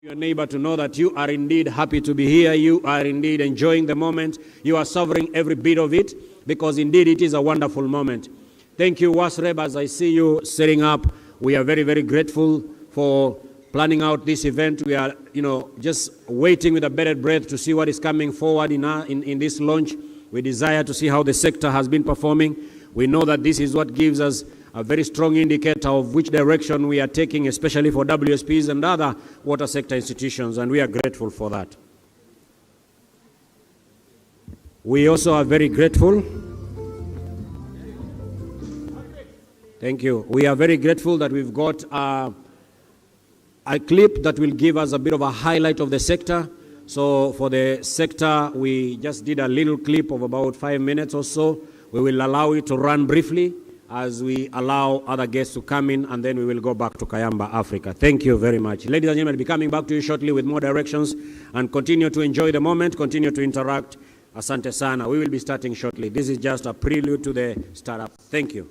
Your neighbor to know that you are indeed happy to be here. You are indeed enjoying the moment. You are savoring every bit of it because indeed it is a wonderful moment. Thank you, Wasreb, as I see you setting up. We are very, very grateful for planning out this event. We are, just waiting with a bated breath to see what is coming forward in this launch. We desire to see how the sector has been performing. We know that this is what gives us a very strong indicator of which direction we are taking, especially for WSPs and other water sector institutions, and we are grateful for that. We also are very grateful. Thank you. We are very grateful that we've got a clip that will give us a bit of a highlight of the sector. So for the sector, we just did a little clip of about 5 minutes or so. We will allow it to run briefly as we allow other guests to come in, and then we will go back to Kayamba, Africa. Thank you very much. Ladies and gentlemen, I'll be coming back to you shortly with more directions, and continue to enjoy the moment, continue to interact. Asante sana. We will be starting shortly. This is just a prelude to the startup. Thank you.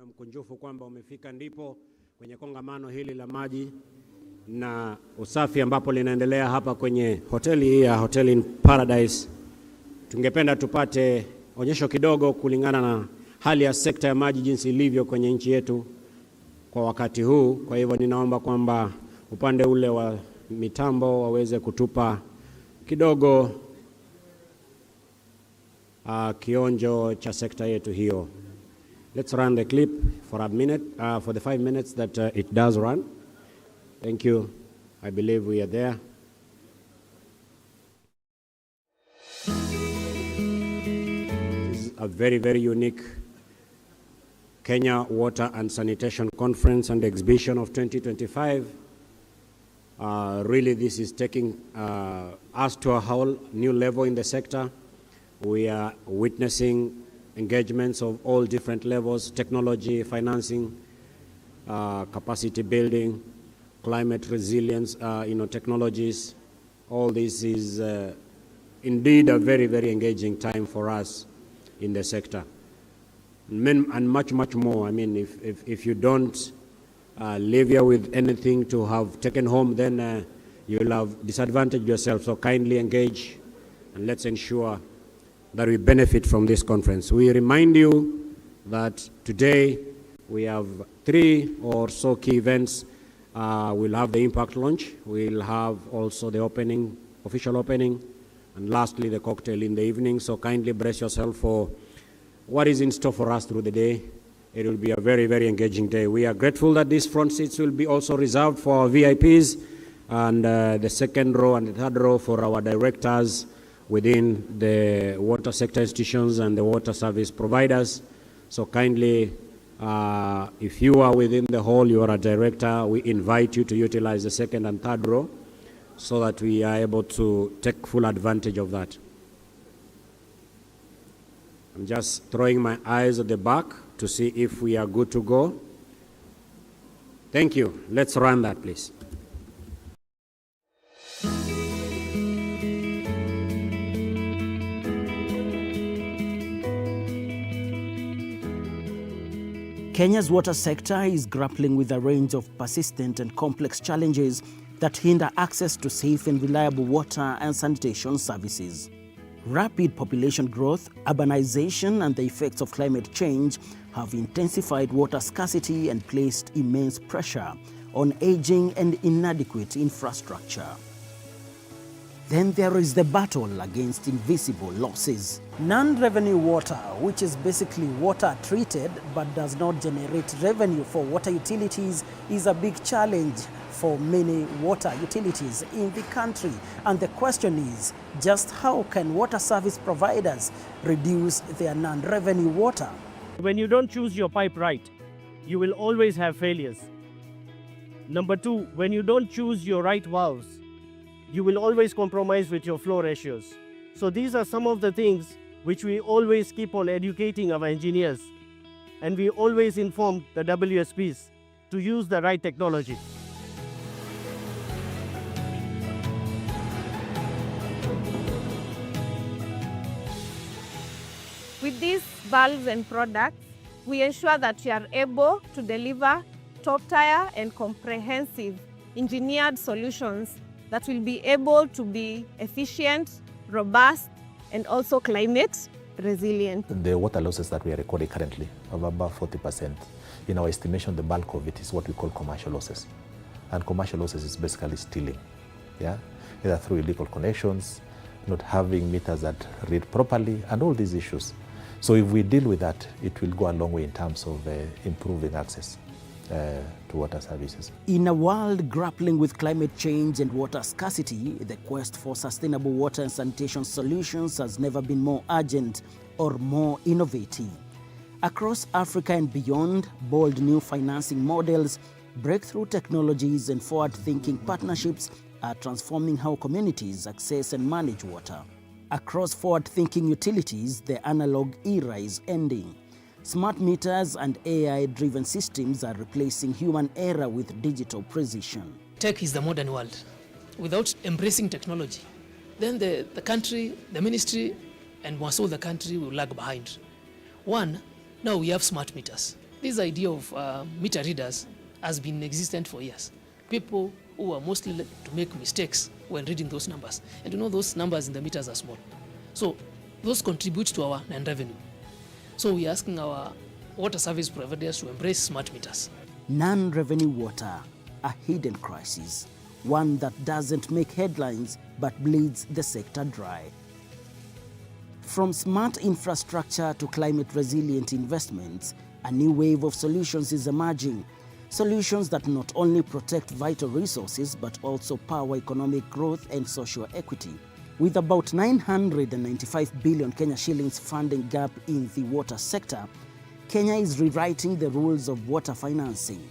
mkunjufu kwamba umefika ndipo kwenye kongamano hili la maji na usafi ambapo linaendelea hapa kwenye hoteli hii ya Hotel in Paradise. Tungependa tupate onyesho kidogo kulingana na hali ya sekta ya maji jinsi ilivyo kwenye nchi yetu kwa wakati huu. Kwa hivyo ninaomba kwamba upande ule wa mitambo waweze kutupa kidogo kionjo cha sekta yetu hiyo. Let's run the clip for a minute, for the 5 minutes that it does run. Thank you. I believe we are there. This is a very, very unique Kenya Water and Sanitation Conference and Exhibition of 2025. Really, this is taking us to a whole new level in the sector. We are witnessing engagements of all different levels: technology, financing, capacity building, climate resilience, technologies. All this is indeed a very, very engaging time for us in the sector. And much, much more. I mean, if you don't leave here with anything to have taken home, then you'll have disadvantaged yourself. So kindly engage and let's ensure that we benefit from this conference. We remind you that today we have 3 or so key events. We'll have the impact launch, we'll have also the opening, official opening, and lastly the cocktail in the evening. So kindly brace yourself for what is in store for us through the day. It will be a very, very engaging day. We are grateful that these front seats will be also reserved for our VIPs, and the second row and the third row for our directors within the water sector institutions and the water service providers. So kindly, if you are within the hall, you are a director, we invite you to utilize the second and third row so that we are able to take full advantage of that. I'm just throwing my eyes at the back to see if we are good to go. Thank you. Let's run that, please. Kenya's water sector is grappling with a range of persistent and complex challenges that hinder access to safe and reliable water and sanitation services. Rapid population growth, urbanization, and the effects of climate change have intensified water scarcity and placed immense pressure on aging and inadequate infrastructure. Then there is the battle against invisible losses. Non-revenue water, which is basically water treated but does not generate revenue for water utilities, is a big challenge for many water utilities in the country. And the question is, just how can water service providers reduce their non-revenue water? When you don't choose your pipe right, you will always have failures. Number 2, when you don't choose your right valves, you will always compromise with your flow ratios. So these are some of the things which we always keep on educating our engineers, and we always inform the WSPs to use the right technology. With these valves and products, we ensure that we are able to deliver top-tier and comprehensive engineered solutions that will be able to be efficient, robust, and also climate resilient. The water losses that we are recording currently of about 40%, in our estimation, the bulk of it is what we call commercial losses. And commercial losses is basically stealing, either through illegal connections, not having meters that read properly, and all these issues. So if we deal with that, it will go a long way in terms of improving access to water services. In a world grappling with climate change and water scarcity, the quest for sustainable water and sanitation solutions has never been more urgent or more innovative. Across Africa and beyond, bold new financing models, breakthrough technologies, and forward-thinking partnerships are transforming how communities access and manage water. Across forward-thinking utilities, the analog era is ending. Smart meters and AI-driven systems are replacing human error with digital precision. Tech is the modern world. Without embracing technology, then the country, the ministry, and most of the country will lag behind. One, now we have smart meters. this idea of meter readers has been existent for years. People who are mostly to make mistakes when reading those numbers. And you know those numbers in the meters are small. So those contribute to our non-revenue. So we are asking our water service providers to embrace smart meters. Non-revenue water, a hidden crisis, one that doesn't make headlines but bleeds the sector dry. From smart infrastructure to climate-resilient investments, a new wave of solutions is emerging. Solutions that not only protect vital resources but also power economic growth and social equity. With about 995 billion Kenya shillings funding gap in the water sector, Kenya is rewriting the rules of water financing.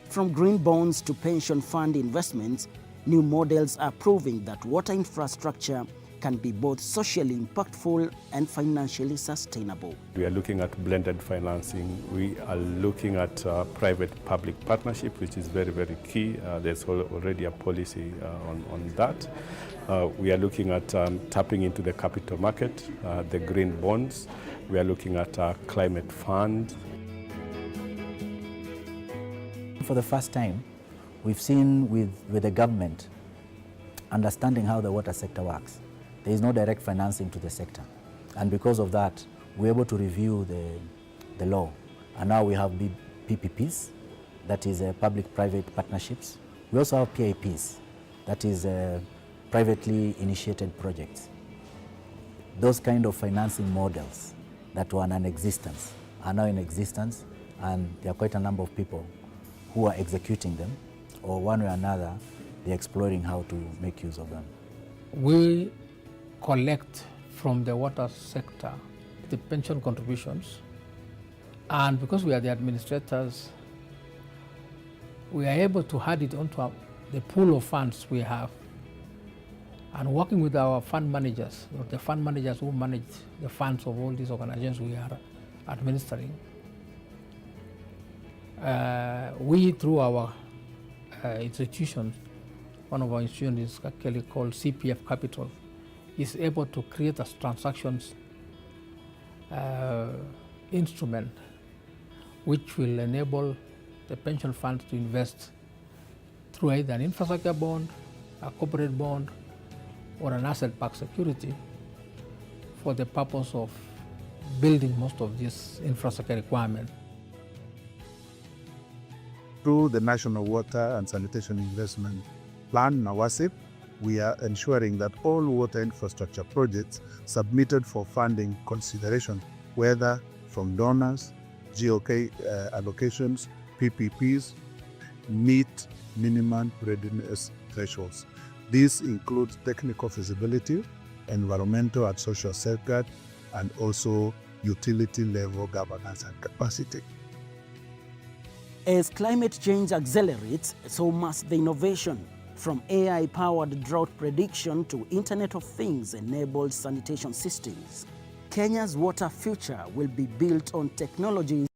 From green bonds to pension fund investments, new models are proving that water infrastructure can be both socially impactful and financially sustainable. We are looking at blended financing. We are looking at private-public partnership, which is very, very key. There's already a policy on that. We are looking at tapping into the capital market, the green bonds. We are looking at a climate fund. For the first time, we've seen with the government understanding how the water sector works. There is no direct financing to the sector. And because of that, we're able to review the law. And now we have PPPs, that is public-private partnerships. We also have PIPs, that is privately initiated projects. Those kind of financing models that were non-existence are now in existence, and there are quite a number of people who are executing them, or one way or another, they're exploring how to make use of them. We collect from the water sector the pension contributions, and because we are the administrators, we are able to add it onto the pool of funds we have, and working with our fund managers, the fund managers who manage the funds of all these organizations we are administering, we through our institutions, one of our institutions is actually called CPF Capital, is able to create a transactions instrument which will enable the pension funds to invest through either an infrastructure bond, a corporate bond, or an asset-backed security for the purpose of building most of this infrastructure requirement. Through the National Water and Sanitation Investment Plan, NAWASIP, we are ensuring that all water infrastructure projects submitted for funding consideration, whether from donors, GOK allocations, PPPs, meet minimum readiness thresholds. This includes technical feasibility, environmental and social safeguard, and also utility level governance and capacity. As climate change accelerates, so must the innovation. From AI-powered drought prediction to Internet of Things-enabled sanitation systems, Kenya's water future will be built on technologies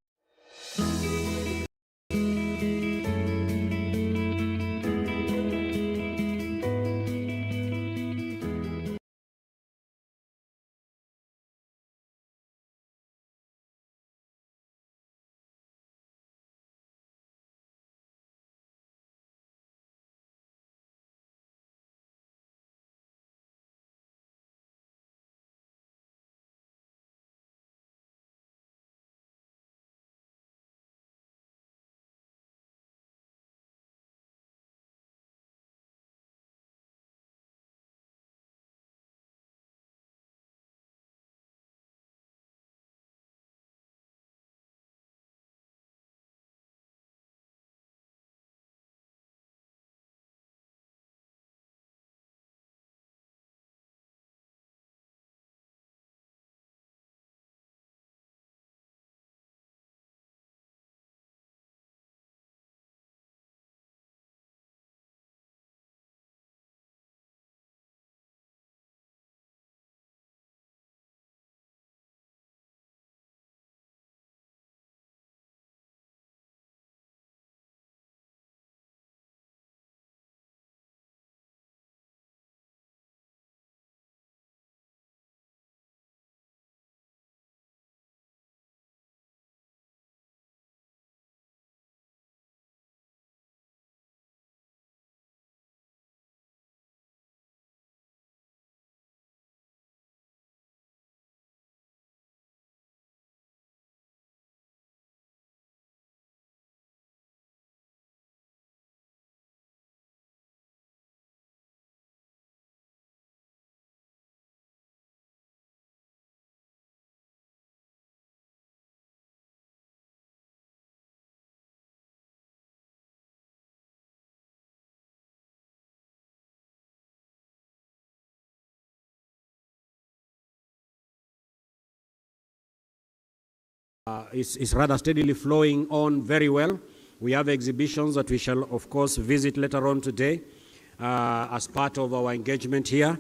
is rather steadily flowing on very well. We have exhibitions that we shall, of course, visit later on today as part of our engagement here.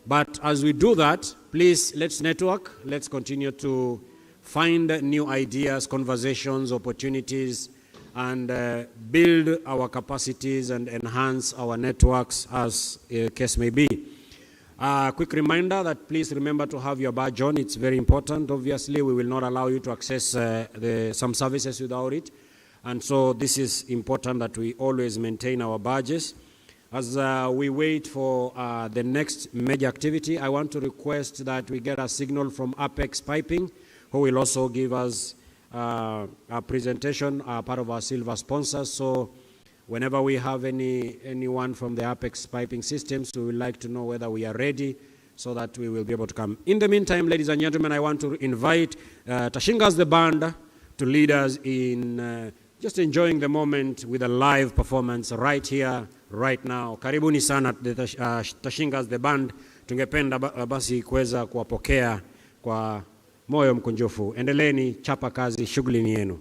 But as we do that, please, let's network. Let's continue to find new ideas, conversations, opportunities, and build our capacities and enhance our networks as a case may be. Quick reminder that please remember to have your badge on. It's very important. Obviously, we will not allow you to access some services without it. And so this is important that we always maintain our badges. As we wait for the next major activity, I want to request that we get a signal from Apex Piping, who will also give us a presentation, part of our silver sponsors. So whenever we have anyone from the Apex Piping Systems, we would like to know whether we are ready so that we will be able to come. In the meantime, ladies and gentlemen, I want to invite Tashingas the band to lead us in just enjoying the moment with a live performance right here, right now. Karibuni sana Tashingas the band. Tungependa basi kuweza kuwapokea kwa moyo mkunjufu. Endeleeni, chapa kazi, shughuli ni yenu.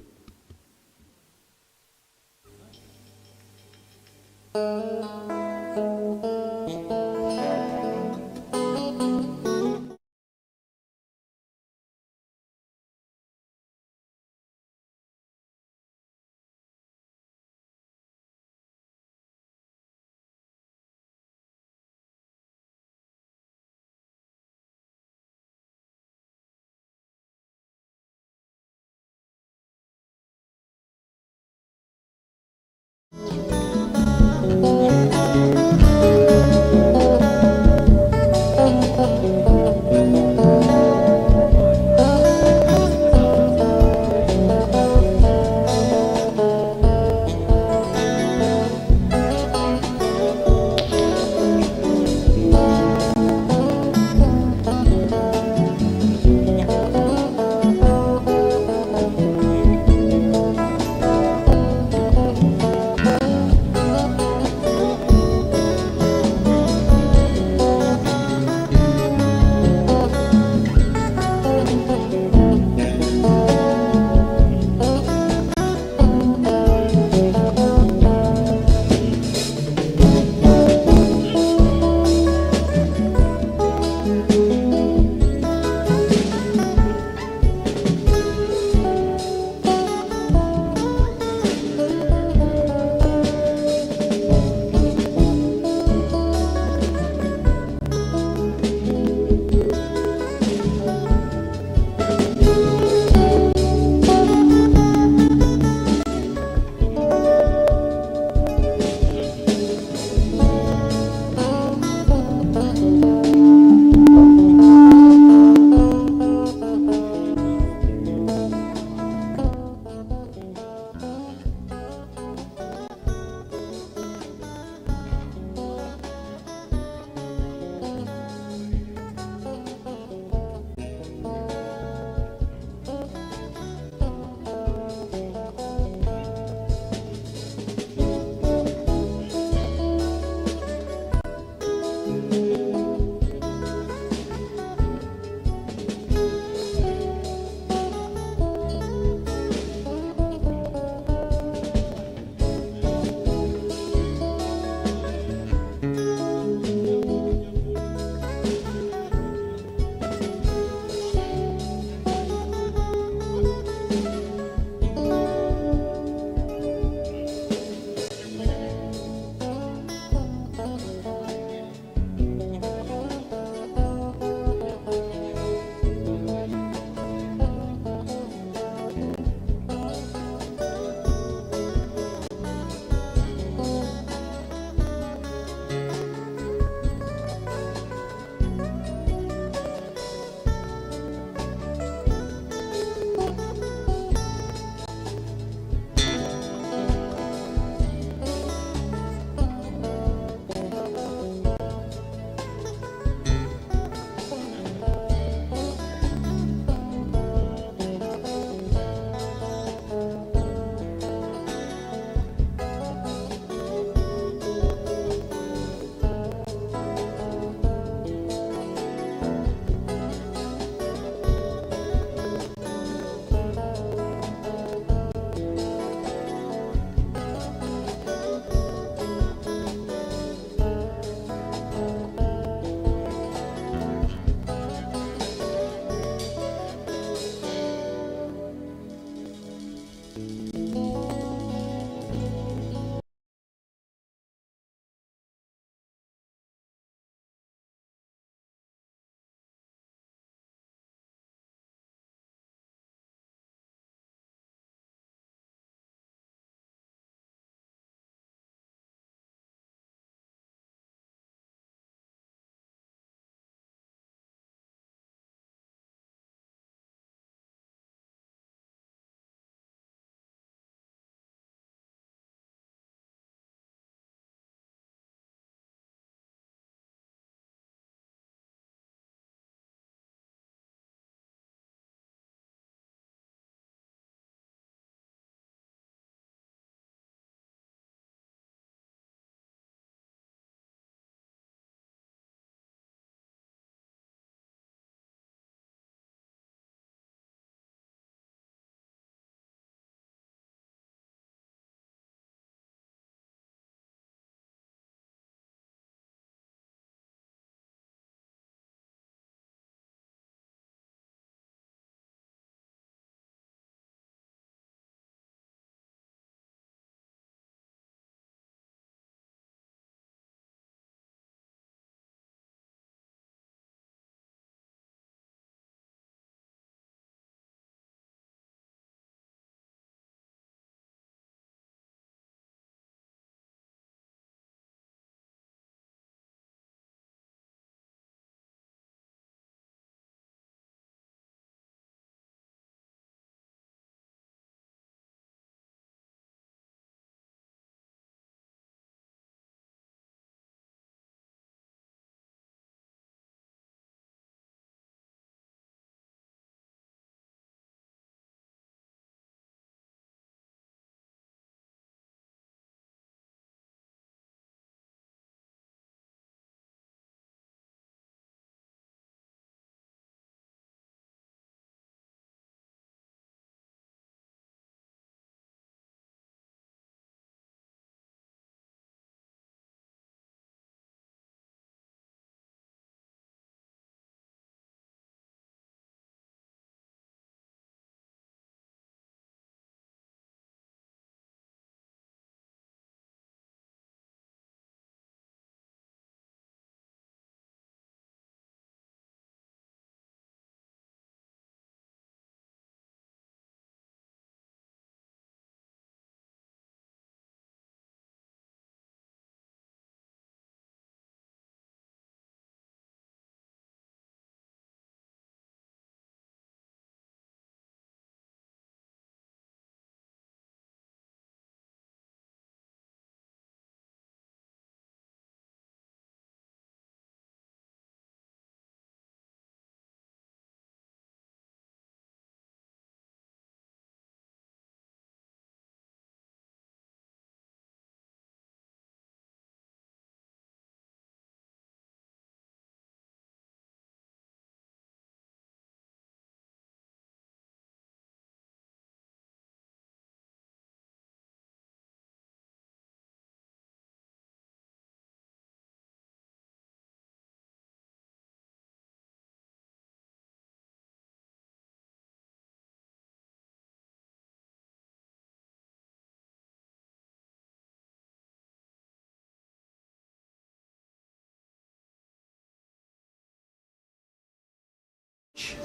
much.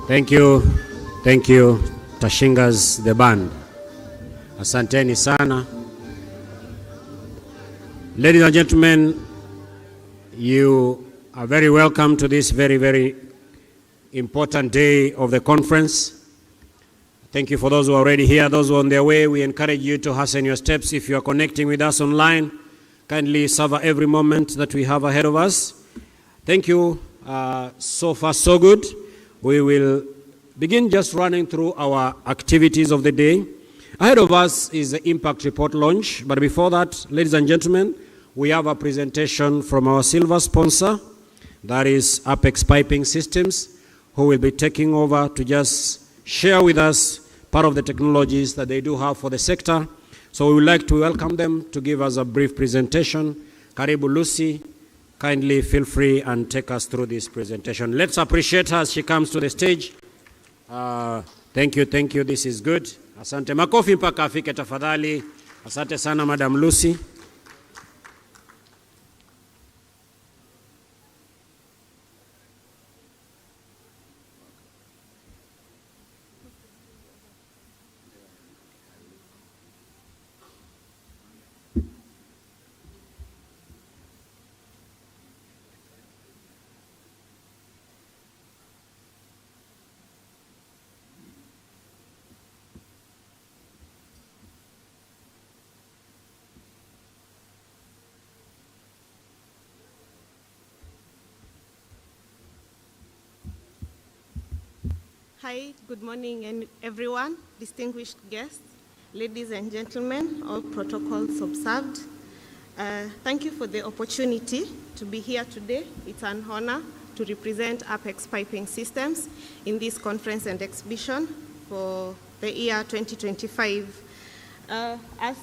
Thank you. Thank you, Tashingas, the band. Asanteni sana. Ladies and gentlemen, you are very welcome to this very, very important day of the conference. Thank you for those who are already here. Those who are on their way, we encourage you to hasten your steps. If you are connecting with us online, kindly savor every moment that we have ahead of us. Thank you. So far, so good. We will begin just running through our activities of the day. Ahead of us is the Impact Report launch. But before that, ladies and gentlemen, we have a presentation from our silver sponsor, that is Apex Piping Systems, who will be taking over to just share with us part of the technologies that they do have for the sector. So we would like to welcome them to give us a brief presentation. Karibu Lucy, kindly feel free and take us through this presentation. Let's appreciate her as she comes to the stage. Thank you, this is good. Asante, makofi mpaka afike tafadhali. Asante sana Madam Lucy. Hi, good morning everyone, distinguished guests, ladies and gentlemen, all protocols observed. Thank you for the opportunity to be here today. It's an honor to represent Apex Piping Systems in this conference and exhibition for the year 2025. As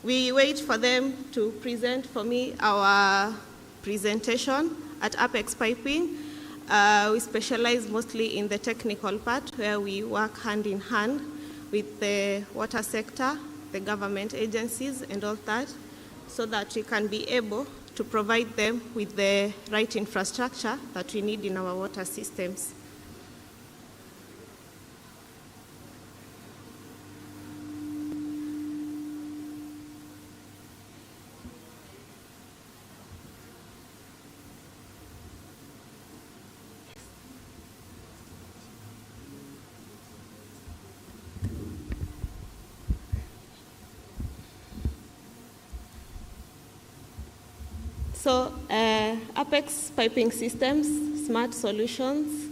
we wait for them to present for me our presentation at Apex Piping, we specialize mostly in the technical part, where we work hand in hand with the water sector, the government agencies and all that, so that we can be able to provide them with the right infrastructure that we need in our water systems. So, Apex Piping Systems, Smart Solutions.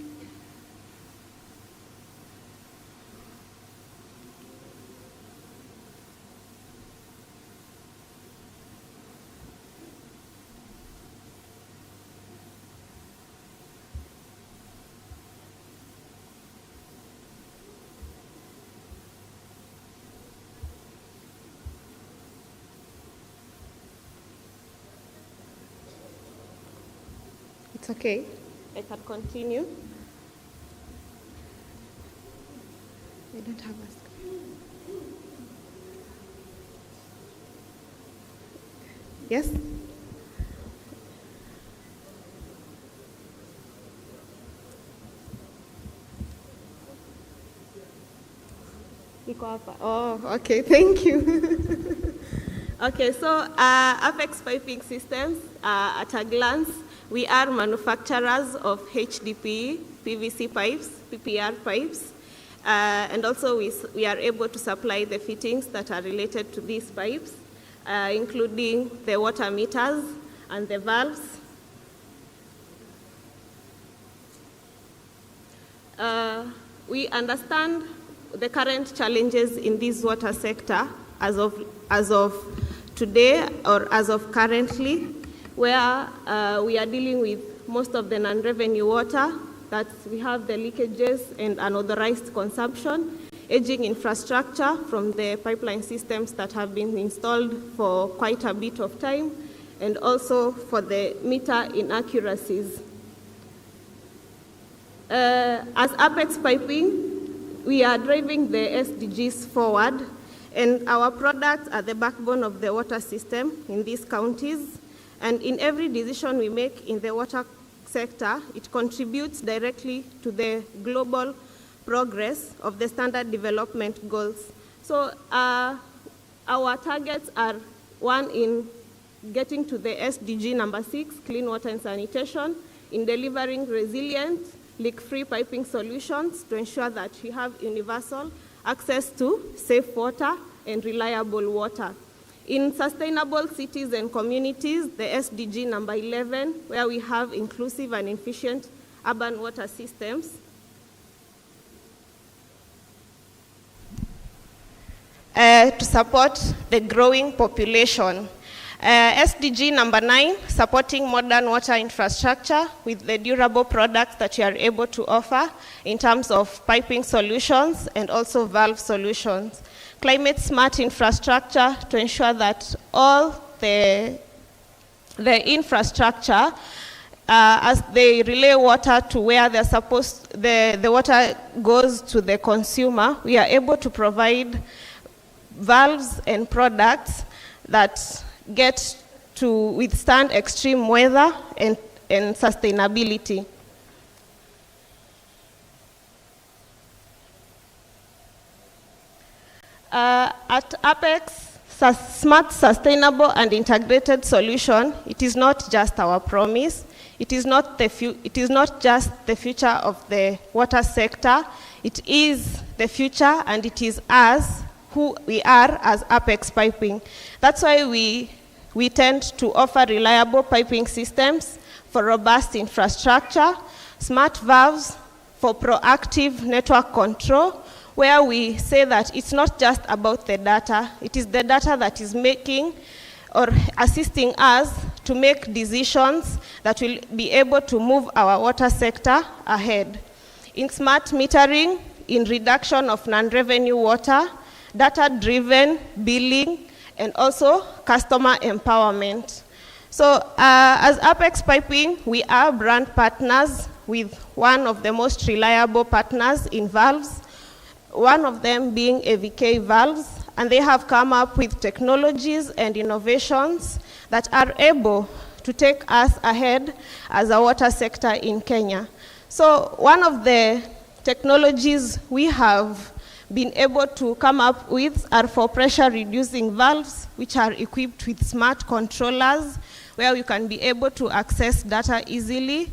It's okay, I can continue. I don't have a screen. Yes? Oh, okay, thank you. Okay, so Apex Piping Systems, at a glance, we are manufacturers of HDPE, PVC pipes, PPR pipes, and also we are able to supply the fittings that are related to these pipes, including the water meters and the valves. We understand the current challenges in this water sector as of today, or as of currently, where we are dealing with most of the non-revenue water, that we have the leakages and unauthorized consumption, aging infrastructure from the pipeline systems that have been installed for quite a bit of time, and also for the meter inaccuracies. As Apex Piping, we are driving the SDGs forward, and our products are the backbone of the water system in these counties. And in every decision we make in the water sector, it contributes directly to the global progress of the Standard Development Goals. So our targets are, one, in getting to the SDG number 6, clean water and sanitation, in delivering resilient, leak-free piping solutions to ensure that we have universal access to safe water and reliable water. In sustainable cities and communities, the SDG number 11, where we have inclusive and efficient urban water systems. To support the growing population. SDG number 9, supporting modern water infrastructure with the durable products that you are able to offer in terms of piping solutions and also valve solutions. Climate smart infrastructure to ensure that all the infrastructure, as they relay water to where they're supposed, the water goes to the consumer, we are able to provide valves and products that get to withstand extreme weather and sustainability. At Apex, smart, sustainable, and integrated solution, it is not just our promise. It is not just the future of the water sector. It is the future, and it is us, who we are as Apex Piping. That's why we tend to offer reliable piping systems for robust infrastructure, smart valves for proactive network control, where we say that it's not just about the data, it is the data that is making or assisting us to make decisions that will be able to move our water sector ahead. In smart metering, in reduction of non-revenue water, data-driven billing, and also customer empowerment. So as Apex Piping, we are brand partners with one of the most reliable partners in valves, one of them being AVK Valves, and they have come up with technologies and innovations that are able to take us ahead as a water sector in Kenya. So one of the technologies we have been able to come up with are for pressure reducing valves, which are equipped with smart controllers, where you can be able to access data easily.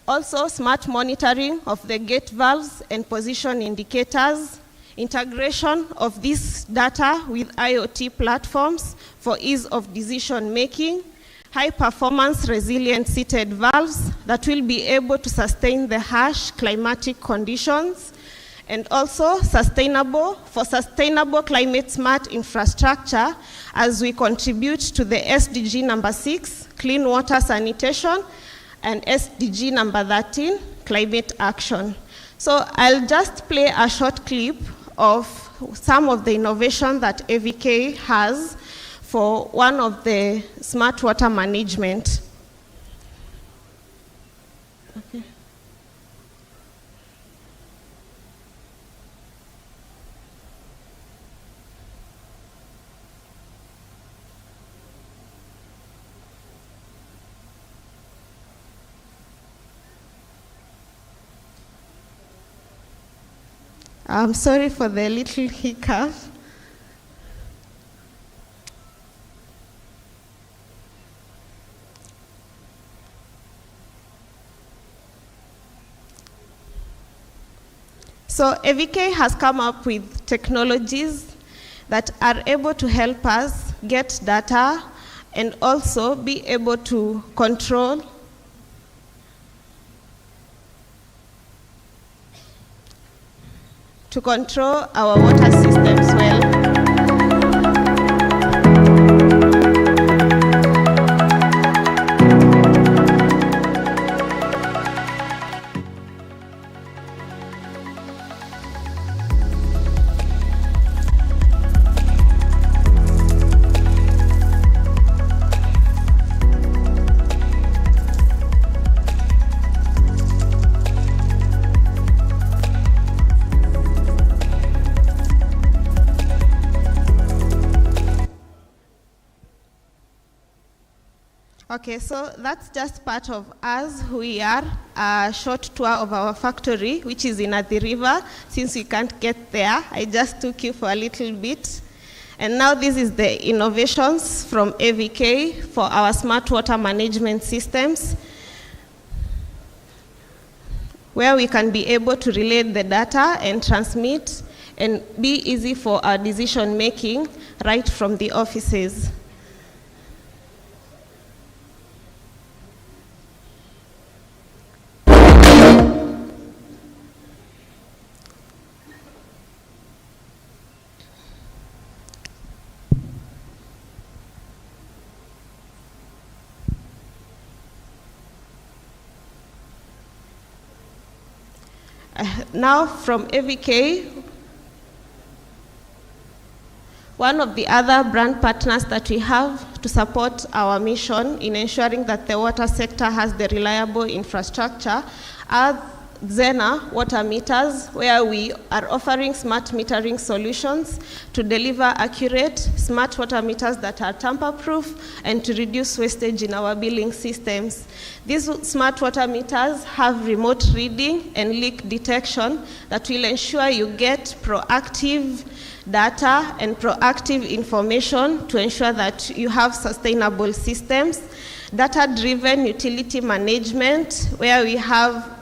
Also, smart monitoring of the gate valves and position indicators, integration of this data with IoT platforms for ease of decision making, high performance resilient seated valves that will be able to sustain the harsh climatic conditions, and also sustainable climate smart infrastructure as we contribute to the SDG number 6, clean water sanitation, and SDG number 13, climate action. So I'll just play a short clip of some of the innovation that AVK has for one of the smart water management. Okay. I'm sorry for the little hiccup. So AVK has come up with technologies that are able to help us get data and also be able to control our water systems well. Okay, so that's just part of us. We are a short tour of our factory, which is in Athi River. Since we can't get there, I just took you for a little bit. And now this is the innovations from AVK for our smart water management systems, where we can be able to relay the data and transmit and be easy for our decision making right from the offices. Now from AVK, one of the other brand partners that we have to support our mission in ensuring that the water sector has the reliable infrastructure are Zena water meters, where we are offering smart metering solutions to deliver accurate smart water meters that are tamper-proof and to reduce wastage in our billing systems. These smart water meters have remote reading and leak detection that will ensure you get proactive data and proactive information to ensure that you have sustainable systems. Data-driven utility management, where we have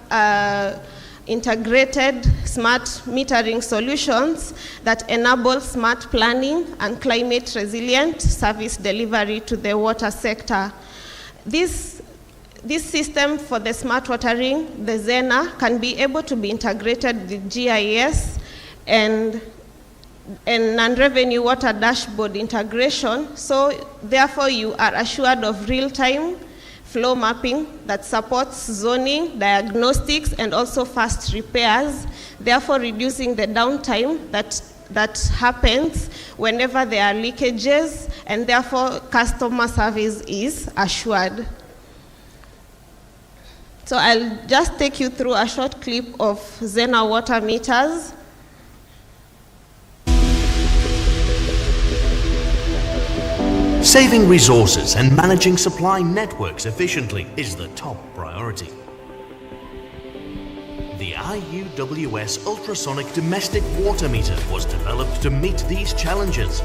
integrated smart metering solutions that enable smart planning and climate resilient service delivery to the water sector. This system for the smart watering, the Zena, can be able to be integrated with GIS and non-revenue water dashboard integration, so therefore you are assured of real-time flow mapping that supports zoning, diagnostics, and also fast repairs, therefore reducing the downtime that happens whenever there are leakages, and therefore customer service is assured. So I'll just take you through a short clip of Zena water meters. Saving resources and managing supply networks efficiently is the top priority. The IUWS ultrasonic domestic water meter was developed to meet these challenges,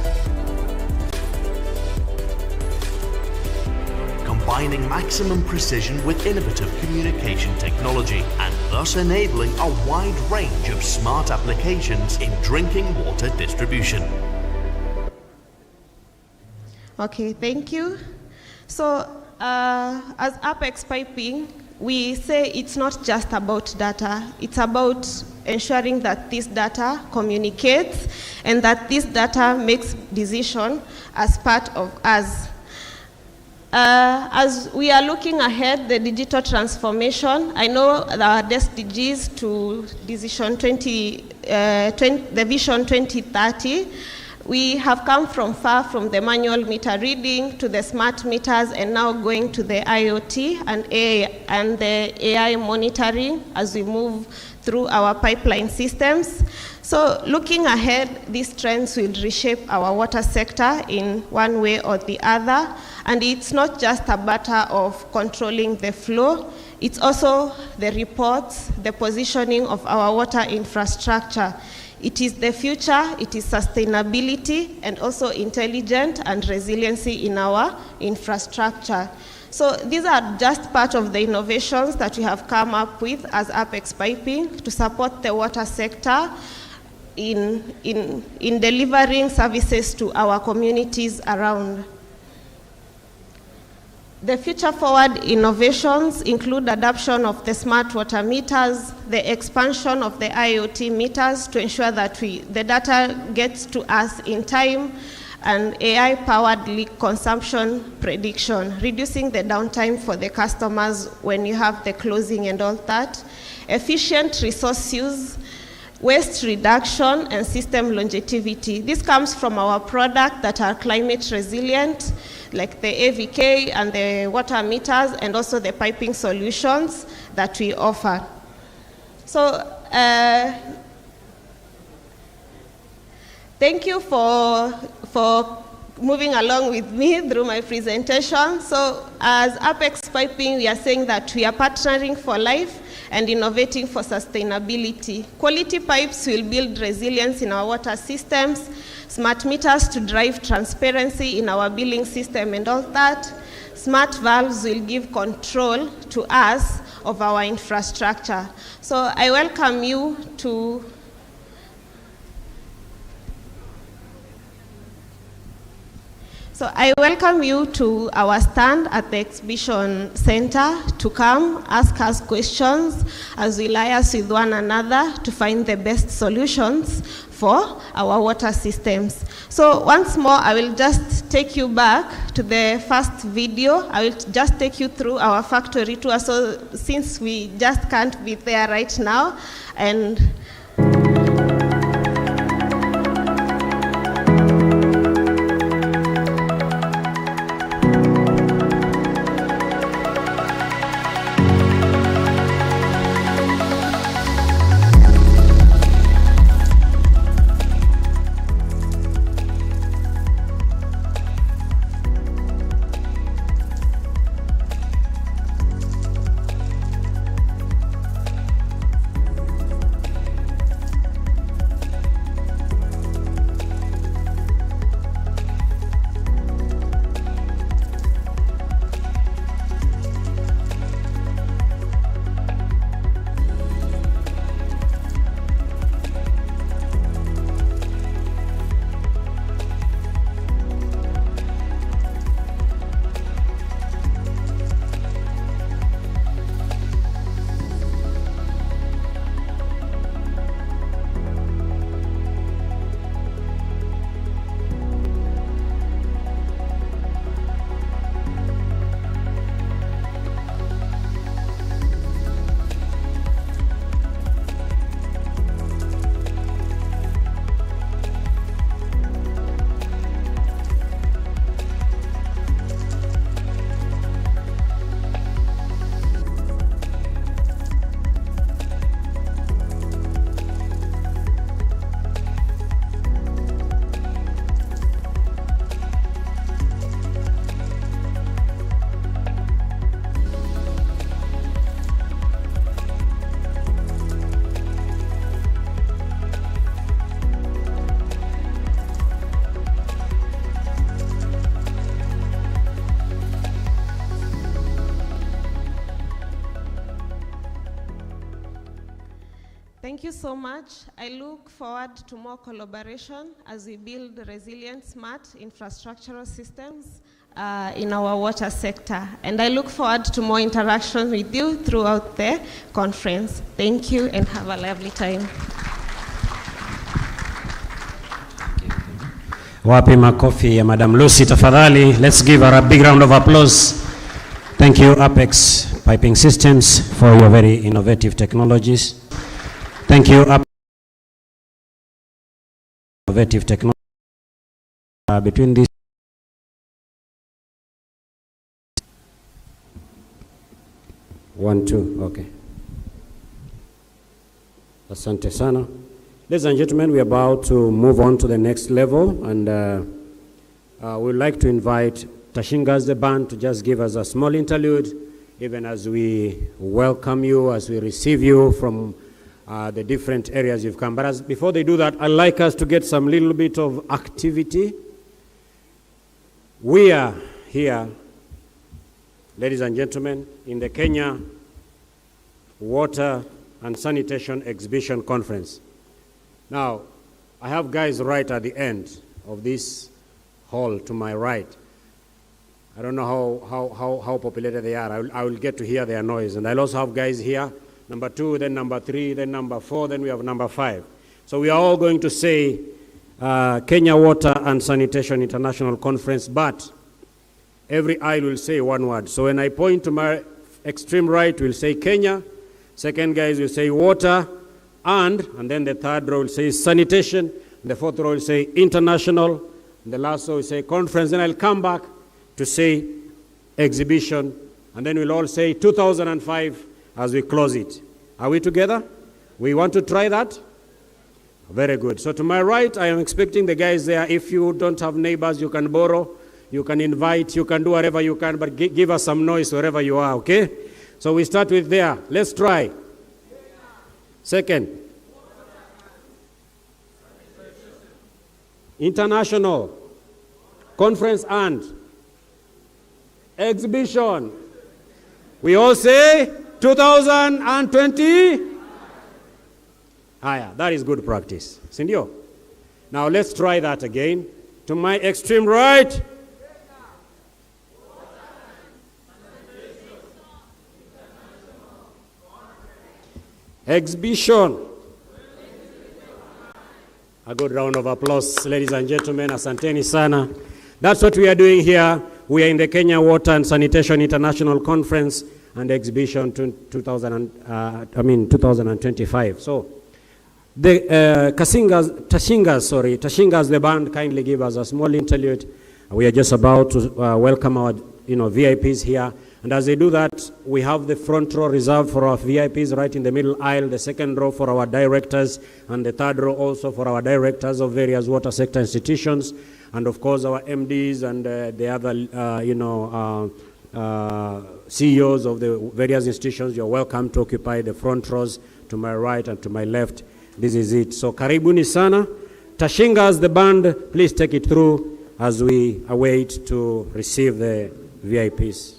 combining maximum precision with innovative communication technology and thus enabling a wide range of smart applications in drinking water distribution. Okay, thank you. So as Apex Piping, we say it's not just about data, it's about ensuring that this data communicates and that this data makes decision as part of us. As we are looking ahead, the digital transformation, I know our SDGs to the Vision 2030, we have come from far from the manual meter reading to the smart meters and now going to the IoT and the AI monitoring as we move through our pipeline systems. So looking ahead, these trends will reshape our water sector in one way or the other. And it's not just a matter of controlling the flow, it's also the reports, the positioning of our water infrastructure. It is the future, it is sustainability, and also intelligent and resiliency in our infrastructure. So these are just part of the innovations that we have come up with as Apex Piping to support the water sector in delivering services to our communities around. The future forward innovations include adoption of the smart water meters, the expansion of the IoT meters to ensure that the data gets to us in time, and AI-powered leak consumption prediction, reducing the downtime for the customers when you have the closing and all that. Efficient resource use, waste reduction, and system longevity. This comes from our product that are climate resilient, like the AVK and the water meters, and also the piping solutions that we offer. So thank you for moving along with me through my presentation. So as Apex Piping, we are saying that we are partnering for life and innovating for sustainability. Quality pipes will build resilience in our water systems, smart meters to drive transparency in our billing system and all that. Smart valves will give control to us of our infrastructure. So I welcome you to our stand at the exhibition center to come ask us questions as we liaise with one another to find the best solutions for our water systems. So once more, I will just take you back to the first video. I will just take you through our factory tour. So since we just can't be there right now, and thank you so much. I look forward to more collaboration as we build resilient, smart infrastructural systems in our water sector. And I look forward to more interaction with you throughout the conference. Thank you and have a lovely time. Wapi makofi ya Madam Lucy tafadhali. Let's give her a big round of applause. Thank you Apex Piping Systems for your very innovative technologies. Thank you innovative technology between these one, two, okay. Asante sana. Ladies and gentlemen, we are about to move on to the next level, and we would like to invite Tashinga's the band to just give us a small interlude, even as we welcome you, as we receive you from the different areas you've come. But before they do that, I'd like us to get some little bit of activity. We are here, ladies and gentlemen, in the Kenya Water and Sanitation Exhibition Conference. Now, I have guys right at the end of this hall to my right. I don't know how populated they are. I will get to hear their noise. And I'll also have guys here, number 2, then number 3, then number 4, then we have number 5. So we are all going to say Kenya Water and Sanitation International Conference, but every aisle will say one word. So when I point to my extreme right, we'll say Kenya. Second guys will say water, and then the third row will say sanitation. The fourth row will say international. And the last row will say conference. Then I'll come back to say exhibition. And then we'll all say 2005 as we close it. Are we together? We want to try that? Very good. So to my right, I am expecting the guys there. If you don't have neighbors, you can borrow, you can invite, you can do whatever you can, but give us some noise wherever you are, okay? So we start with there. Let's try. Second. International. Conference and exhibition. We all say 2020. That is good practice. Sindio? Now let's try that again. To my extreme right. Exhibition. A good round of applause, ladies and gentlemen. Asanteni sana. That's what we are doing here. We are in the Kenya Water and Sanitation International Conference and Exhibition 2025. So, the Tashingas, the band, kindly give us a small interlude. We are just about to welcome our, VIPs here. And as they do that, we have the front row reserved for our VIPs right in the middle aisle, the second row for our directors, and the third row also for our directors of various water sector institutions, and of course our MDs and the other, CEOs of the various institutions. You're welcome to occupy the front rows to my right and to my left. This is it. So karibuni sana. Tashingas, the band, please take it through as we await to receive the VIPs.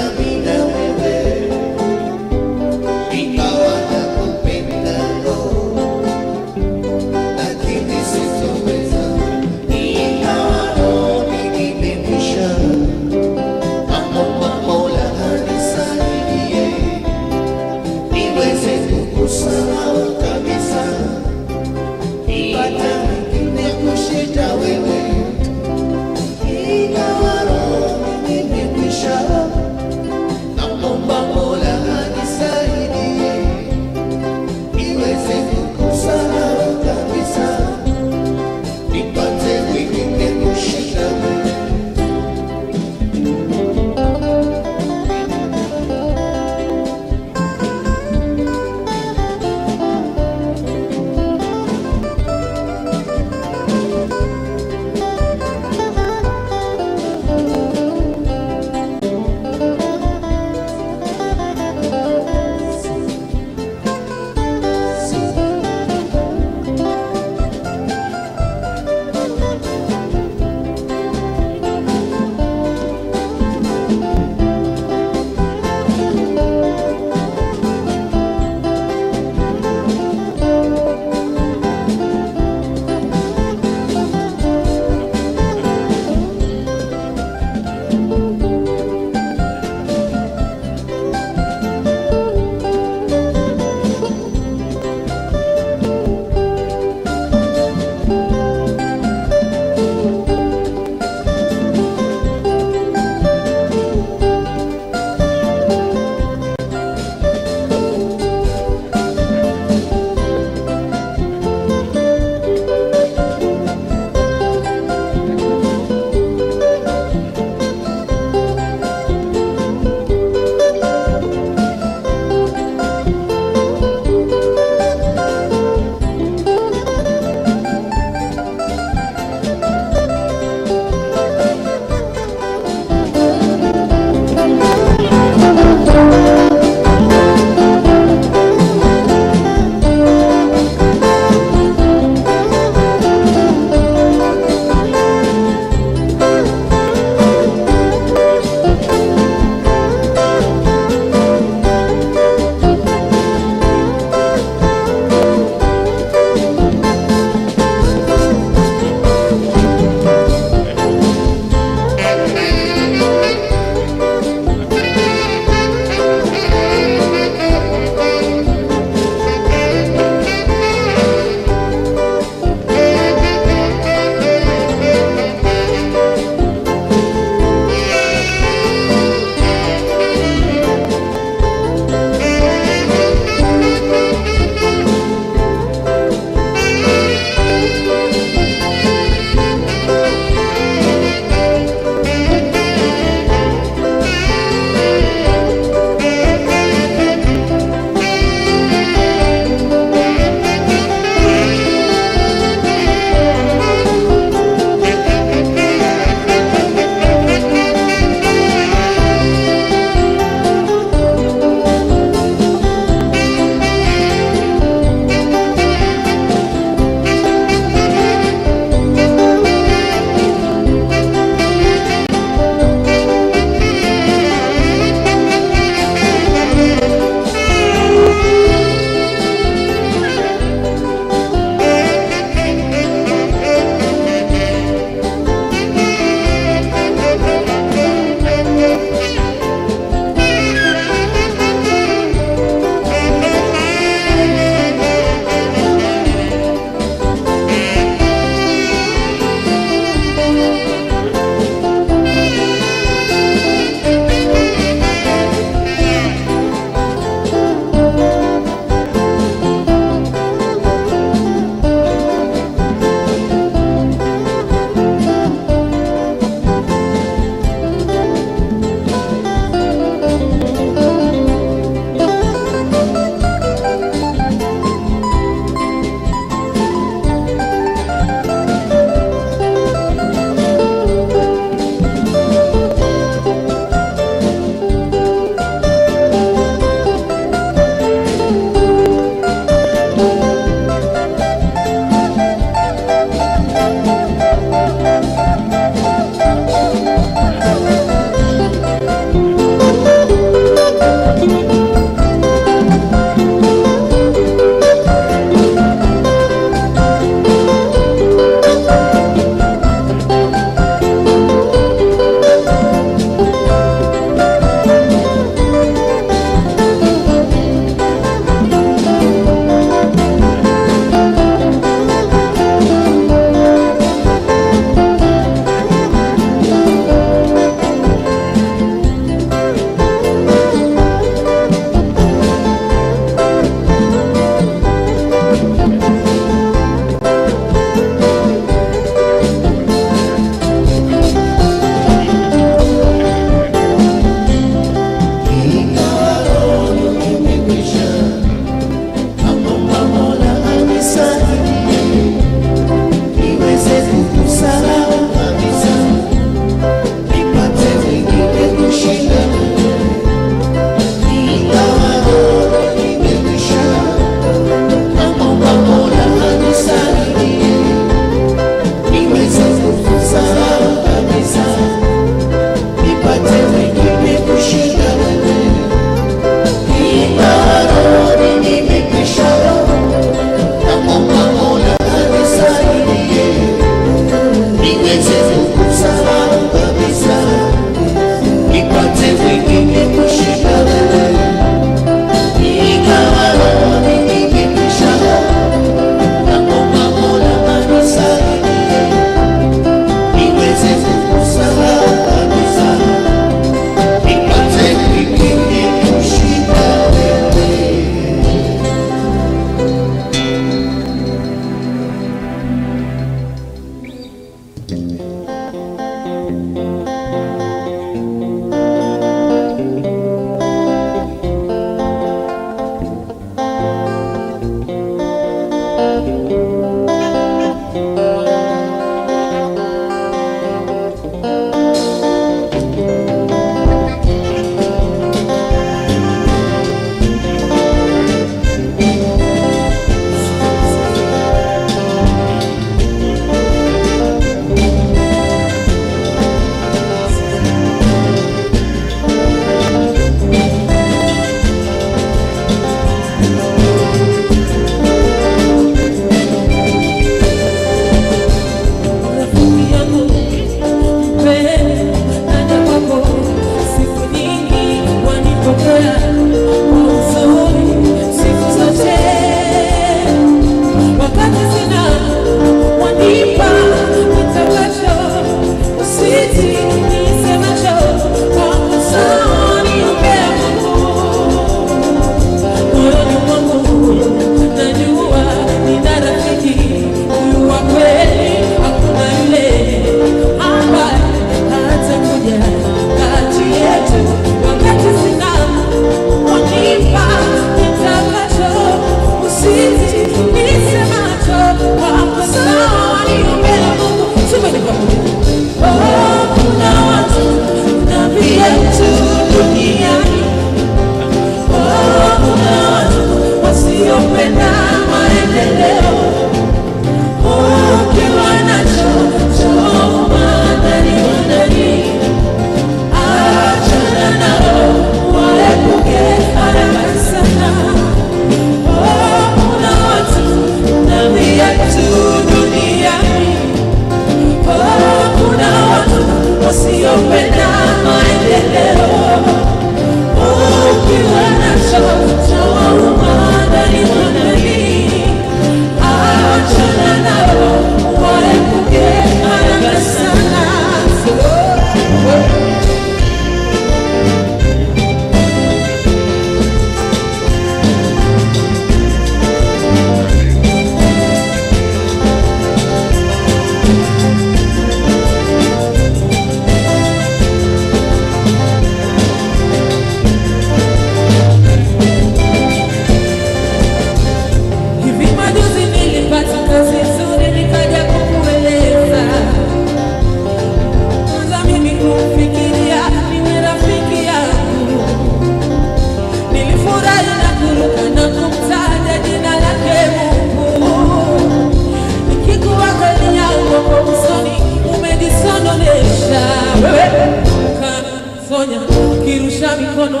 kusonya, kirusha mikono,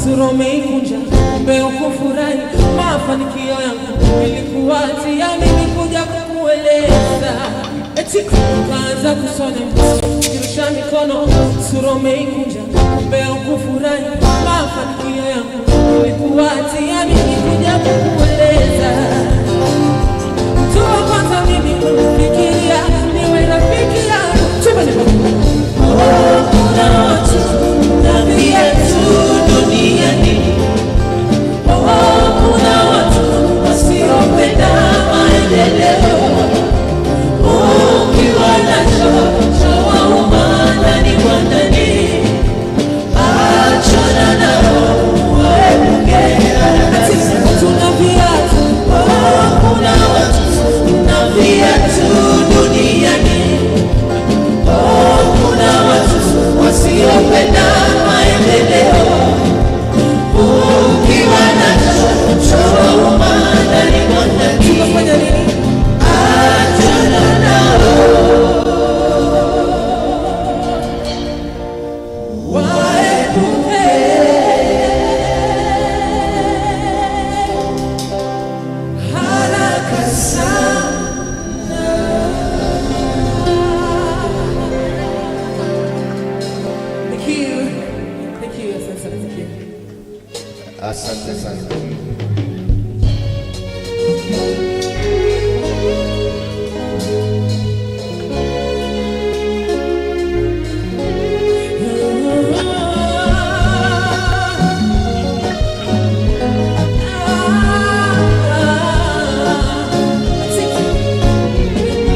sura umeikunja, kumbe ukufurahi mafanikio yangu. Ilikuwa tia mimi kuja kukueleza, eti ukaanza kusonya, kirusha mikono, sura umeikunja, kumbe ukufurahi mafanikio yangu. Ilikuwa tia mimi kuja kukueleza, tuwa kwanza mimi kufikiria niwe rafiki yangu. Chuma nipo kuna watu na viatu duniani. Kuna watu wasiopenda maendeleo. Ukiwa nacho chawauma ndani kwa ndani, achana nao uepuke. Tuna viatu, kuna watu na viatu duniani. Kuna watu wasiopenda maendeleo. Ukiwa nacho chawauma ndani kwa ndani, tunafanya nini? Achana nao waepuke. Haraka sana. Thank you. Thank you. Thank you. Asante sana.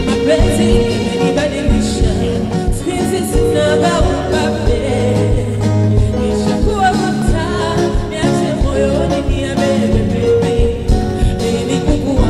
Mapenzi imenibadilisha, siku hizi sina ubabe. Nishakuwa mtaa, niache moyoni niyabebe baby. Ili kukuwa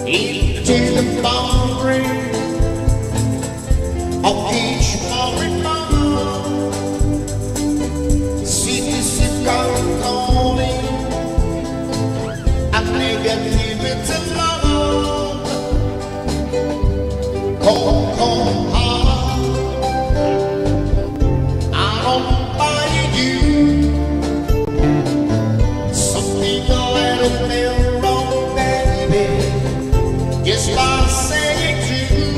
into the boundary of each foreign mouth. Citizen calling and negativity love. Come hard, I don't buy you. Something a little bit wrong, baby. Just by saying true.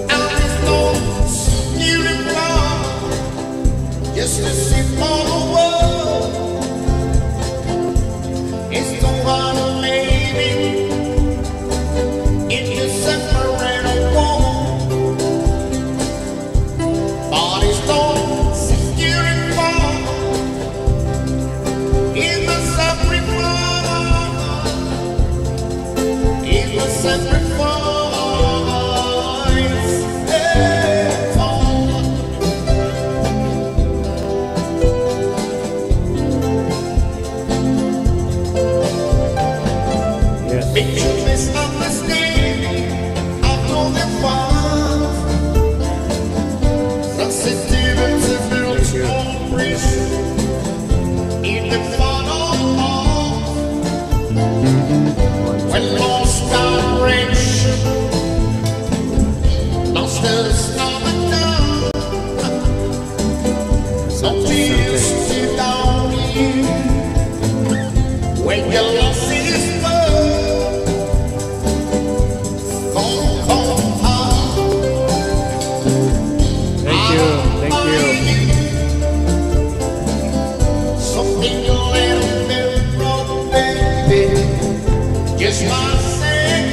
And there's no secret love, just a simple word. It's the one living in the separate world. But it's no secret love in the separate world. In the separate voice, Yes. picture misunderstanding, I know the fault. Sensitivity built on prison in the funnel of when lost direction, lost the stomach down. Some tears sit down here when your loss is love. Come hard. Thank you. Thank you. Something a little bit wrong, baby. Just my saying.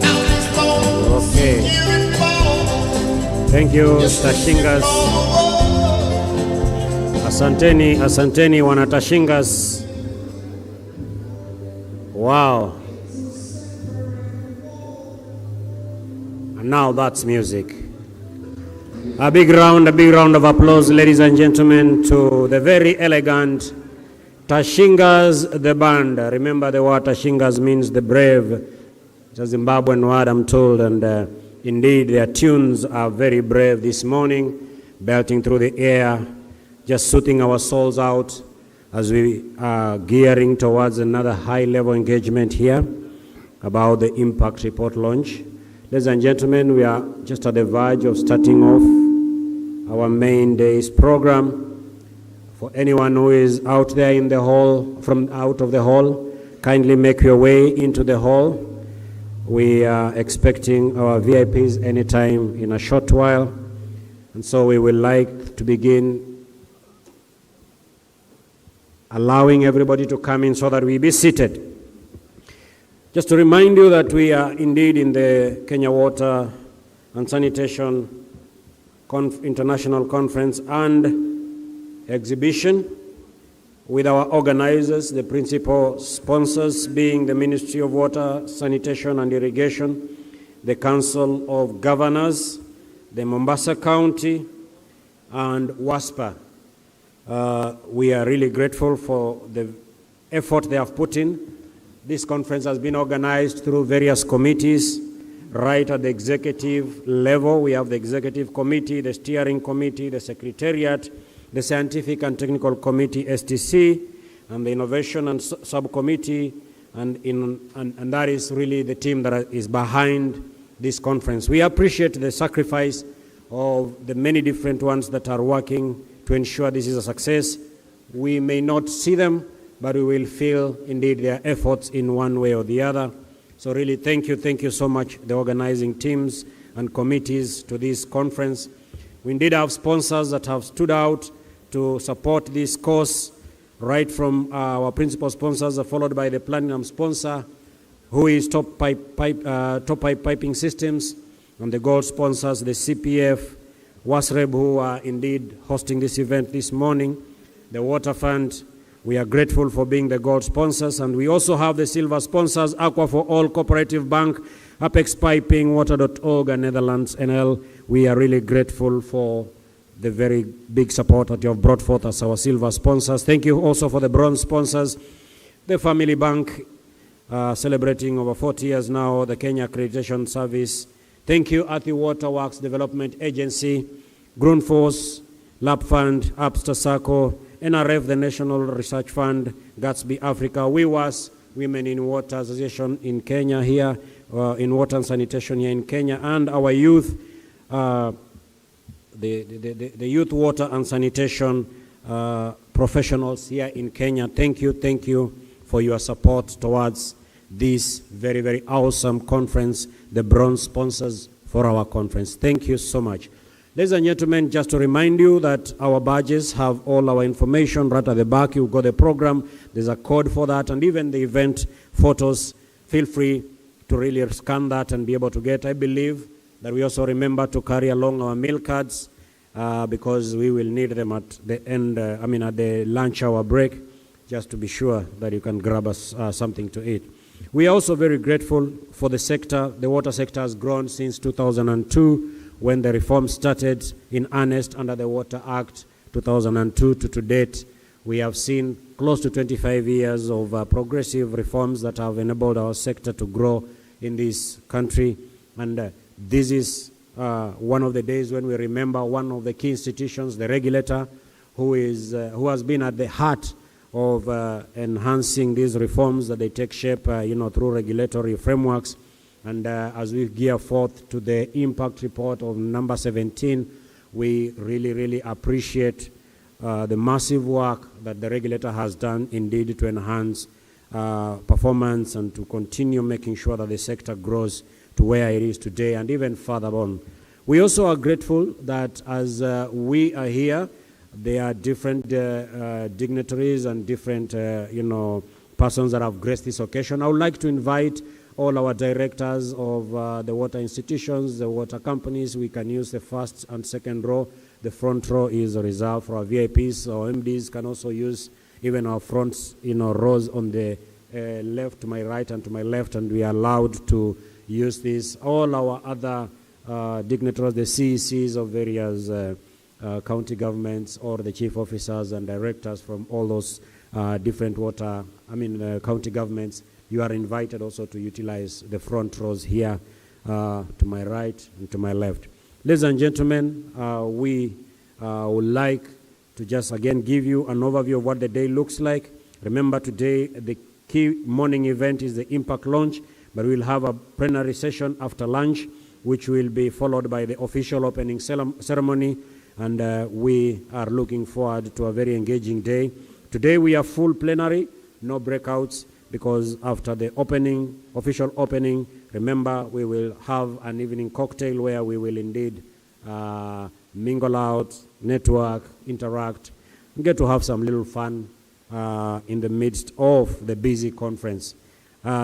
Now there's no Okay. secret love, Thank you, just a Tashingas. simple word. Asanteni, asanteni wana Tashingas. Wow. And now that's music. A big round of applause, ladies and gentlemen, to the very elegant Tashingas, the band. Remember, the word Tashingas means the brave. It's a Zimbabwean word, I'm told, and indeed their tunes are very brave this morning, belting through the air, just soothing our souls out as we are gearing towards another high-level engagement here about the Impact Report launch. Ladies and gentlemen, we are just at the verge of starting off our main day's program. For anyone who is out there in the hall, from out of the hall, kindly make your way into the hall. We are expecting our VIPs anytime in a short while, and so we would like to begin allowing everybody to come in so that we be seated. Just to remind you that we are indeed in the Kenya Water and Sanitation International Conference and Exhibition with our organizers, the principal sponsors being the Ministry of Water, Sanitation and Irrigation, the Council of Governors, the Mombasa County, and WASPA. We are really grateful for the effort they have put in. This conference has been organized through various committees, right at the executive level. We have the executive committee, the steering committee, the secretariat, the scientific and technical committee, STC, and the innovation and subcommittee, and that is really the team that is behind this conference. We appreciate the sacrifice of the many different ones that are working to ensure this is a success. We may not see them, but we will feel indeed their efforts in one way or the other. So really thank you so much, the organizing teams and committees to this conference. We indeed have sponsors that have stood out to support this course, right from our principal sponsors, followed by the platinum sponsor, who is Top Pipe Piping Systems, and the gold sponsors, the CPF, WASREB, who are indeed hosting this event this morning, the Water Fund. We are grateful for being the gold sponsors, and we also have the silver sponsors, Aqua for All Cooperative Bank, Apex Piping, Water.org, and Netherlands NL. We are really grateful for the very big support that you have brought forth as our silver sponsors. Thank you also for the bronze sponsors, the Family Bank, celebrating over 40 years now, the Kenya Accreditation Service. Thank you, Athi Waterworks Development Agency, Grundfos, Lab Fund, Abster Sacco, NRF, the National Research Fund, Gatsby Africa, WIWAS, Women in Water Association in Kenya here, in Water and Sanitation here in Kenya, and our youth, the youth water and sanitation professionals here in Kenya. Thank you for your support towards this very, very awesome conference, the bronze sponsors for our conference. Thank you so much. Ladies and gentlemen, just to remind you that our badges have all our information right at the back. You've got the program, there's a code for that, and even the event photos. Feel free to really scan that and be able to get. I believe that we also remember to carry along our meal cards because we will need them at the end, at the lunch hour break, just to be sure that you can grab us something to eat. We are also very grateful for the sector. The water sector has grown since 2002 when the reform started in earnest under the Water Act 2002 to date. We have seen close to 25 years of progressive reforms that have enabled our sector to grow in this country. And this is one of the days when we remember one of the key institutions, the regulator, who has been at the heart of enhancing these reforms that they take shape, through regulatory frameworks. And as we gear forth to the impact report of number 17, we really, really appreciate the massive work that the regulator has done indeed to enhance performance and to continue making sure that the sector grows to where it is today and even further on. We also are grateful that as we are here, there are different dignitaries and different, persons that have graced this occasion. I would like to invite all our directors of the water institutions, the water companies. We can use the first and second row. The front row is reserved for our VIPs. Our MDs can also use even our front, rows on the left, to my right and to my left, and we are allowed to use this. All our other dignitaries, the CECs of various county governments, or the chief officers and directors from all those different county governments, you are invited also to utilize the front rows here to my right and to my left. Ladies and gentlemen, we would like to just again give you an overview of what the day looks like. Remember, today the key morning event is the impact launch, but we'll have a plenary session after lunch, which will be followed by the official opening ceremony, and we are looking forward to a very engaging day. Today we are full plenary, no breakouts, because after the official opening, remember, we will have an evening cocktail where we will indeed mingle out, network, interact, and get to have some little fun in the midst of the busy conference.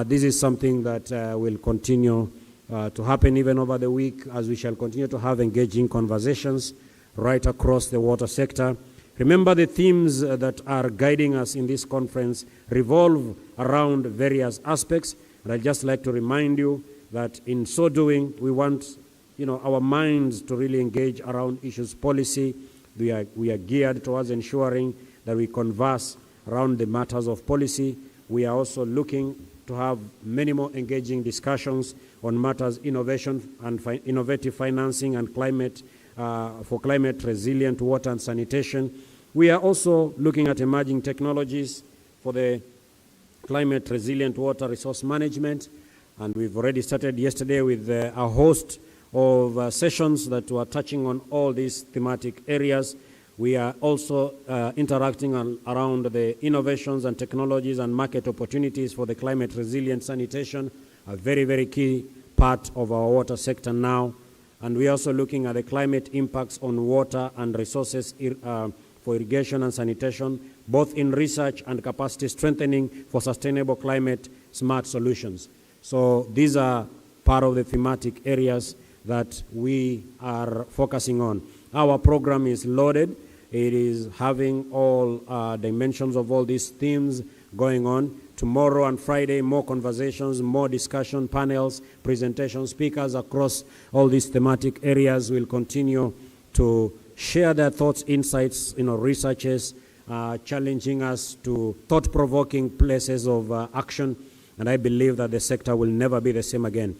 This is something that will continue to happen even over the week, as we shall continue to have engaging conversations right across the water sector. Remember, the themes that are guiding us in this conference revolve around various aspects. And I'd just like to remind you that in so doing, we want our minds to really engage around issues policy. We are geared towards ensuring that we converse around the matters of policy. We are also looking to have many more engaging discussions on matters innovation and innovative financing and climate for climate resilient water and sanitation. We are also looking at emerging technologies for the climate resilient water resource management, and we've already started yesterday with a host of sessions that were touching on all these thematic areas. We are also interacting around the innovations and technologies and market opportunities for the climate resilient sanitation, a very, very key part of our water sector now. And we are also looking at the climate impacts on water and resources for irrigation and sanitation, both in research and capacity strengthening for sustainable climate smart solutions. So these are part of the thematic areas that we are focusing on. Our program is loaded. It is having all dimensions of all these themes going on. Tomorrow and Friday, more conversations, more discussion panels, presentation speakers across all these thematic areas will continue to share their thoughts, insights, researches, challenging us to thought-provoking places of action. And I believe that the sector will never be the same again.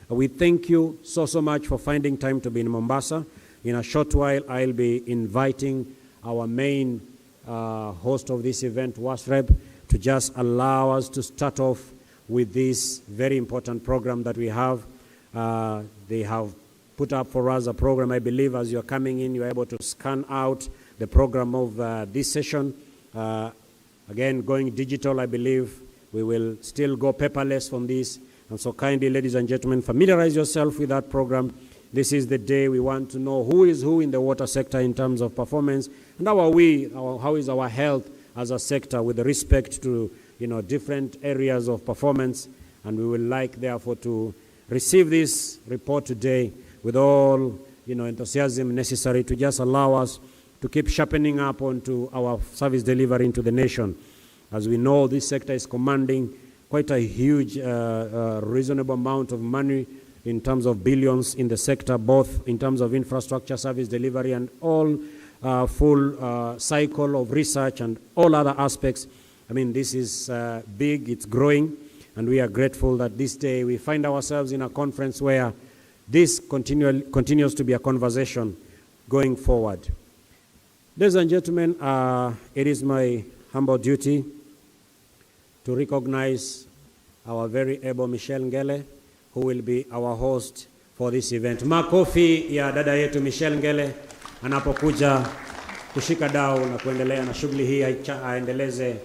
We thank you so much for finding time to be in Mombasa. In a short while, I'll be inviting our main host of this event, WASREB, to just allow us to start off with this very important program that we have. They have put up for us a program. I believe as you're coming in, you're able to scan out the program of this session. Again, going digital, I believe we will still go paperless from this. And so kindly, ladies and gentlemen, familiarize yourself with that program. This is the day we want to know who is who in the water sector in terms of performance, and how is our health as a sector with respect to different areas of performance. And we would like, therefore, to receive this report today with all enthusiasm necessary to just allow us to keep sharpening up onto our service delivery into the nation. As we know, this sector is commanding quite a huge, reasonable amount of money in terms of billions in the sector, both in terms of infrastructure, service delivery, and all full cycle of research and all other aspects. I mean, this is big, it's growing, and we are grateful that this day we find ourselves in a conference where this continues to be a conversation going forward. Ladies and gentlemen, it is my humble duty to recognize our very able Michelle Ngele, who will be our host for this event. Makofi ya dada yetu Michelle Ngele anapokuja kushika dau na kuendelea na shughuli hii, aendeleze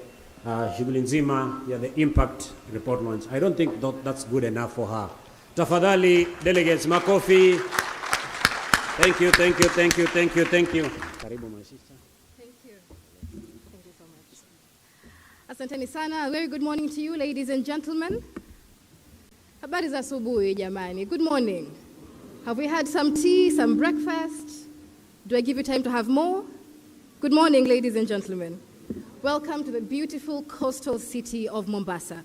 shughuli nzima ya the impact report launch. I don't think that's good enough for her. Tafadhali delegates, makofi. Thank you. Karibu my sister. Thank you so much. Asanteni sana. Very good morning to you, ladies and gentlemen. Habari za asubuhi jamani. Good morning. Have we had some tea, some breakfast? Do I give you time to have more? Good morning, ladies and gentlemen. Welcome to the beautiful coastal city of Mombasa.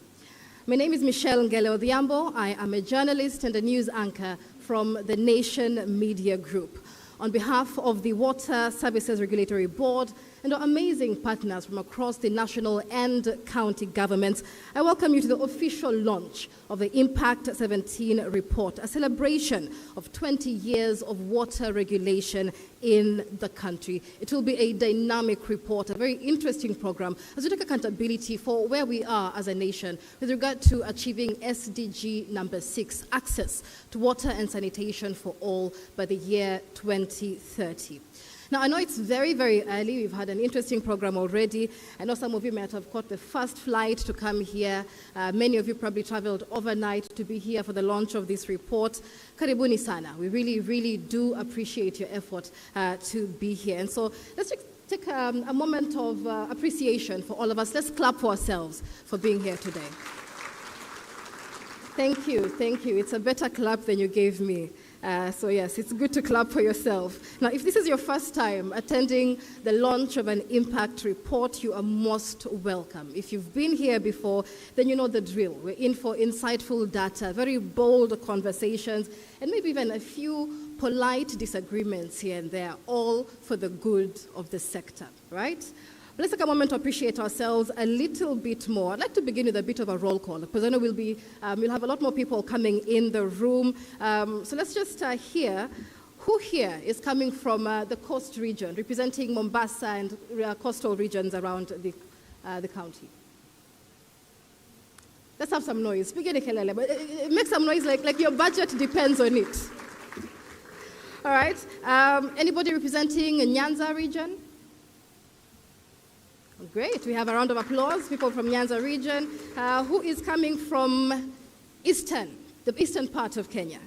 My name is Michelle Ngele Odhiambo. I am a journalist and a news anchor from the Nation Media Group. On behalf of the Water Services Regulatory Board and our amazing partners from across the national and county governments, I welcome you to the official launch of the Impact 17 report, a celebration of 20 years of water regulation in the country. It will be a dynamic report, a very interesting program as we take accountability for where we are as a nation with regard to achieving SDG number 6, access to water and sanitation for all by the year 2030. Now, I know it's very, very early. We've had an interesting program already. I know some of you might have caught the first flight to come here. Many of you probably traveled overnight to be here for the launch of this report. Karibuni sana. We really, really do appreciate your effort to be here. And so let's take a moment of appreciation for all of us. Let's clap for ourselves for being here today. Thank you. It's a better clap than you gave me. So yes, it's good to clap for yourself. Now, if this is your first time attending the launch of an impact report, you are most welcome. If you've been here before, then you know the drill. We're in for insightful data, very bold conversations, and maybe even a few polite disagreements here and there, all for the good of the sector, right? Let's take a moment to appreciate ourselves a little bit more. I'd like to begin with a bit of a roll call, because I know we'll have a lot more people coming in the room. So let's just hear who here is coming from the coast region, representing Mombasa and coastal regions around the county. Let's have some noise. Make some noise like your budget depends on it. All right. Anybody representing Nyanza region? Great, we have a round of applause, people from Nyanza region. Who is coming from the eastern part of Kenya?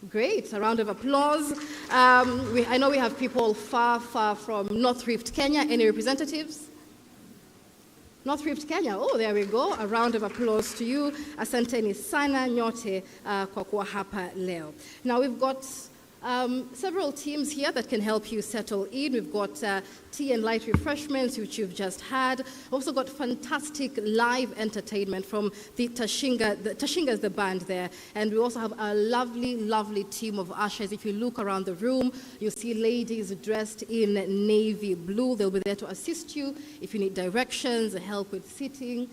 Great, a round of applause. I know we have people far from North Rift, Kenya. Any representatives? North Rift, Kenya. Oh, there we go. A round of applause to you. Asanteni sana nyote kwa kuwa hapa leo. Now we've got Several teams here that can help you settle in. We've got tea and light refreshments, which you've just had. We've also got fantastic live entertainment from the Tashinga. Tashinga is the band there. And we also have a lovely, lovely team of ushers. If you look around the room, you'll see ladies dressed in navy blue. They'll be there to assist you if you need directions, help with sitting,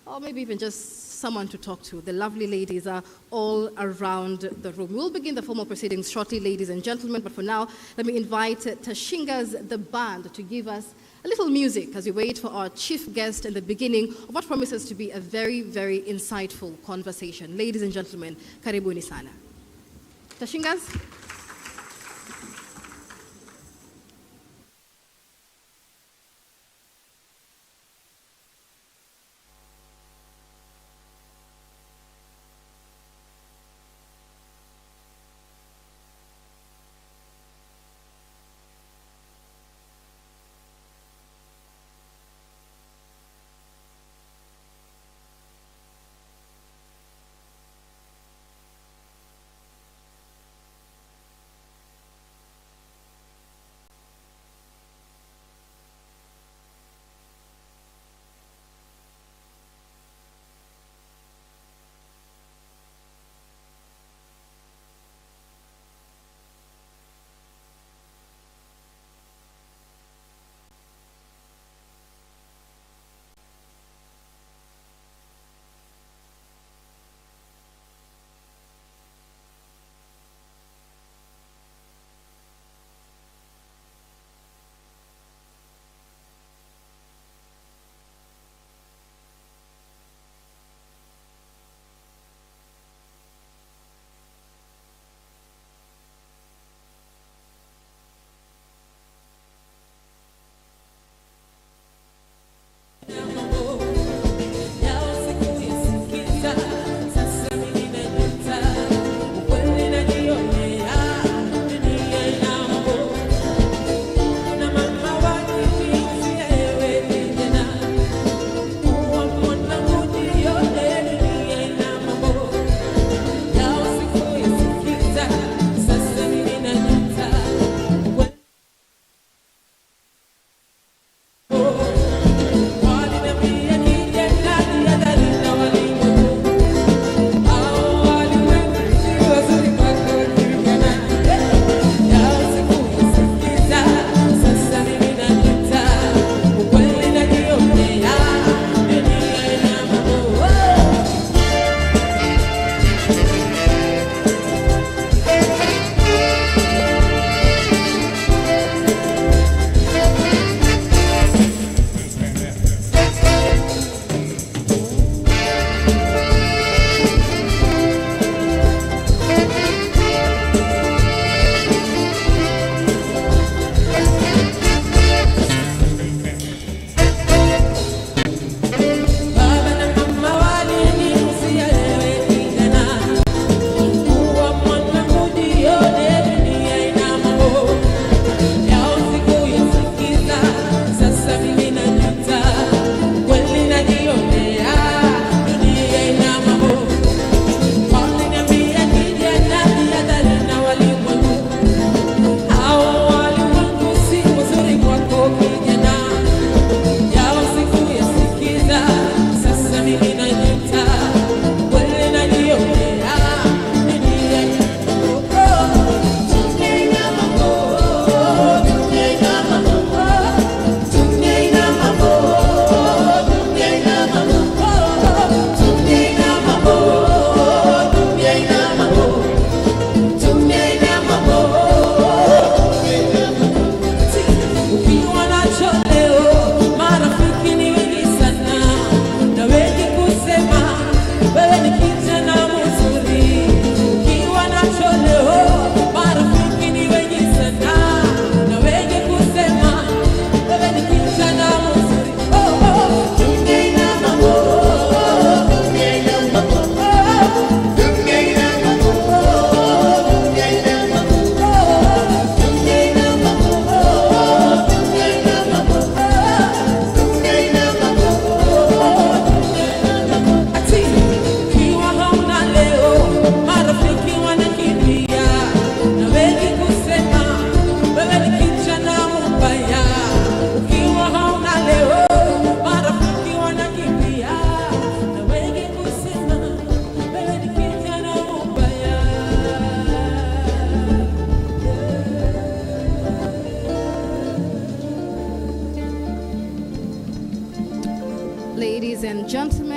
or maybe even just someone to talk to. The lovely ladies are all around the room. We'll begin the formal proceedings shortly, ladies and gentlemen, but for now, let me invite Tashinga's The Band to give us a little music as we wait for our chief guest in the beginning of what promises to be a very, very insightful conversation. Ladies and gentlemen, karibuni sana. Tashinga's.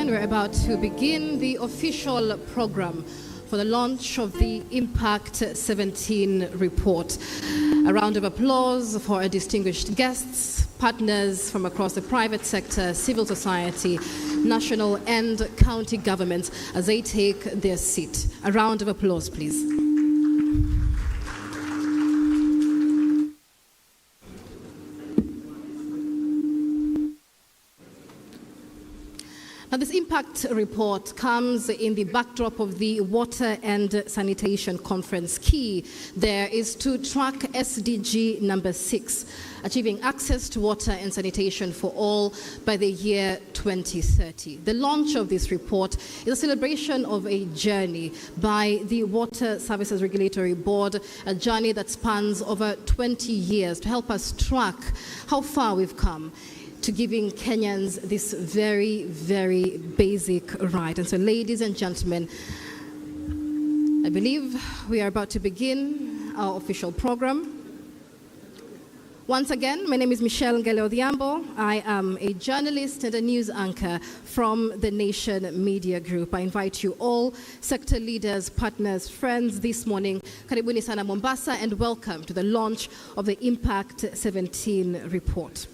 gentlemen, we're about to begin the official program for the launch of the Impact 17 report. A round of applause for our distinguished guests, partners from across the private sector, civil society, national and county governments as they take their seat. A round of applause, please. Now, this impact report comes in the backdrop of the Water and Sanitation Conference. Key there is to track SDG number 6, achieving access to water and sanitation for all by the year 2030. The launch of this report is a celebration of a journey by the Water Services Regulatory Board, a journey that spans over 20 years to help us track how far we've come to giving Kenyans this very, very basic right. And so, ladies and gentlemen, I believe we are about to begin our official program. Once again, my name is Michelle Ngele Odhiambo. I am a journalist and a news anchor from the Nation Media Group. I invite you all, sector leaders, partners, friends, this morning, karibuni sana Mombasa, and welcome to the launch of the Impact 17 report.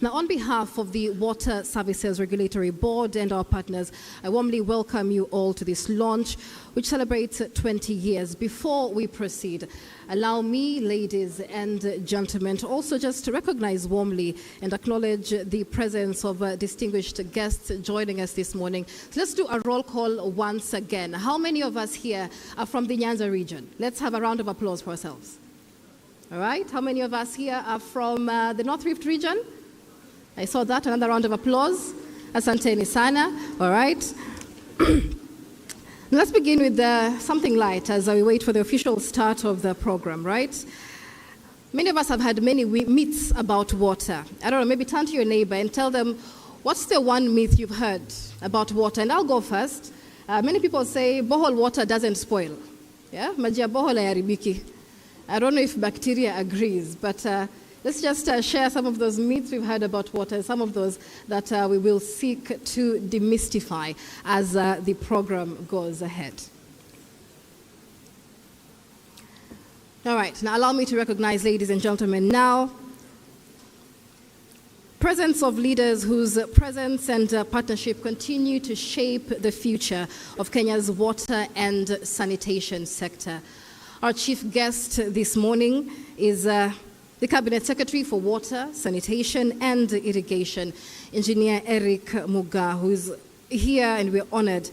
Now, on behalf of the Water Services Regulatory Board and our partners, I warmly welcome you all to this launch, which celebrates 20 years. Before we proceed, allow me, ladies and gentlemen, to also just recognize warmly and acknowledge the presence of distinguished guests joining us this morning. So let's do a roll call once again. How many of us here are from the Nyanza region? Let's have a round of applause for ourselves. All right, how many of us here are from the North Rift region? I saw that. Another round of applause. Asanteni sana. All right. Let's begin with something light as we wait for the official start of the program, right? Many of us have had many myths about water. I don't know, maybe turn to your neighbor and tell them, what's the one myth you've heard about water? And I'll go first. Many people say borehole water doesn't spoil. Yeah, maji ya borehole hayaribiki. I don't know if bacteria agrees, but let's just share some of those myths we've heard about water, some of those that we will seek to demystify as the program goes ahead. All right, now allow me to recognize, ladies and gentlemen, now presence of leaders whose presence and partnership continue to shape the future of Kenya's water and sanitation sector. Our chief guest this morning is the Cabinet Secretary for Water, Sanitation and Irrigation, Engineer Eric Muga, who is here, and we're honored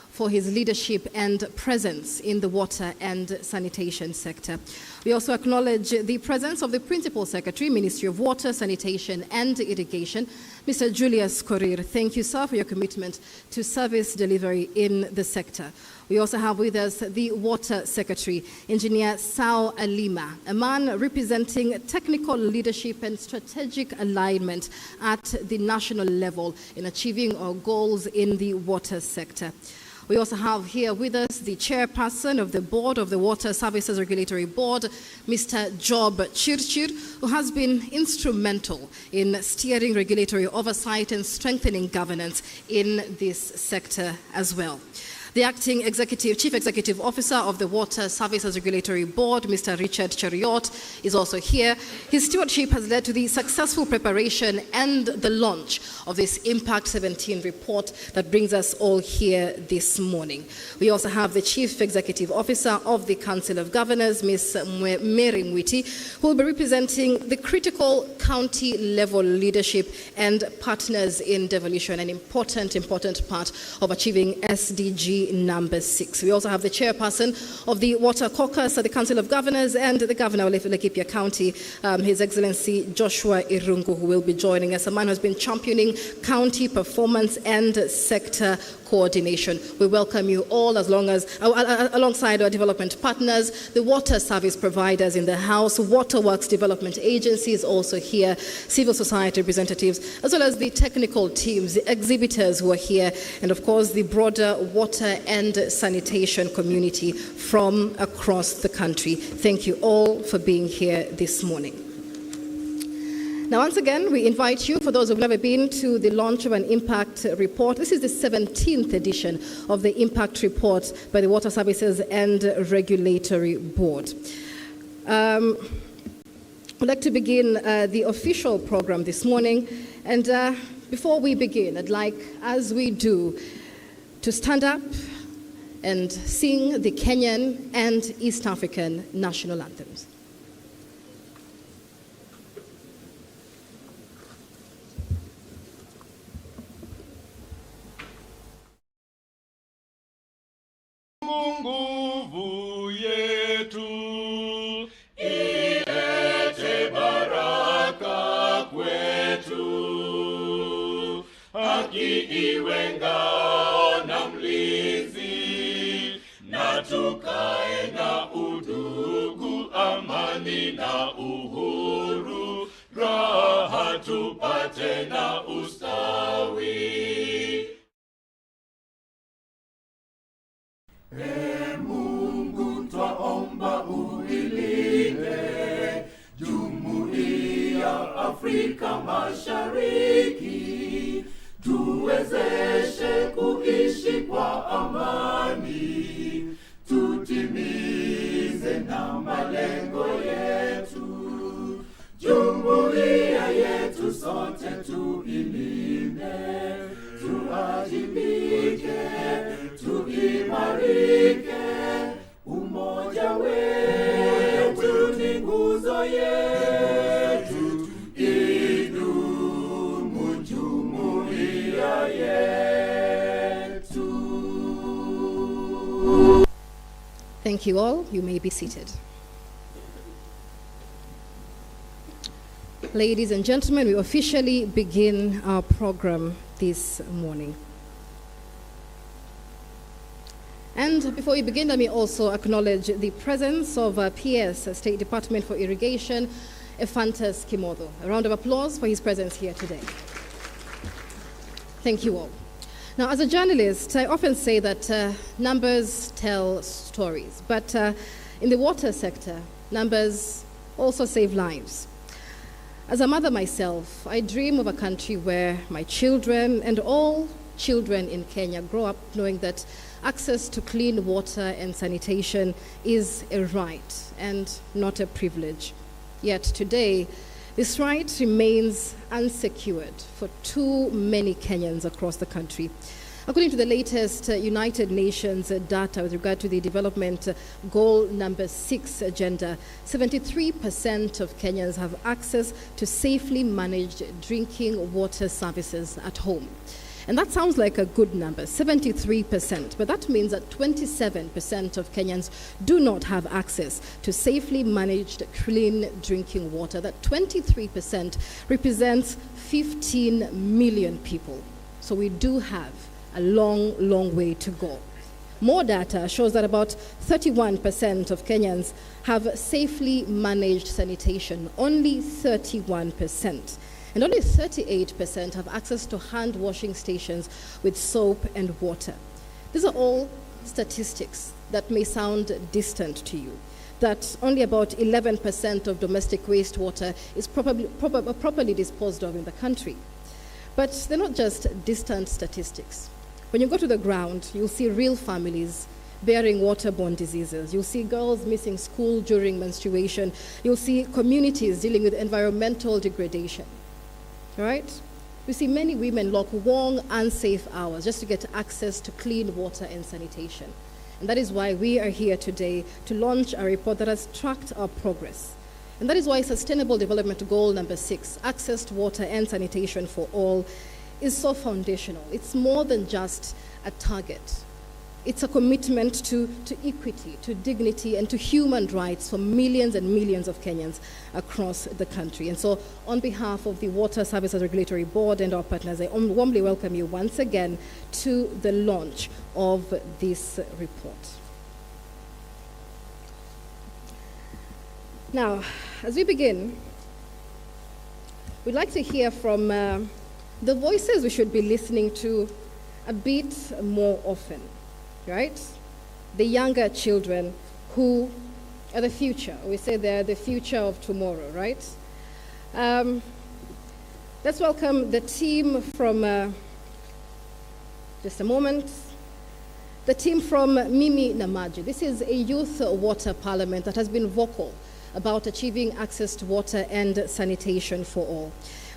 for his leadership and presence in the water and sanitation sector. We also acknowledge the presence of the Principal Secretary, Ministry of Water, Sanitation and Irrigation, Mr. Julius Korir. Thank you, sir, for your commitment to service delivery in the sector. We also have with us the Water Secretary, Engineer Sao Alima, a man representing technical leadership and strategic alignment at the national level in achieving our goals in the water sector. We also have here with us the chairperson of the board of the Water Services Regulatory Board, Mr. Job Chirchir, who has been instrumental in steering regulatory oversight and strengthening governance in this sector as well. The acting chief executive officer of the Water Services Regulatory Board, Mr. Richard Cheriot, is also here. His stewardship has led to the successful preparation and the launch of this Impact 17 report that brings us all here this morning. We also have the chief executive officer of the Council of Governors, Ms. Mary Mwiti, who will be representing the critical county level leadership and partners in devolution, an important part of achieving SDG number 6. We also have the chairperson of the Water Caucus at the Council of Governors and the Governor of Laikipia County, His Excellency Joshua Irungu, who will be joining us, a man who has been championing county performance and sector coordination. We welcome you all alongside our development partners, the water service providers in the house, Waterworks Development Agency is also here, civil society representatives, as well as the technical teams, the exhibitors who are here, and of course the broader water and sanitation community from across the country. Thank you all for being here this morning. Now, once again, we invite you, for those who've never been, to the launch of an impact report. This is the 17th edition of the impact report by the Water Services and Regulatory Board. I'd like to begin the official program this morning. And before we begin, I'd like, as we do, to stand up and sing the Kenyan and East African national anthems. Nguvu yetu ilete baraka kwetu, haki iwe ngao na mlinzi, na tukae na udugu, amani na uhuru, raha tupate na ustawi. Mungu twaomba uilinde Jumuiya Afrika Mashariki, tuwezeshe kuishi kwa amani, tutimize na malengo yetu. Jumuiya yetu sote tuilinde, tuajibike, tuimarike, umoja wetu ni nguzo yetu, idumu jumuiya yetu. Thank you all. You may be seated. Ladies and gentlemen, we officially begin our program this morning. And before we begin, let me also acknowledge the presence of PS, State Department for Irrigation, Ephantus Kimodo. A round of applause for his presence here today. Thank you all. Now, as a journalist, I often say that numbers tell stories, but in the water sector, numbers also save lives. As a mother myself, I dream of a country where my children and all children in Kenya grow up knowing that access to clean water and sanitation is a right and not a privilege. Yet today, this right remains unsecured for too many Kenyans across the country. According to the latest United Nations data with regard to the development goal number 6 agenda, 73% of Kenyans have access to safely managed drinking water services at home. And that sounds like a good number, 73%, but that means that 27% of Kenyans do not have access to safely managed clean drinking water. That 23% represents 15 million people. So we do have a long, long way to go. More data shows that about 31% of Kenyans have safely managed sanitation, only 31%. And only 38% have access to hand washing stations with soap and water. These are all statistics that may sound distant to you, that only about 11% of domestic wastewater is properly disposed of in the country. But they're not just distant statistics. When you go to the ground, you'll see real families bearing waterborne diseases. You'll see girls missing school during menstruation. You'll see communities dealing with environmental degradation. All right? We see many women lock long, unsafe hours just to get access to clean water and sanitation. And that is why we are here today to launch a report that has tracked our progress. And that is why Sustainable Development Goal number 6, access to water and sanitation for all, is so foundational. It's more than just a target. It's a commitment to equity, to dignity, and to human rights for millions and millions of Kenyans across the country. And so on behalf of the Water Services Regulatory Board and our partners, I warmly welcome you once again to the launch of this report. Now, as we begin, we'd like to hear from the voices we should be listening to a bit more often, right? The younger children who are the future. We say they're the future of tomorrow, right? Let's welcome the team from, just a moment, the team from Mimi na Maji. This is a youth water parliament that has been vocal about achieving access to water and sanitation for all.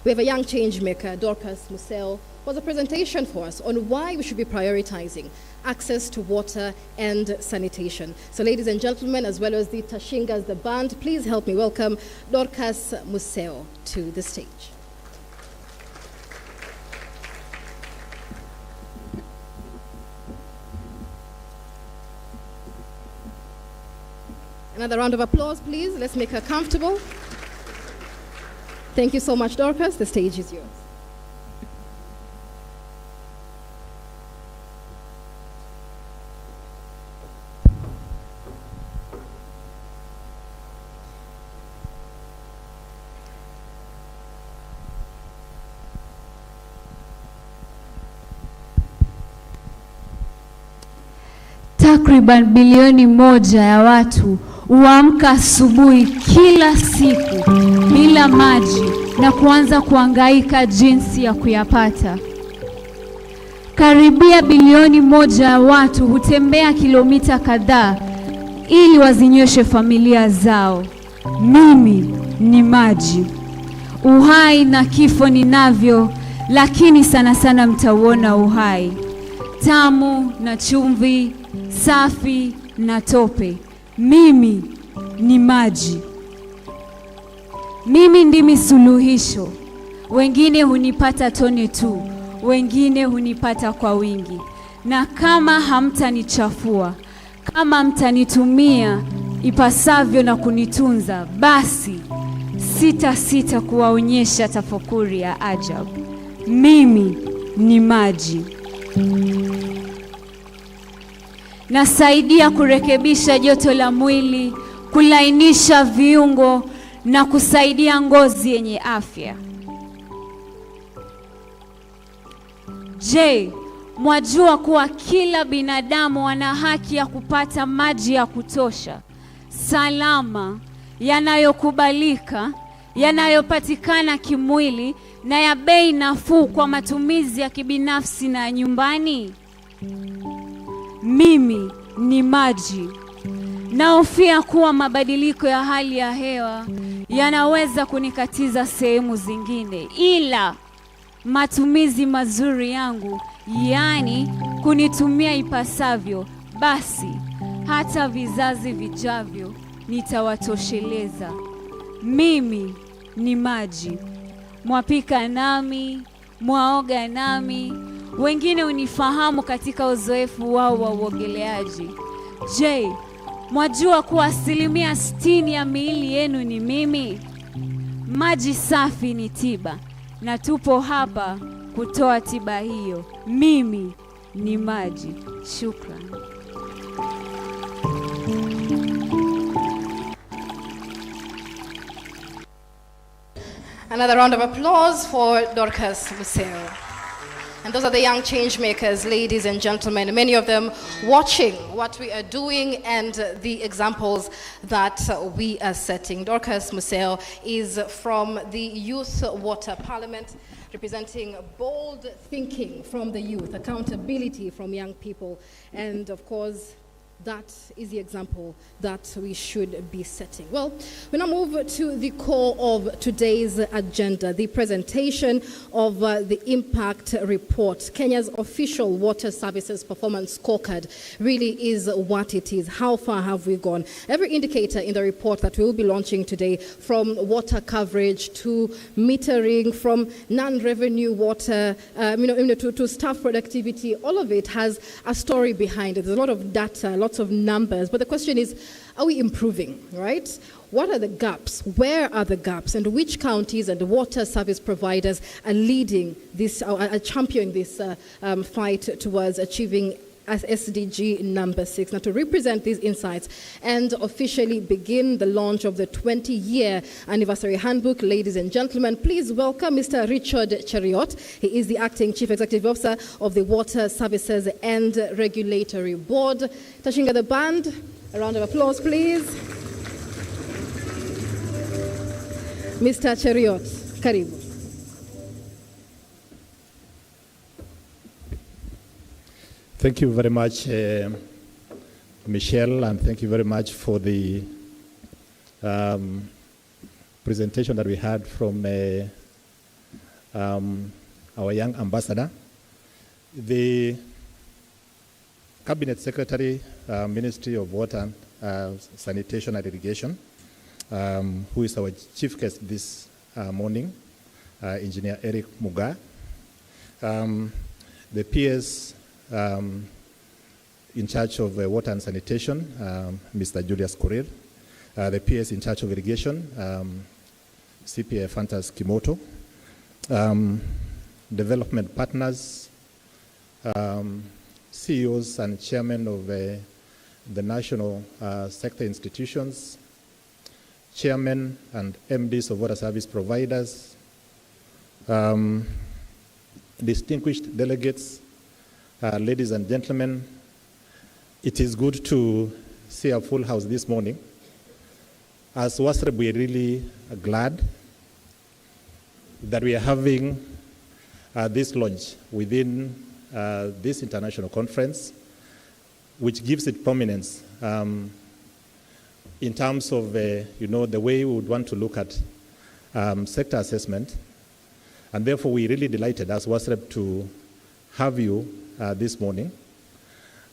We have a young change maker, Dorcas Museo, was a presentation for us on why we should be prioritizing access to water and sanitation. So ladies and gentlemen, as well as the Tashingas, the band, please help me welcome Dorcas Museo to the stage. Another round of applause, please. Let's make her comfortable. Thank you so much, Dorcas. The stage is yours. Takriban bilioni 1 ya watu huamka asubuhi kila siku bila maji na kuanza kuhangaika jinsi ya kuyapata. Karibia bilioni 1 ya watu hutembea kilomita kadhaa ili wazinyweshe familia zao. Mimi ni maji. Uhai na kifo ninavyo, lakini sana sana mtauona uhai. Tamu na chumvi, safi na tope. Mimi ni maji. Mimi ndimi suluhisho. Wengine hunipata tone tu, wengine hunipata kwa wingi. Na kama hamtanichafua, kama mtanitumia ipasavyo na kunitunza, basi sita kuwaonyesha tafakuri ya ajabu. Mimi ni maji. Nasaidia kurekebisha joto la mwili, kulainisha viungo na kusaidia ngozi yenye afya. Je, mwajua kuwa kila binadamu ana haki ya kupata maji ya kutosha, salama, yanayokubalika, yanayopatikana kimwili na ya bei nafuu kwa matumizi ya kibinafsi na nyumbani? Mimi ni maji. Nahofia kuwa mabadiliko ya hali ya hewa yanaweza kunikatiza sehemu zingine, ila matumizi mazuri yangu, yani kunitumia ipasavyo, basi hata vizazi vijavyo nitawatosheleza. Mimi ni maji. Mwapika nami, mwaoga nami, wengine unifahamu katika uzoefu wao wa uogeleaji. Je, mwajua kuwa 60% ya miili yenu ni mimi? Maji safi ni tiba, na tupo hapa kutoa tiba hiyo. Mimi ni maji. Shukran. Another round of applause for Dorcas Museo. And those are the young change makers, ladies and gentlemen, many of them watching what we are doing and the examples that we are setting. Dorcas Museo is from the Youth Water Parliament, representing bold thinking from the youth, accountability from young people, and of course, that is the example that we should be setting. Well, we now move to the core of today's agenda, the presentation of the impact report. Kenya's official water services performance scorecard really is what it is. How far have we gone? Every indicator in the report that we will be launching today, from water coverage to metering, from non-revenue water, to staff productivity, all of it has a story behind it. There's a lot of data, lots of numbers, but the question is, are we improving, right? What are the gaps? Where are the gaps? And which counties and water service providers are leading this, are championing this fight towards achieving SDG number 6. Now, to represent these insights and officially begin the launch of the 20-year anniversary handbook, ladies and gentlemen, please welcome Mr. Richard Cheriot. He is the acting Chief Executive Officer of the Water Services and Regulatory Board. Tashinga the band, a round of applause, please. Mr. Cheriot, karibu. Thank you very much, Michelle, and thank you very much for the presentation that we had from our young ambassador. The Cabinet Secretary, Ministry of Water, Sanitation and Irrigation, who is our chief guest this morning, Engineer Eric Muga. The PS in charge of water and sanitation, Mr. Julius Kurir. The PS in charge of irrigation, CPA Fantas Kimoto. Development partners, CEOs and chairmen of the national sector institutions, chairmen and MDs of water service providers, distinguished delegates, ladies and gentlemen. It is good to see a full house this morning. As WASREB, we're really glad that we are having this launch within this international conference, which gives it prominence in terms of the way we would want to look at sector assessment. And therefore, we're really delighted as WASREB to have you this morning.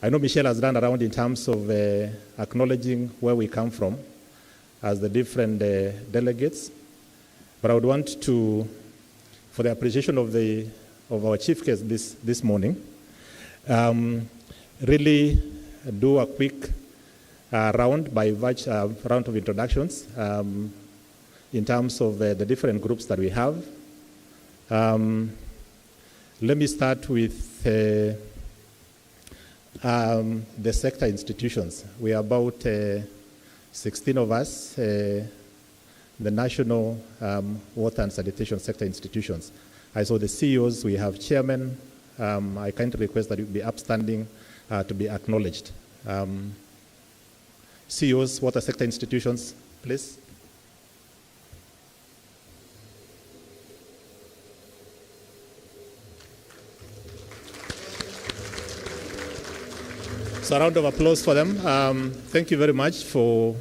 I know Michelle has run around in terms of acknowledging where we come from as the different delegates, but I would want to, for the appreciation of our chief guest this morning, really do a quick round of introductions in terms of the different groups that we have. Let me start with the sector institutions. We are about 16 of us, the national water and sanitation sector institutions. I saw the CEOs, we have chairmen. I kindly request that you be upstanding to be acknowledged. CEOs, water sector institutions, please. So a round of applause for them. Thank you very much for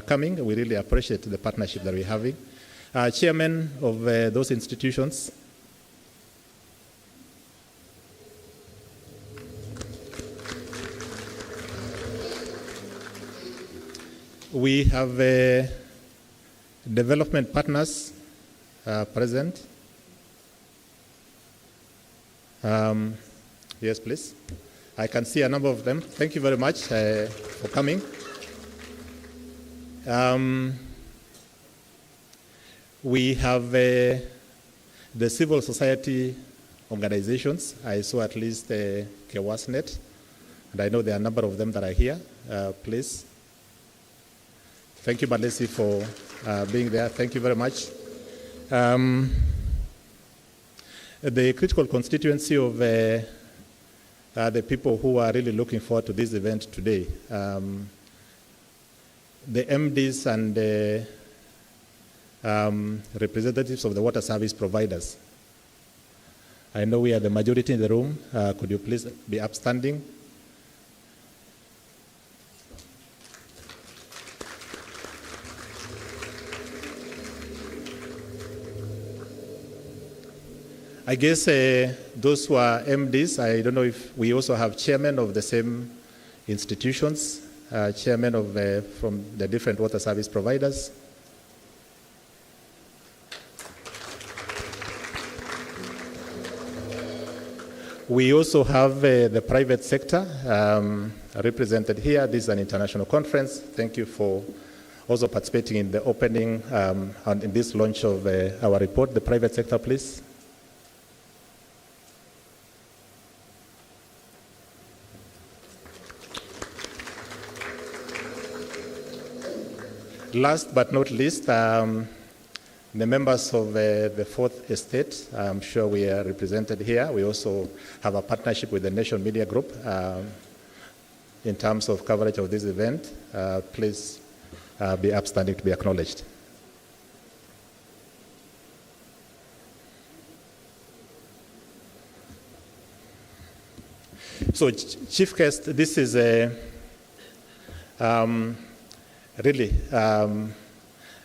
coming. We really appreciate the partnership that we're having. Chairman of those institutions. We have development partners present. Yes, please. I can see a number of them. Thank you very much for coming. We have the civil society organizations. I saw at least KEWASNet, and I know there are a number of them that are here. Please. Thank you, Balesi, for being there. Thank you very much. The critical constituency of the people who are really looking forward to this event today. The MDs and the representatives of the water service providers. I know we are the majority in the room. Could you please be upstanding? I guess those who are MDs, I don't know if we also have chairmen of the same institutions, chairmen of from the different water service providers. We also have the private sector represented here. This is an international conference. Thank you for also participating in the opening and in this launch of our report. The private sector, please. Last but not least, the members of the Fourth Estate. I'm sure we are represented here. We also have a partnership with the Nation Media Group in terms of coverage of this event. Please be upstanding to be acknowledged. So, Chief Guest, this is really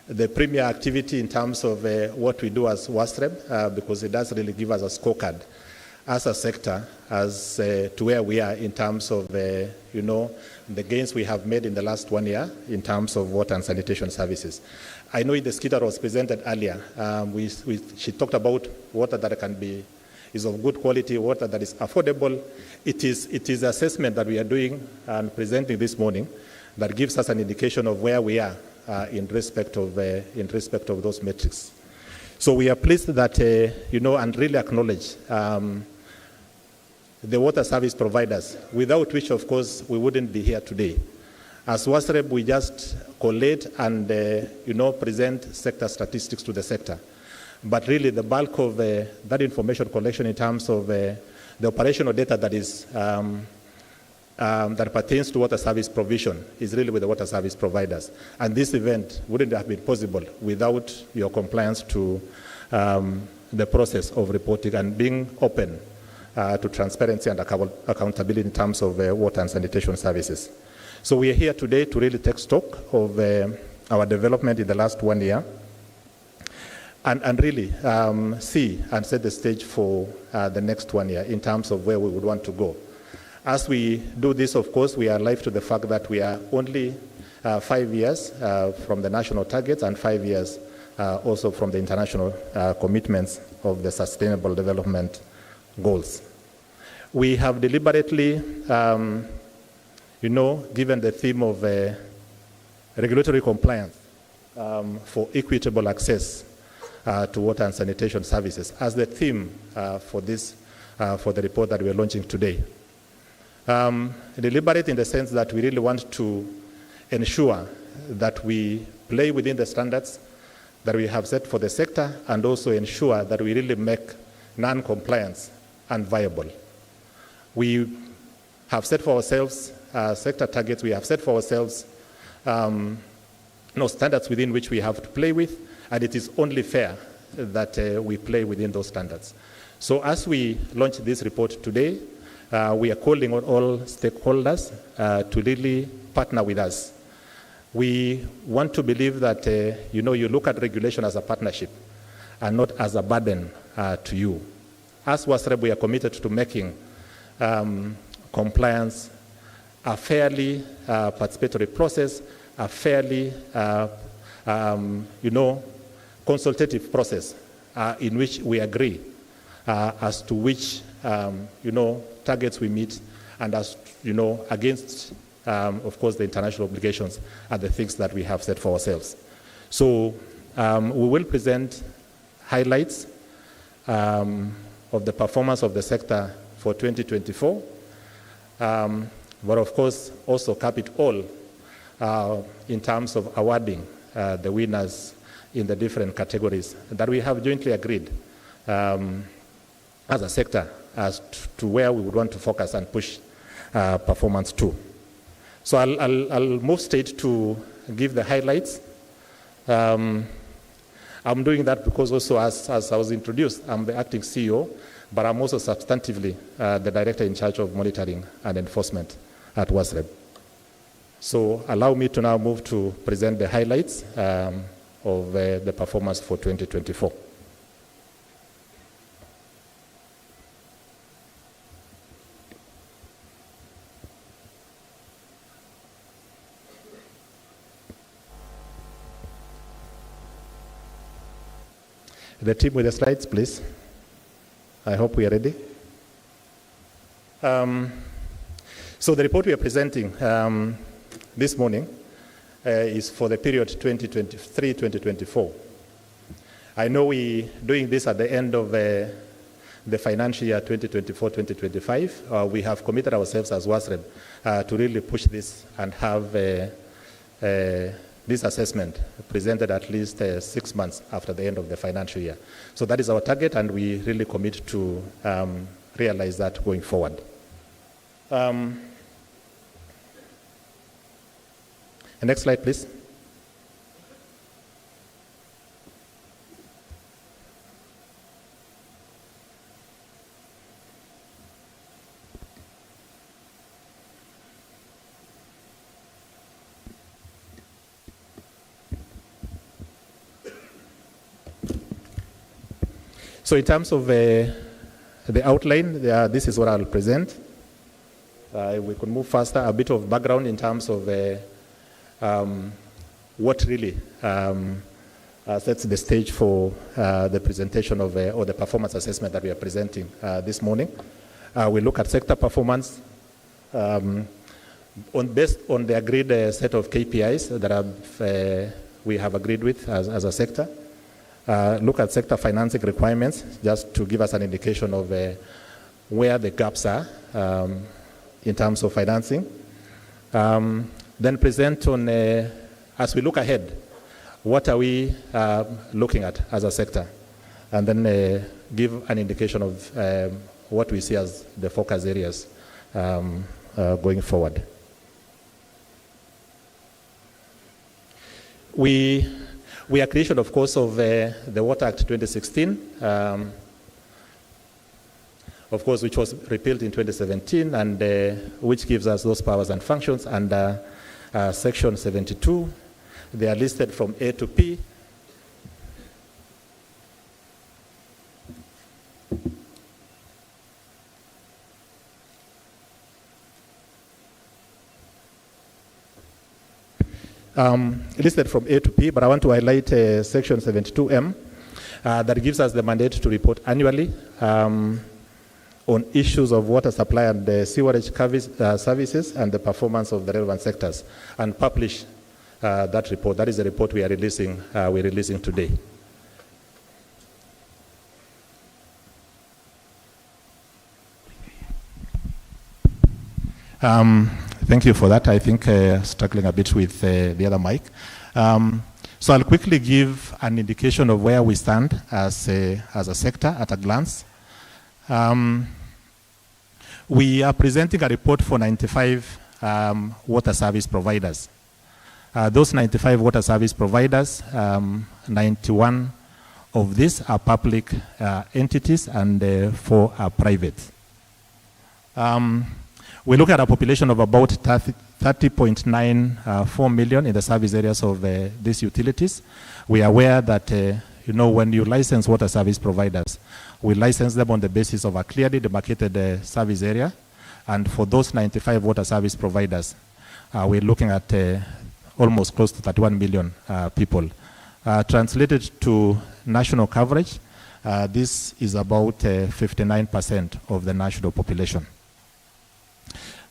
the premier activity in terms of what we do as WASREB, because it does really give us a scorecard as a sector as to where we are in terms of, you know, the gains we have made in the last 1 year in terms of water and sanitation services. I know the skitter was presented earlier. She talked about water that is of good quality, water that is affordable. It is assessment that we are doing and presenting this morning that gives us an indication of where we are in respect of those metrics. So we are pleased that, you know, and really acknowledge the water service providers, without which, of course, we wouldn't be here today. As WASREB, we just collate and, you know, present sector statistics to the sector. But really, the bulk of that information collection in terms of the operational data that is that pertains to water service provision is really with the water service providers. And this event wouldn't have been possible without your compliance to the process of reporting and being open to transparency and accountability in terms of water and sanitation services. So we are here today to really take stock of our development in the last 1 year and really see and set the stage for the next 1 year in terms of where we would want to go. As we do this, of course, we are alive to the fact that we are only 5 years from the national targets and 5 years also from the international commitments of the Sustainable Development Goals. We have deliberately, you know, given the theme of regulatory compliance for equitable access to water and sanitation services as the theme for the report that we are launching today. Deliberate in the sense that we really want to ensure that we play within the standards that we have set for the sector and also ensure that we really make non-compliance unviable. We have set for ourselves sector targets, we have set for ourselves standards within which we have to play with, and it is only fair that we play within those standards. So as we launch this report today, we are calling on all stakeholders to really partner with us. We want to believe that, you know, you look at regulation as a partnership and not as a burden to you. As WASREB, we are committed to making compliance a fairly participatory process, a fairly, you know, consultative process in which we agree as to which, you know, targets we meet and as, you know, against, of course, the international obligations and the things that we have set for ourselves. So we will present highlights of the performance of the sector for 2024, but of course also cap it all in terms of awarding the winners in the different categories that we have jointly agreed as a sector as to where we would want to focus and push performance to. So I'll move straight to give the highlights. I'm doing that because also as I was introduced, I'm the acting CEO, but I'm also substantively the director in charge of monitoring and enforcement at WASREB. So allow me to now move to present the highlights of the performance for 2024. The team with the slides, please. I hope we are ready. So the report we are presenting this morning is for the period 2023-2024. I know we're doing this at the end of the financial year 2024-2025. We have committed ourselves as WASREB to really push this and have this assessment presented at least 6 months after the end of the financial year. So that is our target, and we really commit to realize that going forward. The next slide, please. So in terms of the outline, this is what I'll present. We could move faster. A bit of background in terms of what really sets the stage for the presentation of or the performance assessment that we are presenting this morning. We look at sector performance based on the agreed set of KPIs that we have agreed with as a sector. Look at sector financing requirements, just to give us an indication of where the gaps are in terms of financing. Then present on, as we look ahead, what are we looking at as a sector? And then give an indication of what we see as the focus areas going forward. We are creation, of course, of the Water Act 2016, of course, which was repealed in 2017, and which gives us those powers and functions under Section 72. They are listed from A to P. Listed from A to P, but I want to highlight Section 72M that gives us the mandate to report annually on issues of water supply and sewerage services and the performance of the relevant sectors, and publish that report. That is the report we are releasing. We're releasing today. Thank you for that. I think struggling a bit with the other mic. So I'll quickly give an indication of where we stand as a sector at a glance. We are presenting a report for 95 water service providers. Those 95 water service providers, 91 of these are public entities and 4 are private. We look at a population of about 30.94 million in the service areas of these utilities. We are aware that when you license water service providers, we license them on the basis of a clearly demarcated service area. And for those 95 water service providers, we're looking at almost close to 31 million people. Translated to national coverage, this is about 59% of the national population.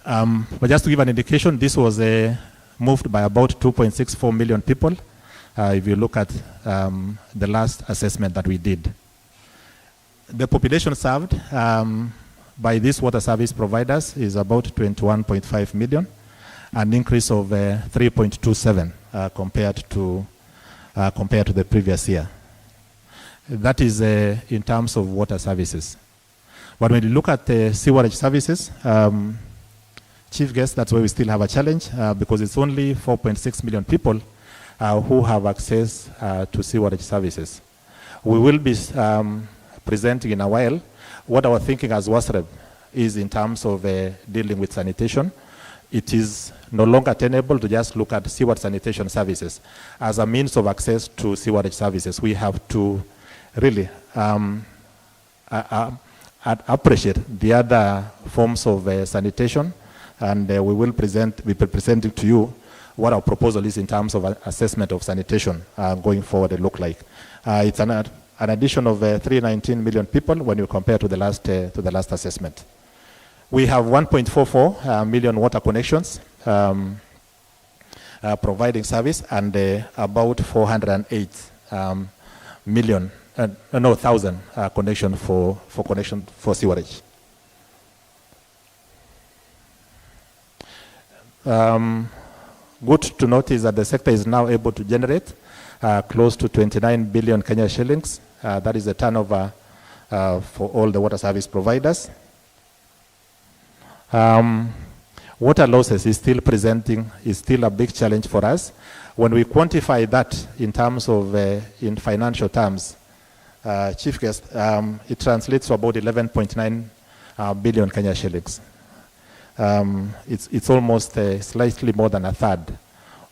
But just to give an indication, this was moved by about 2.64 million people if you look at the last assessment that we did. The population served by these water service providers is about 21.5 million, an increase of 3.27 compared to the previous year. That is in terms of water services. But when you look at sewerage services, Chief Guest, that's where we still have a challenge because it's only 4.6 million people who have access to sewerage services. We will be presenting in a while what our thinking as WASREB is in terms of dealing with sanitation. It is no longer tenable to just look at sewerage sanitation services as a means of access to sewerage services. We have to really appreciate the other forms of sanitation, and we will be presenting to you what our proposal is in terms of assessment of sanitation going forward look like. It's an addition of 319 million people when you compare to the last assessment. We have 1.44 million water connections providing service, and about 408 thousand connection for sewerage. Good to notice that the sector is now able to generate close to 29 billion Kenya shillings. That is the turnover for all the water service providers. Water losses is still a big challenge for us. When we quantify that in terms of in financial terms, Chief Guest, it translates to about 11.9 billion Kenya shillings. It's almost slightly more than a third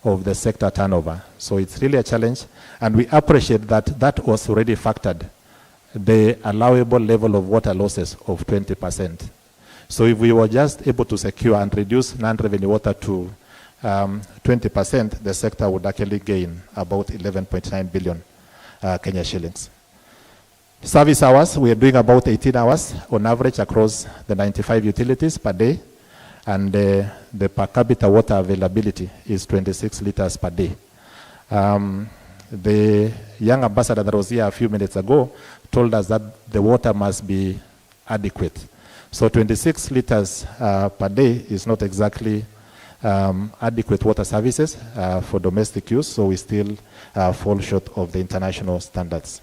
of the sector turnover. So it's really a challenge, and we appreciate that was already factored the allowable level of water losses of 20%. So if we were just able to secure and reduce non-revenue water to 20%, the sector would actually gain about 11.9 billion Kenya shillings. Service hours, we are doing about 18 hours on average across the 95 utilities per day, and the per capita water availability is 26 liters per day. The young ambassador that was here a few minutes ago told us that the water must be adequate. So 26 liters per day is not exactly adequate water services for domestic use, so we still fall short of the international standards.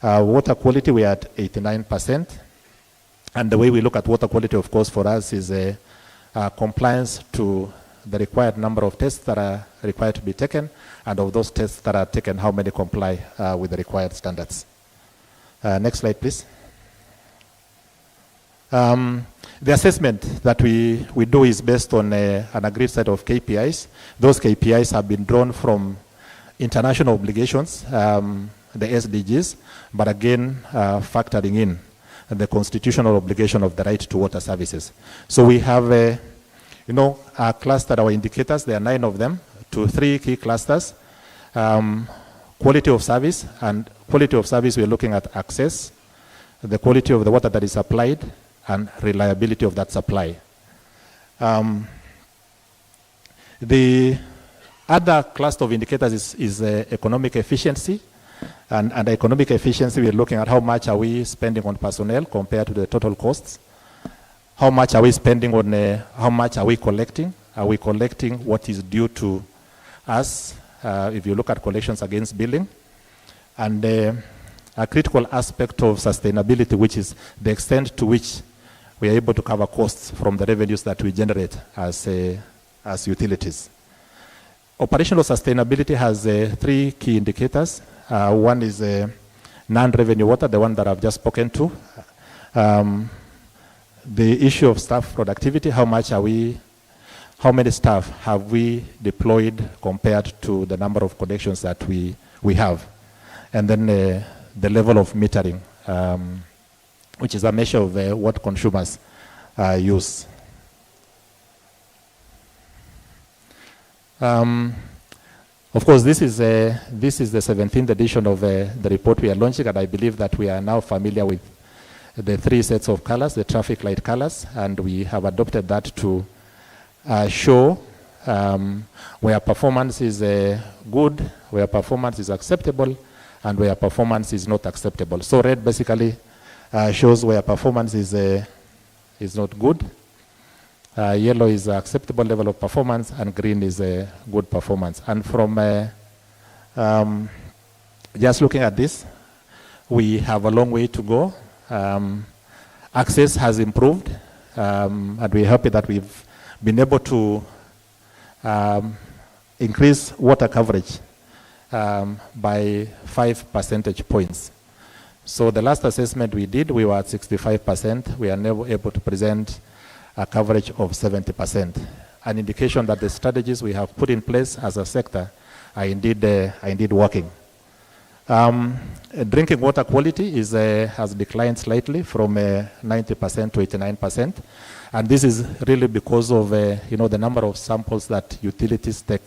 Water quality, we are at 89%. And the way we look at water quality, of course, for us is compliance to the required number of tests that are required to be taken, and of those tests that are taken, how many comply with the required standards. Next slide, please. The assessment that we do is based on an agreed set of KPIs. Those KPIs have been drawn from international obligations, the SDGs, but again, factoring in the constitutional obligation of the right to water services. So we have, clustered our indicators. There are 9 of them to 3 key clusters. Quality of service, and quality of service, we're looking at access, the quality of the water that is supplied, and reliability of that supply. The other cluster of indicators is economic efficiency. And economic efficiency, we're looking at how much are we spending on personnel compared to the total costs. How much are we spending on, how much are we collecting? Are we collecting what is due to us, if you look at collections against billing? And a critical aspect of sustainability, which is the extent to which we are able to cover costs from the revenues that we generate as utilities. Operational sustainability has 3 key indicators. One is non-revenue water, the one that I've just spoken to. The issue of staff productivity, how many staff have we deployed compared to the number of connections that we have. And then the level of metering, which is a measure of what consumers use. Of course, this is the 17th edition of the report we are launching, and I believe that we are now familiar with the 3 sets of colors, the traffic light colors, and we have adopted that to show where performance is good, where performance is acceptable, and where performance is not acceptable. So red basically shows where performance is not good. Yellow is acceptable level of performance, and green is a good performance. And from just looking at this, we have a long way to go. Access has improved, and we're happy that we've been able to increase water coverage by 5 percentage points. So the last assessment we did, we were at 65%. We are now able to present a coverage of 70%, an indication that the strategies we have put in place as a sector are indeed working. Drinking water quality has declined slightly from 90% to 89%, and this is really because of the number of samples that utilities take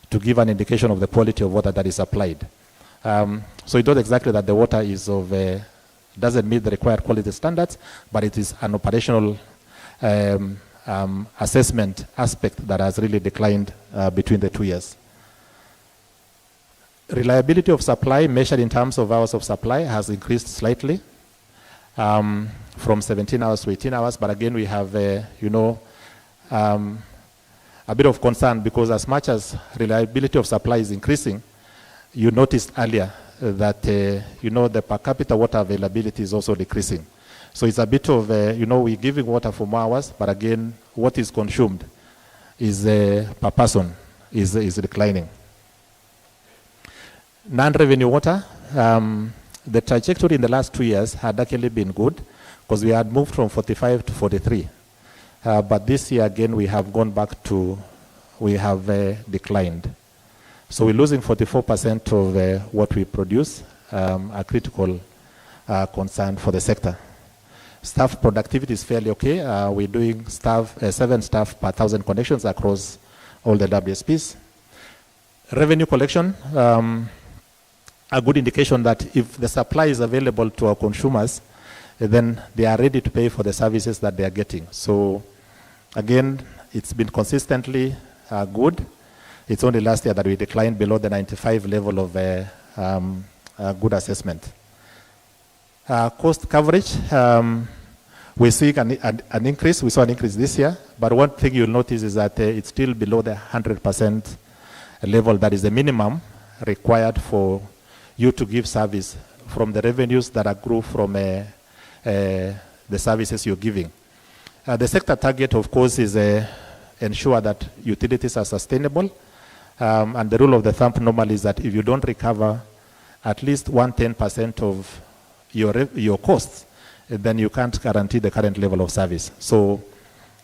to give an indication of the quality of water that is applied. So it's not exactly that the water is doesn't meet the required quality standards, but it is an operational assessment aspect that has really declined between the 2 years. Reliability of supply measured in terms of hours of supply has increased slightly from 17 hours to 18 hours, but again we have a bit of concern, because as much as reliability of supply is increasing, you noticed earlier that the per capita water availability is also decreasing. So it's a bit of, we're giving water for more hours, but again, what is consumed is per person is declining. Non-revenue water, the trajectory in the last 2 years had actually been good, because we had moved from 45 to 43. But this year again, we have declined. So we're losing 44% of what we produce, a critical concern for the sector. Staff productivity is fairly okay. We're doing 7 staff per 1,000 connections across all the WSPs. Revenue collection, a good indication that if the supply is available to our consumers, then they are ready to pay for the services that they are getting. So again, it's been consistently good. It's only last year that we declined below the 95 level of good assessment. Cost coverage, we see an increase. We saw an increase this year, but one thing you'll notice is that it's still below the 100% level. That is the minimum required for you to give service from the revenues that accrue from the services you're giving. The sector target, of course, is ensure that utilities are sustainable. And the rule of the thumb normally is that if you don't recover at least 110% of your costs, then you can't guarantee the current level of service. So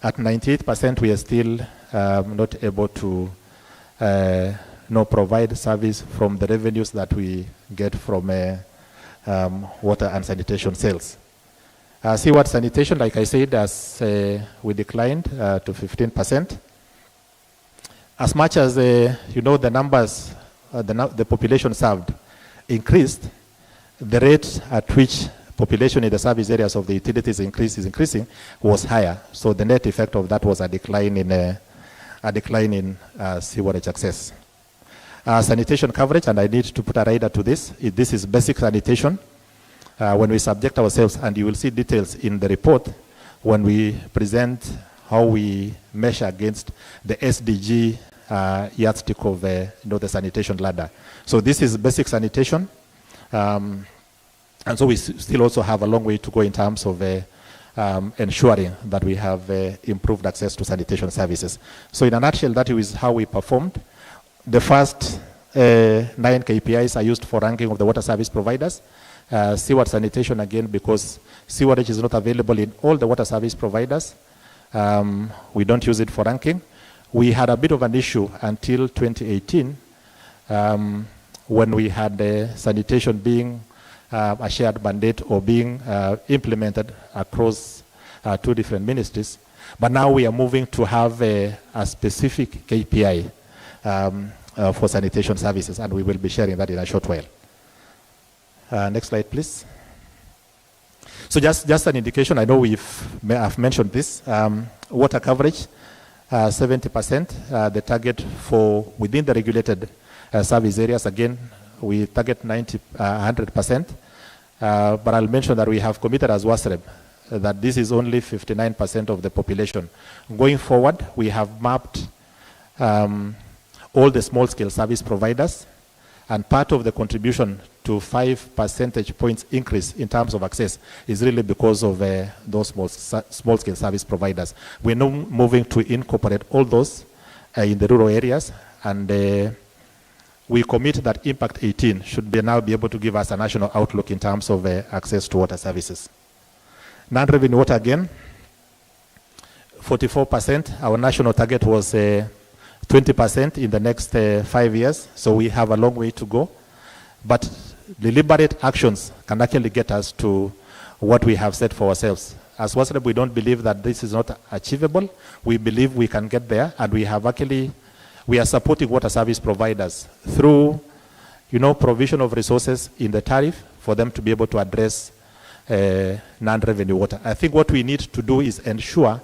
at 98%, we are still not able to provide service from the revenues that we get from water and sanitation sales. Seaward sanitation, like I said, as we declined to 15%. As much as the numbers, the population served increased, the rate at which population in the service areas of the utilities is increasing was higher. So the net effect of that was a decline in sewerage access. Sanitation coverage, and I need to put a rider to this. This is basic sanitation. When we subject ourselves, and you will see details in the report when we present how we measure against the SDG yardstick of the sanitation ladder. So this is basic sanitation. And so we still also have a long way to go in terms of ensuring that we have improved access to sanitation services. So in a nutshell, that is how we performed. The first 9 KPIs are used for ranking of the water service providers. Seaward sanitation, again, because sewerage is not available in all the water service providers. We don't use it for ranking. We had a bit of an issue until 2018 when we had sanitation being a shared mandate or being implemented across 2 different ministries. But now we are moving to have a specific KPI for sanitation services, and we will be sharing that in a short while. Next slide, please. So just an indication, I know I've mentioned this. Water coverage, 70%. The target for within the regulated service areas, again, we target 100%. But I'll mention that we have committed as WASREB that this is only 59% of the population. Going forward, we have mapped all the small-scale service providers, and part of the contribution to 5 percentage points increase in terms of access is really because of those small-scale service providers. We're now moving to incorporate all those in the rural areas, and we commit that Impact 18 should now be able to give us a national outlook in terms of access to water services. Non-revenue water, again, 44%. Our national target was 20% in the next 5 years, so we have a long way to go. But deliberate actions can actually get us to what we have set for ourselves. As WASREB, we don't believe that this is not achievable. We believe we can get there, and we are supporting water service providers through, provision of resources in the tariff for them to be able to address non-revenue water. I think what we need to do is ensure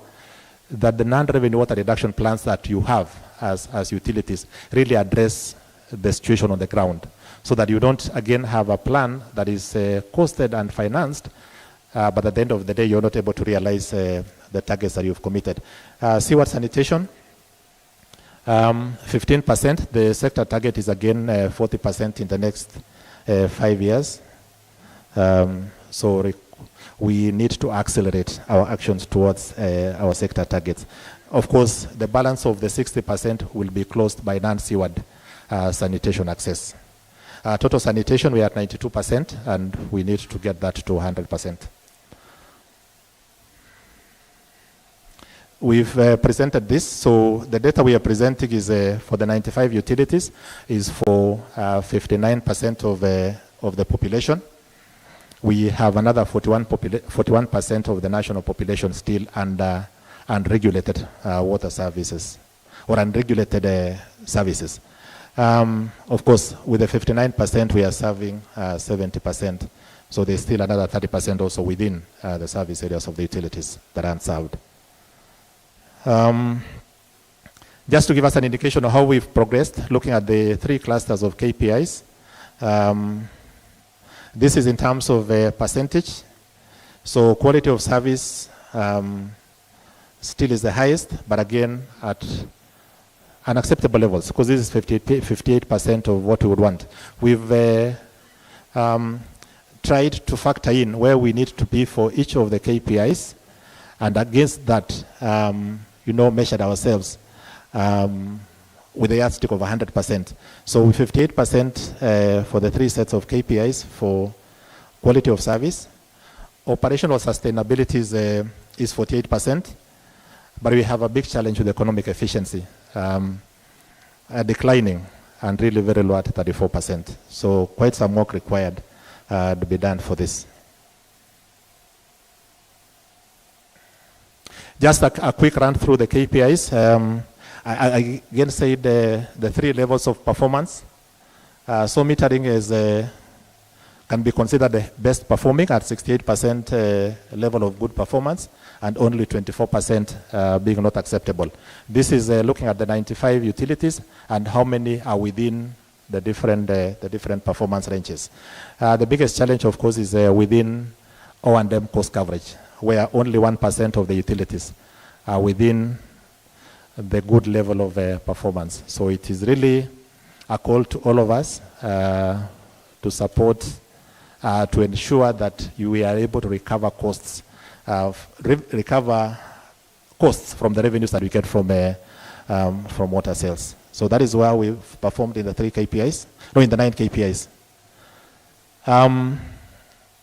that the non-revenue water reduction plans that you have as utilities really address the situation on the ground, so that you don't, again, have a plan that is costed and financed, but at the end of the day, you're not able to realize the targets that you've committed. Seaward sanitation, 15%. The sector target is, again, 40% in the next 5 years. So we need to accelerate our actions towards our sector targets. Of course, the balance of the 60% will be closed by non-seaward sanitation access. Total sanitation, we are at 92%, and we need to get that to 100%. We've presented this, so the data we are presenting is for the 95 utilities, is for 59% of the population. we have another 41% of the national population still under unregulated water services or unregulated services. Of course, with the 59%, we are serving 70%. So there's still another 30% also within the service areas of the utilities that are unserved. Just to give us an indication of how we've progressed, looking at the 3 clusters of KPIs. This is in terms of percentage. So quality of service still is the highest, but again at unacceptable levels, because this is 58% of what we would want. We've tried to factor in where we need to be for each of the KPIs, and against that, measured ourselves with a yardstick of 100%. So with 58% for the 3 sets of KPIs for quality of service. Operational sustainability is 48%, but we have a big challenge with economic efficiency, declining and really very low at 34%. So quite some work required to be done for this. Just a quick run through the KPIs. I again said the 3 levels of performance. So metering can be considered the best performing at 68% level of good performance, and only 24% being not acceptable. This is looking at the 95 utilities and how many are within the different performance ranges. The biggest challenge, of course, is within O&M cost coverage, where only 1% of the utilities are within the good level of performance. So it is really a call to all of us to support, to ensure that we are able to recover costs, from the revenues that we get from water sales. So that is where we've performed in the 9 KPIs.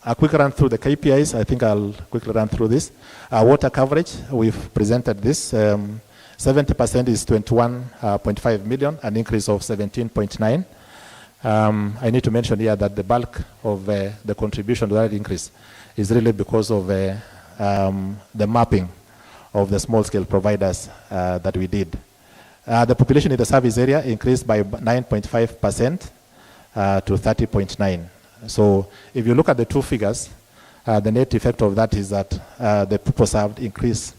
A quick run through the KPIs. I think I'll quickly run through this. Water coverage, we've presented this. 70% is 21.5 million, an increase of 17.9. I need to mention here that the bulk of the contribution to that increase is really because of the mapping of the small-scale providers that we did. The population in the service area increased by 9.5% to 30.9. So if you look at the 2 figures, the net effect of that is that the people served increased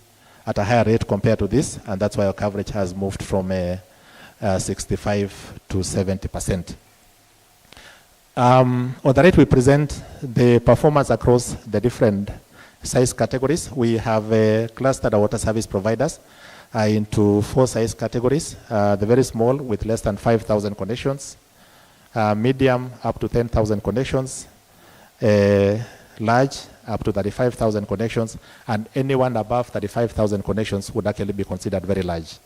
at a higher rate compared to this, and that's why our coverage has moved from 65 to 70%. On the right, we present the performance across the different size categories. We have clustered our water service providers into 4 size categories. The very small with less than 5,000 connections, medium up to 10,000 connections, large up to 35,000 connections, and anyone above 35,000 connections would actually be considered very large.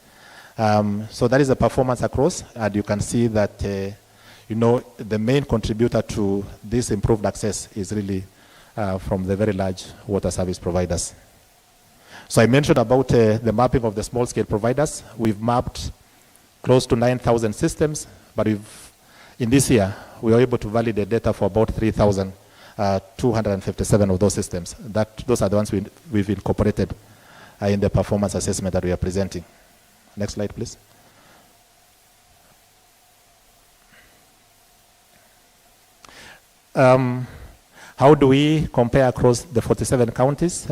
So that is the performance across, and you can see that the main contributor to this improved access is really from the very large water service providers. So I mentioned about the mapping of the small-scale providers. We've mapped close to 9,000 systems, but in this year, we were able to validate data for about 3,257 of those systems. Those are the ones we've incorporated in the performance assessment that we are presenting. Next slide, please. How do we compare across the 47 counties?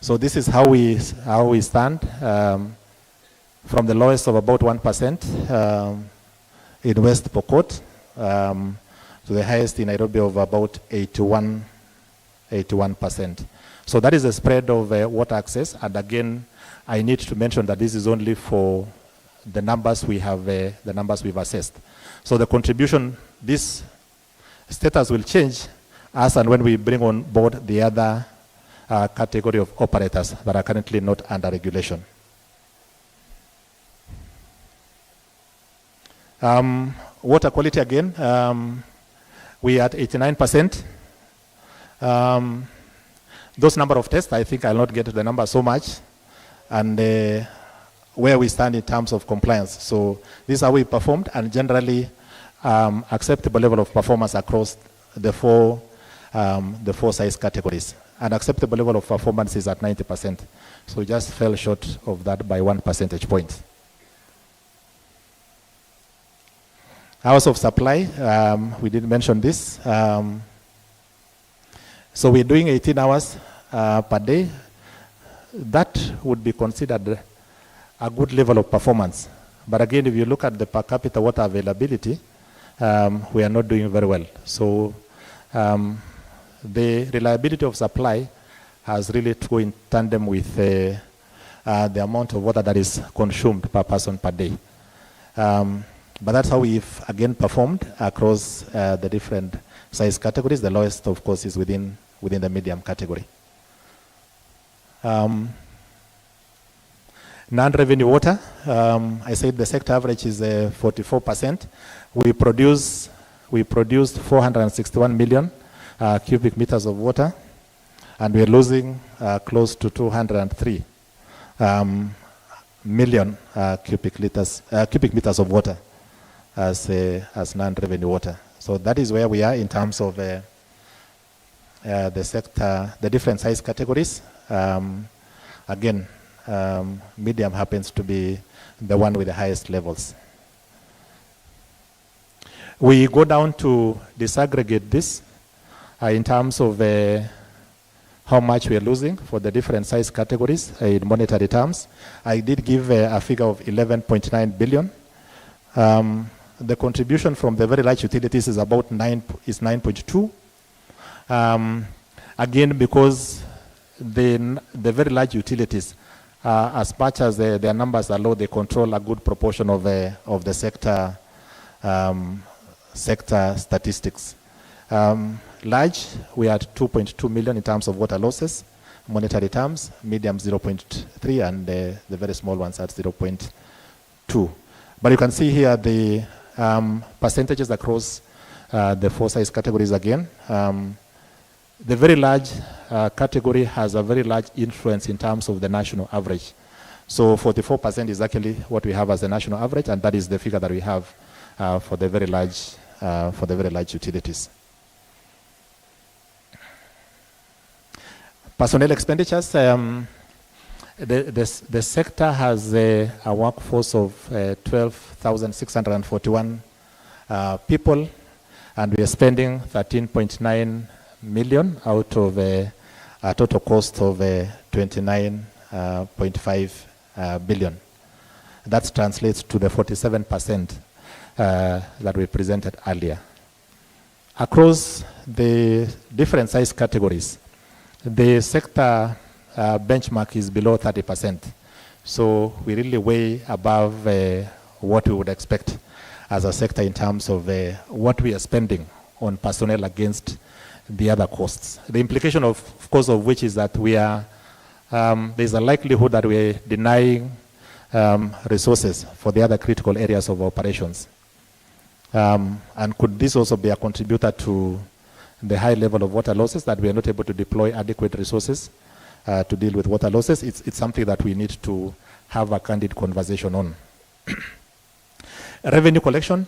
So this is how we stand, from the lowest of about 1% in West Pokot to the highest in Nairobi of about 81%. So that is the spread of water access. And again, I need to mention that this is only for the numbers we have, the numbers we've assessed. So the contribution, this status will change as and when we bring on board the other category of operators that are currently not under regulation. Water quality again, we are at 89%. Those number of tests, I think I'll not get to the number so much, and where we stand in terms of compliance. So this is how we performed, and generally acceptable level of performance across the 4 the 4 size categories. An acceptable level of performance is at 90%. So we just fell short of that by 1 percentage point. Hours of supply, we did mention this. So we're doing 18 hours per day. That would be considered a good level of performance. But again, if you look at the per capita water availability, we are not doing very well. So the reliability of supply has really to go in tandem with the amount of water that is consumed per person per day. But that's how we've again performed across the different size categories. The lowest, of course, is within the medium category. Non-revenue water, I said the sector average is 44%. We produced 461 million cubic meters of water, and we're losing close to 203 million cubic meters of water as non-revenue water. So that is where we are in terms of the sector, the different size categories. Again, medium happens to be the one with the highest levels. We go down to disaggregate this in terms of how much we are losing for the different size categories in monetary terms. I did give a figure of 11.9 billion. The contribution from the very large utilities is about 9.2. Again, because the very large utilities, as much as their numbers are low, they control a good proportion of the sector statistics. Large, we are at 2.2 million in terms of water losses, monetary terms, medium 0.3, and the very small ones at 0.2. But you can see here the percentages across the 4 size categories again. The very large category has a very large influence in terms of the national average. So 44% is actually what we have as the national average, and that is the figure that we have for the very large utilities. Personnel expenditures. The sector has a workforce of 12,641 people, and we are spending 13.9 million out of a total cost of 29.5 billion. That translates to the 47% that we presented earlier. Across the different size categories, the sector benchmark is below 30%. So we really way above what we would expect as a sector in terms of what we are spending on personnel against the other costs. The implication of course of which is that we are, there's a likelihood that we are denying resources for the other critical areas of operations. And could this also be a contributor to the high level of water losses, that we are not able to deploy adequate resources to deal with water losses? It's something that we need to have a candid conversation on. Revenue collection.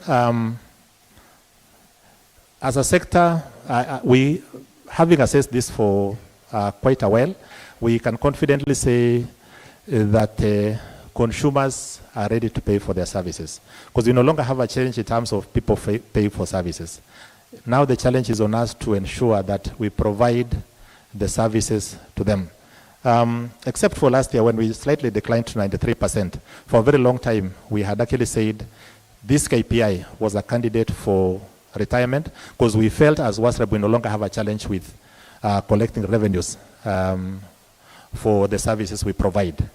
As a sector, we, having assessed this for quite a while, we can confidently say that consumers are ready to pay for their services, because we no longer have a challenge in terms of people pay for services. Now the challenge is on us to ensure that we provide the services to them. Except for last year when we slightly declined to 93%. For a very long time, we had actually said this KPI was a candidate for retirement, because we felt as WASREB we no longer have a challenge with collecting revenues for the services we provide.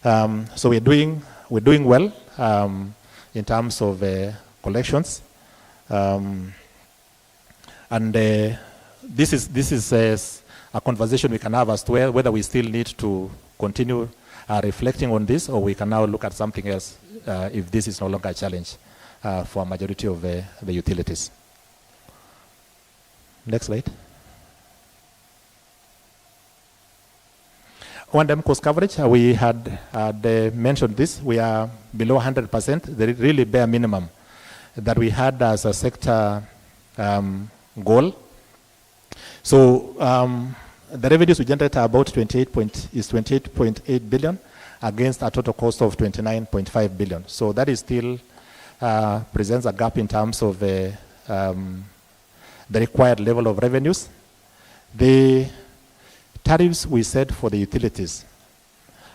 So we're doing well in terms of collections, and this is a conversation we can have as to whether we still need to continue reflecting on this, or we can now look at something else if this is no longer a challenge for a majority of the utilities. Next slide. O&M cost coverage, we had mentioned this. We are below 100%, the really bare minimum that we had as a sector goal. So the revenues we generate are about 28.8 billion against a total cost of 29.5 billion. So that is still presents a gap in terms of the required level of revenues. The tariffs we set for the utilities,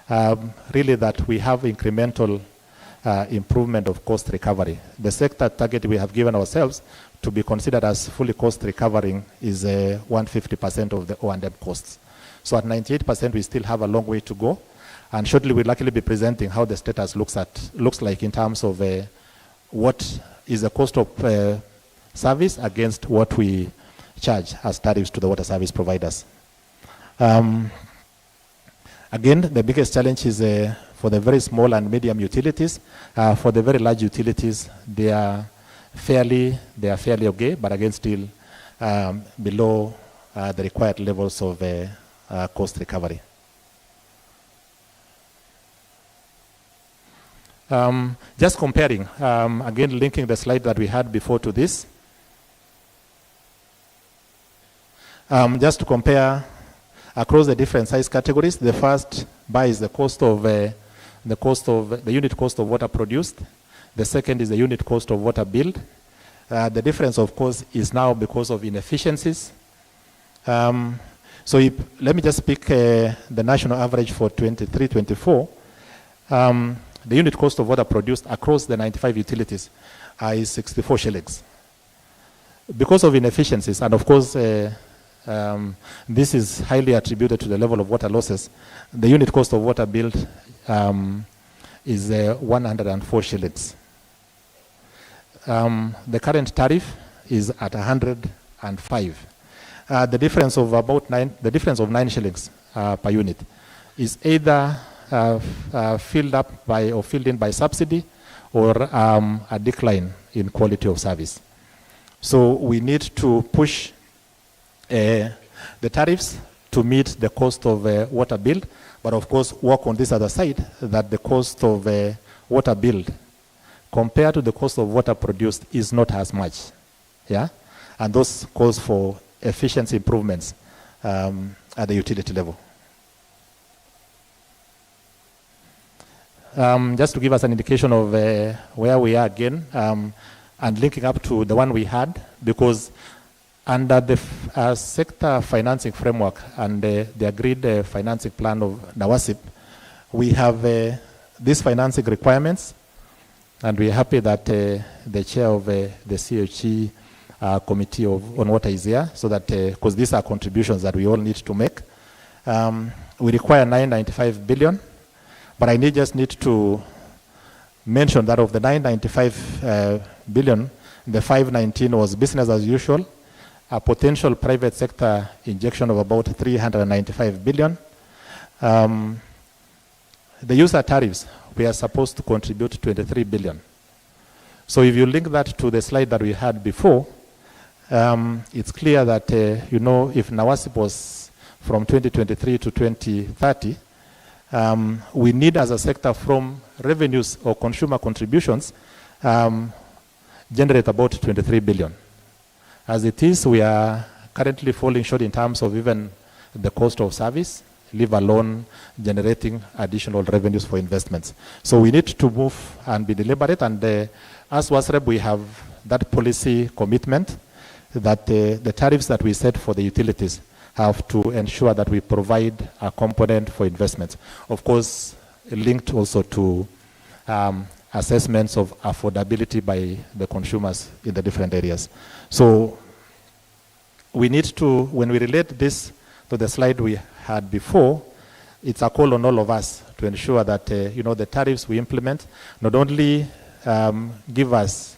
really that we have incremental improvement of cost recovery. The sector target we have given ourselves to be considered as fully cost recovering is 150% of the O&M costs. So at 98%, we still have a long way to go. And shortly, we'll likely be presenting how the status looks like in terms of what is the cost of service against what we charge as tariffs to the water service providers. Again, the biggest challenge is for the very small and medium utilities. For the very large utilities, they are fairly okay, but again still below the required levels of cost recovery. Just comparing, again linking the slide that we had before to this, just to compare across the different size categories. The first bar is the unit cost of water produced. The second is the unit cost of water billed. The difference, of course, is now because of inefficiencies. So let me just pick the national average for 23-24. The unit cost of water produced across the 95 utilities is 64 shillings. Because of inefficiencies, and of course, this is highly attributed to the level of water losses, the unit cost of water billed is 104 shillings. The current tariff is at 105. The difference of 9 shillings per unit is either filled in by subsidy or a decline in quality of service. So we need to push the tariffs to meet the cost of water billed, but of course work on this other side, that the cost of water billed compared to the cost of water produced is not as much. Yeah, and those calls for efficiency improvements at the utility level. Just to give us an indication of where we are again, and linking up to the one we had, because under the sector financing framework and the agreed financing plan of NAWASIP, we have these financing requirements, and we're happy that the chair of the CHE committee on water is here, so that, because these are contributions that we all need to make. We require 995 billion, but I just need to mention that of the 995 billion, the 519 was business as usual, a potential private sector injection of about 395 billion. The user tariffs, we are supposed to contribute 23 billion. So if you link that to the slide that we had before, it's clear that, if NAWASIP was from 2023 to 2030, we need as a sector from revenues or consumer contributions generate about 23 billion. As it is, we are currently falling short in terms of even the cost of service, leave alone generating additional revenues for investments. So we need to move and be deliberate, and as WASREB, we have that policy commitment that the tariffs that we set for the utilities have to ensure that we provide a component for investments. Of course, linked also to assessments of affordability by the consumers in the different areas. So we need to, when we relate this to the slide we had before, it's a call on all of us to ensure that the tariffs we implement not only give us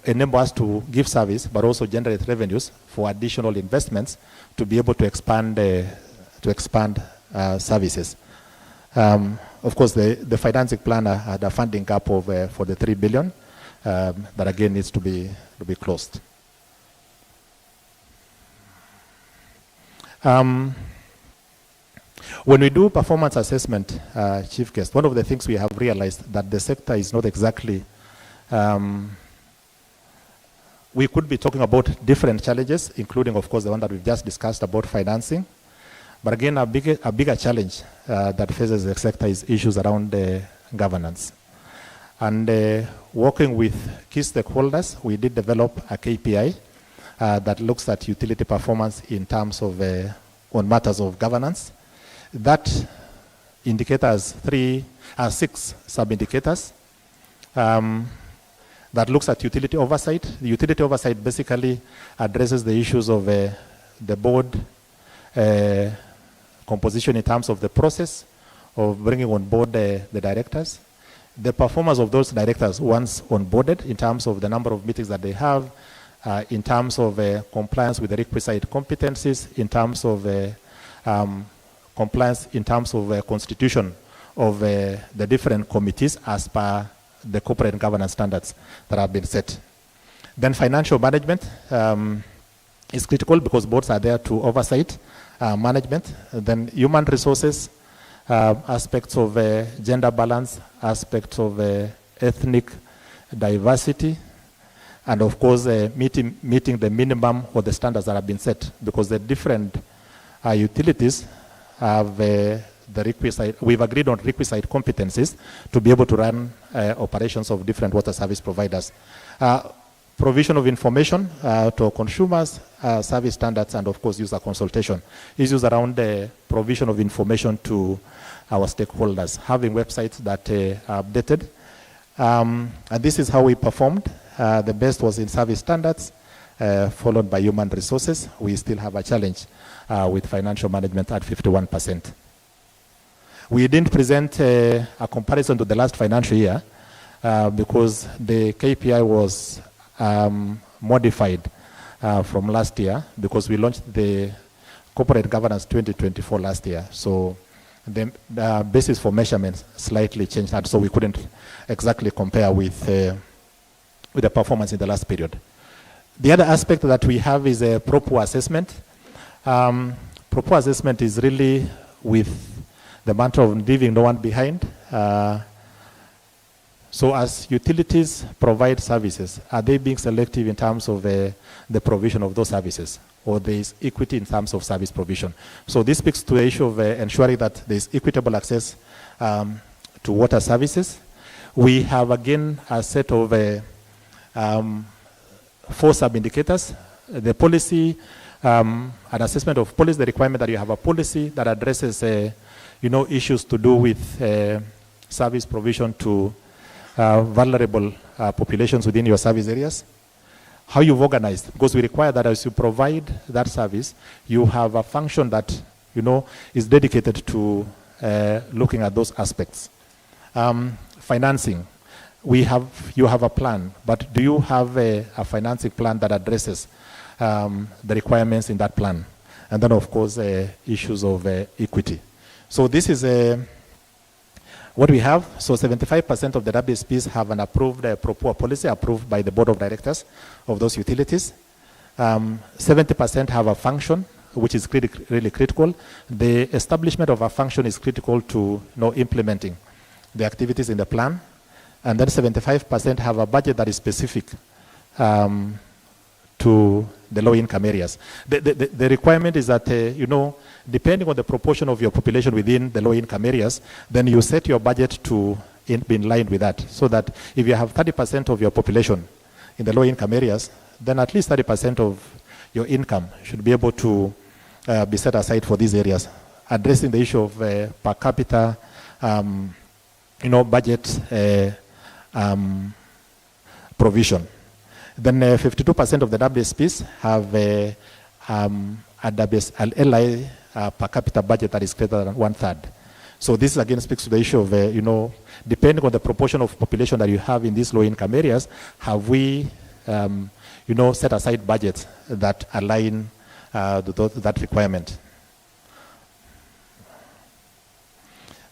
enable us to give service, but also generate revenues for additional investments to be able to expand services. Of course, the financing plan had a funding gap of for the 3 billion that again needs to be closed. When we do performance assessment, Chief Guest, one of the things we have realized that the sector is not exactly we could be talking about different challenges, including, of course, the one that we've just discussed about financing. But again, a bigger challenge that faces the sector is issues around governance. And working with key stakeholders, we did develop a KPI that looks at utility performance in terms of on matters of governance. That indicator has 6 sub-indicators that looks at utility oversight. The utility oversight basically addresses the issues of the board composition in terms of the process of bringing on board the directors, the performance of those directors once onboarded in terms of the number of meetings that they have, in terms of compliance with the requisite competencies, in terms of compliance in terms of constitution of the different committees as per the corporate governance standards that have been set. Then financial management is critical because boards are there to oversight management. Then human resources, aspects of gender balance, aspects of ethnic diversity, and of course meeting the minimum or the standards that have been set, because the different utilities have the requisite, we've agreed on requisite competencies to be able to run operations of different water service providers. Provision of information to consumers, service standards, and of course user consultation. Issues around the provision of information to our stakeholders, having websites that are updated. And this is how we performed. The best was in service standards, followed by human resources. We still have a challenge with financial management at 51%. We didn't present a comparison to the last financial year because the KPI was modified from last year because we launched the Corporate Governance 2024 last year. So the basis for measurements slightly changed, and so we couldn't exactly compare with the performance in the last period. The other aspect that we have is a PROPO assessment. PROPO assessment is really with the mantra of leaving no one behind. So as utilities provide services, are they being selective in terms of the provision of those services, or there is equity in terms of service provision? So this speaks to the issue of ensuring that there is equitable access to water services. We have again a set of 4 sub-indicators. The policy, an assessment of policy, the requirement that you have a policy that addresses issues to do with service provision to vulnerable populations within your service areas. How you've organized, because we require that as you provide that service, you have a function that is dedicated to looking at those aspects. Financing, you have a plan, but do you have a financing plan that addresses the requirements in that plan? And then of course issues of equity. So this is what we have. So 75% of the WSPs have an approved PROPO policy approved by the board of directors of those utilities. 70% have a function, which is really critical. The establishment of a function is critical to implementing the activities in the plan. And then 75% have a budget that is specific to the low-income areas. The requirement is that, depending on the proportion of your population within the low-income areas, then you set your budget to be in line with that. So that if you have 30% of your population in the low-income areas, then at least 30% of your income should be able to be set aside for these areas, addressing the issue of per capita, budget provision. Then 52% of the WSPs have an LI per capita budget that is greater than 1/3. So this again speaks to the issue of, depending on the proportion of population that you have in these low-income areas, have we, set aside budgets that align to that requirement.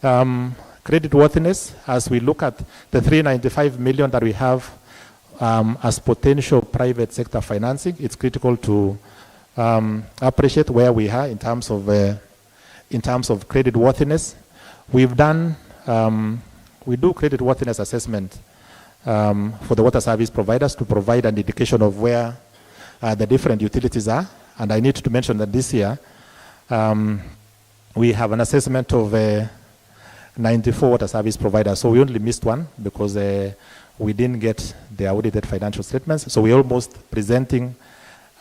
Creditworthiness, as we look at the 395 million that we have as potential private sector financing, it's critical to appreciate where we are in terms of creditworthiness. We've done, we do creditworthiness assessment for the water service providers to provide an indication of where the different utilities are. And I need to mention that this year, we have an assessment of 94 water service providers. So we only missed one because we didn't get the audited financial statements. So we're almost presenting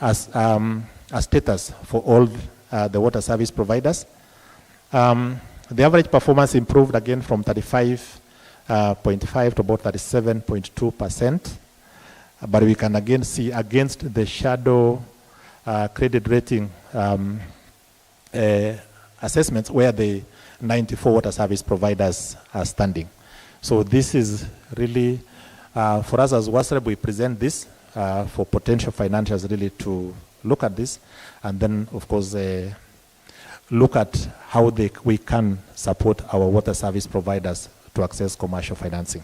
as a status for all the water service providers. The average performance improved again from 35.5 to about 37.2%. But we can again see against the shadow credit rating assessments where the 94 water service providers are standing. So this is really, for us as WASREB, we present this for potential financials really to look at this, and then of course look at how we can support our water service providers to access commercial financing.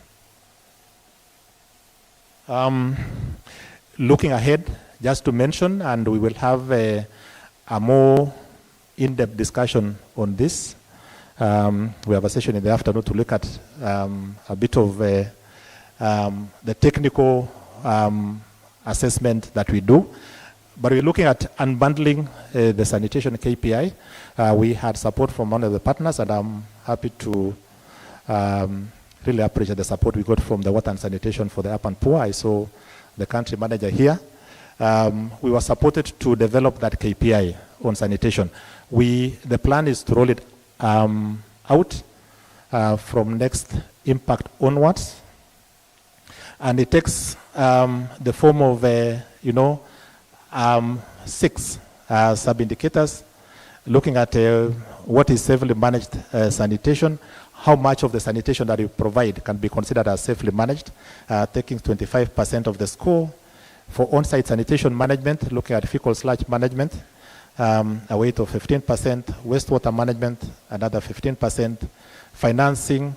Looking ahead, just to mention, and we will have a more in-depth discussion on this. We have a session in the afternoon to look at a bit of the technical assessment that we do. But we're looking at unbundling the sanitation KPI. We had support from one of the partners, and I'm happy to really appreciate the support we got from the water and sanitation for the up and poor. I saw the country manager here. We were supported to develop that KPI on sanitation. The plan is to roll it out from next impact onwards. And it takes the form of, 6 sub-indicators, looking at what is safely managed sanitation, how much of the sanitation that you provide can be considered as safely managed, taking 25% of the score. For on-site sanitation management, looking at fecal sludge management, a weight of 15%, wastewater management, another 15%, financing,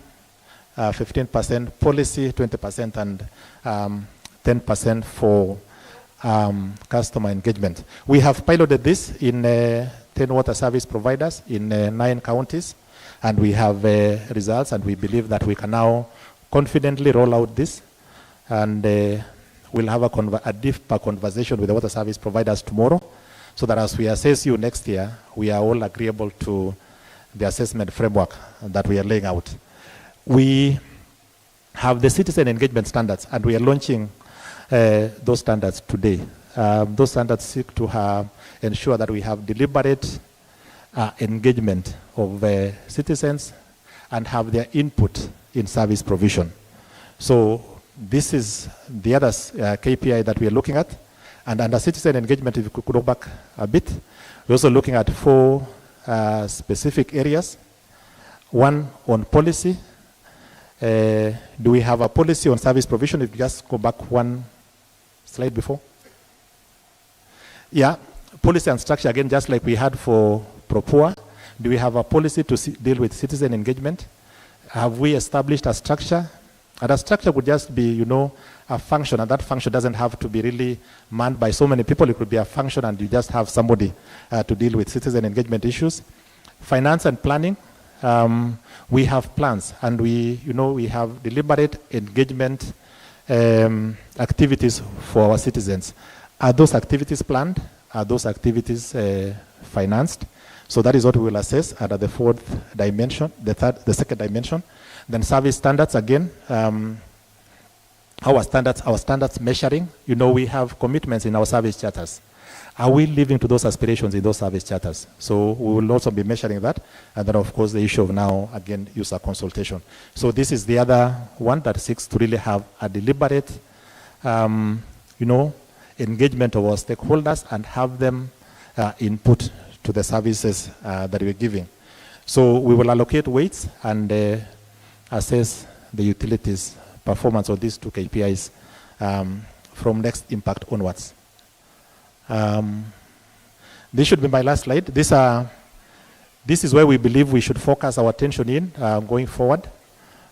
15%, policy, 20%, and 10% for customer engagement. We have piloted this in 10 water service providers in 9 counties, and we have results, and we believe that we can now confidently roll out this, and we'll have a deeper conversation with the water service providers tomorrow, so that as we assess you next year, we are all agreeable to the assessment framework that we are laying out. We have the citizen engagement standards, and we are launching those standards today. Those standards seek to ensure that we have deliberate engagement of citizens and have their input in service provision. So this is the other KPI that we are looking at. And under citizen engagement, if you could go back a bit, we're also looking at 4 specific areas. One on policy. Do we have a policy on service provision? If you just go back one slide before. Yeah, policy and structure, again, just like we had for ProPoor. Do we have a policy to deal with citizen engagement? Have we established a structure? And a structure would just be, a function, and that function doesn't have to be really manned by so many people. It could be a function, and you just have somebody to deal with citizen engagement issues. Finance and planning. We have plans, and we have deliberate engagement activities for our citizens. Are those activities planned? Are those activities financed? So that is what we will assess under the 4th dimension, the 2nd dimension. Then service standards again. Our standards measuring. We have commitments in our service charters. Are we living to those aspirations in those service charters? So we will also be measuring that. And then, of course, the issue of now, again, user consultation. So this is the other one that seeks to really have a deliberate, engagement of our stakeholders and have them input to the services that we're giving. So we will allocate weights and assess the utilities performance of these 2 KPIs from next impact onwards. This should be my last slide. This is where we believe we should focus our attention in going forward.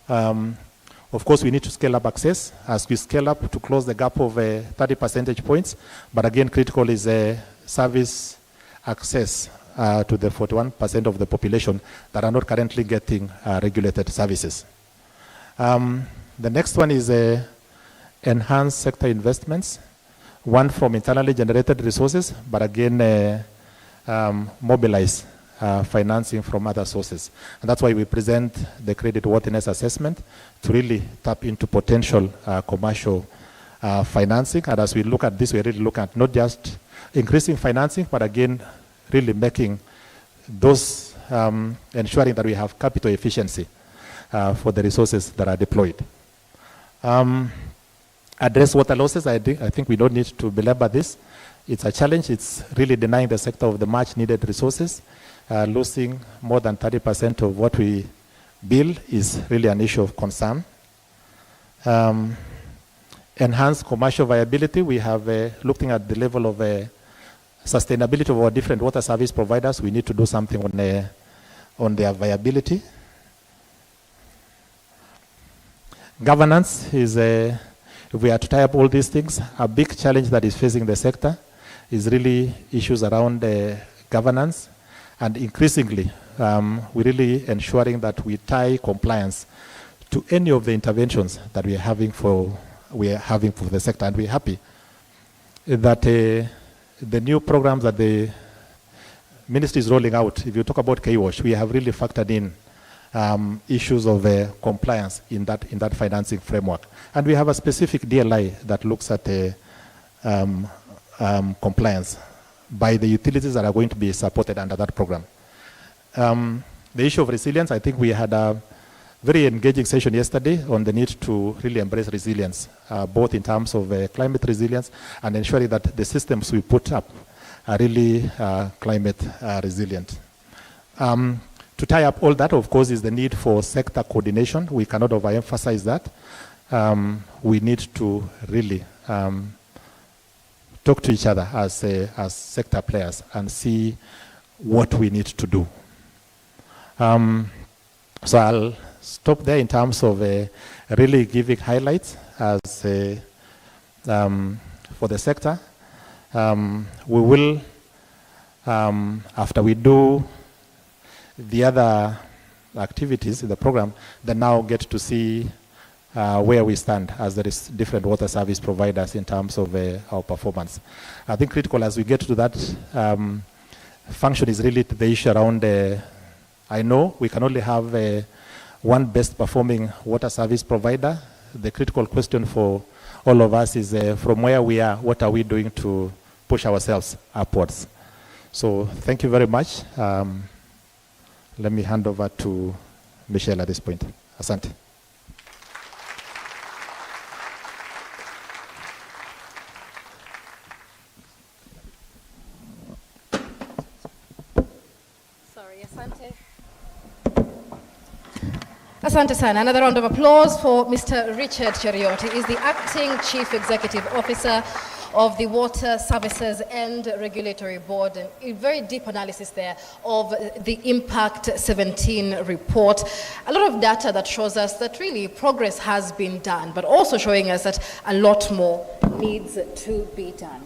Of course, we need to scale up access as we scale up to close the gap of 30 percentage points. But again, critical is service access to the 41% of the population that are not currently getting regulated services. The next one is enhance sector investments, one from internally generated resources, but again mobilize financing from other sources. And that's why we present the creditworthiness assessment to really tap into potential commercial financing. And as we look at this, we really look at not just increasing financing, but again, really making those, ensuring that we have capital efficiency for the resources that are deployed. Address water losses, I think we don't need to belabor this. It's a challenge. It's really denying the sector of the much needed resources. Losing more than 30% of what we bill is really an issue of concern. Enhance commercial viability. We have looking at the level of sustainability of our different water service providers. We need to do something on their viability. Governance is if we are to tie up all these things, a big challenge that is facing the sector is really issues around governance, and increasingly we're really ensuring that we tie compliance to any of the interventions that we are having for the sector. And we're happy that the new programs that the ministry is rolling out, if you talk about K-Wash, we have really factored in issues of compliance in that financing framework. And we have a specific DLI that looks at compliance by the utilities that are going to be supported under that program. The issue of resilience, I think we had a very engaging session yesterday on the need to really embrace resilience, both in terms of climate resilience and ensuring that the systems we put up are really climate resilient. To tie up all that, of course, is the need for sector coordination. We cannot overemphasize that. We need to really talk to each other as sector players and see what we need to do. So I'll stop there in terms of really giving highlights as for the sector. We will, after we do the other activities in the program, then now get to see where we stand as there is different water service providers in terms of our performance. I think critical as we get to that function is really the issue around, I know we can only have one best performing water service provider. The critical question for all of us is from where we are, what are we doing to push ourselves upwards? So thank you very much. Let me hand over to Michelle at this point. Asante. Sorry, asante. Asante sana. Another round of applause for Mr. Richard Cherioti. He is the Acting Chief Executive Officer of the Water Services and Regulatory Board, and a very deep analysis there of the Impact 17 report. A lot of data that shows us that really progress has been done, but also showing us that a lot more needs to be done.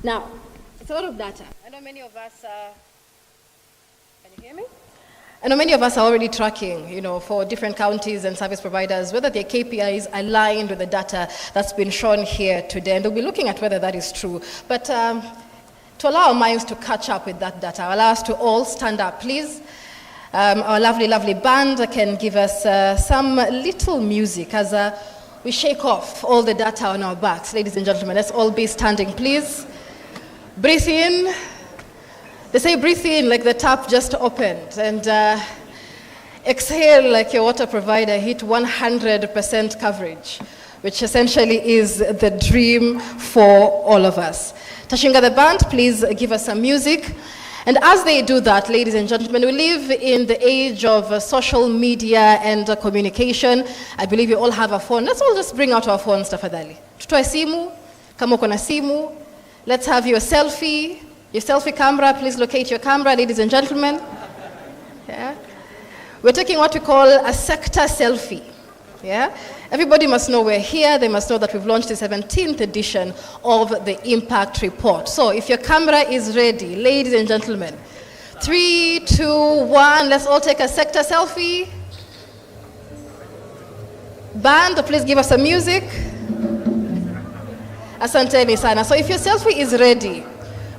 Now, it's a lot of data. I know many of us can you hear me? I know many of us are already tracking, for different counties and service providers, whether their KPIs aligned with the data that's been shown here today. And we'll be looking at whether that is true. But to allow our minds to catch up with that data, I'll allow us to all stand up, please. Our lovely, lovely band can give us some little music as we shake off all the data on our backs. Ladies and gentlemen, let's all be standing, please. Breathe in. They say breathe in like the tap just opened, and exhale like your water provider hit 100% coverage, which essentially is the dream for all of us. Tashinga the band, please give us some music. And as they do that, ladies and gentlemen, we live in the age of social media and communication. I believe you all have a phone. Let's all just bring out our phones, tafadhali. Tutoe simu, kama uko na simu. Let's have your selfie. Your selfie camera, please locate your camera, ladies and gentlemen. Yeah. We're taking what we call a sector selfie. Yeah. Everybody must know we're here. They must know that we've launched the 17th edition of the Impact Report. So if your camera is ready, ladies and gentlemen, 3, 2, 1, let's all take a sector selfie. Band, please give us some music. Asanteni sana. So if your selfie is ready,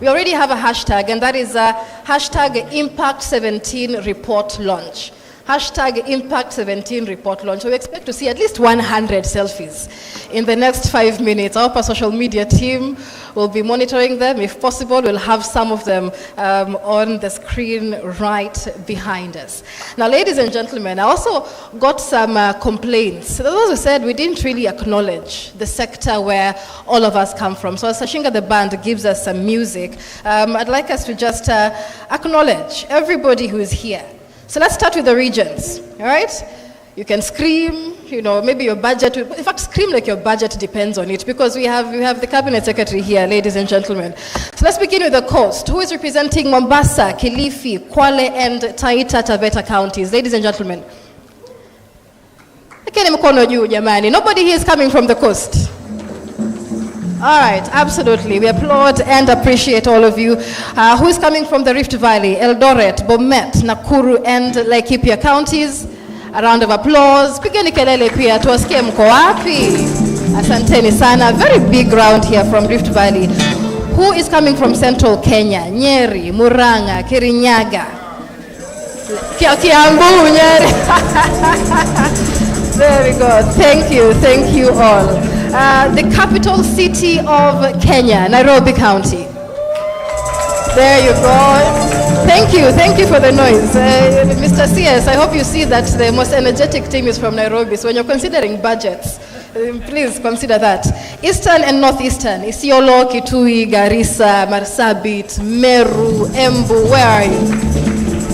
we already have a hashtag, and that is hashtag Impact 17 Report Launch. Hashtag Impact 17 Report Launch. So we expect to see at least 100 selfies in the next 5 minutes. Our social media team will be monitoring them. If possible, we'll have some of them on the screen right behind us. Now, ladies and gentlemen, I also got some complaints. Those who said we didn't really acknowledge the sector where all of us come from. So as Sashinga the band gives us some music, I'd like us to just acknowledge everybody who is here. So let's start with the regions, all right? You can scream, you know, maybe your budget, in fact, scream like your budget depends on it, because we have the cabinet secretary here, ladies and gentlemen. So let's begin with the coast. Who is representing Mombasa, Kilifi, Kwale, and Taita Taveta counties? Ladies and gentlemen. Nobody here is coming from the coast. All right, absolutely. We applaud and appreciate all of you. Who is coming from the Rift Valley, Eldoret, Bomet, Nakuru, and Laikipia counties? A round of applause. Pigeni kelele pia, tuwasikie mko wapi? Asanteni sana. Very big round here from Rift Valley. Who is coming from Central Kenya? Nyeri, Murang'a, Kirinyaga. Kiambu, Nyeri. Very good. Thank you all. The capital city of Kenya, Nairobi County. There you go. Thank you for the noise. Mr. CS, I hope you see that the most energetic team is from Nairobi. So when you're considering budgets, please consider that. Eastern and Northeastern, Isiolo, Kitui, Garissa, Marsabit, Meru, Embu, where are you?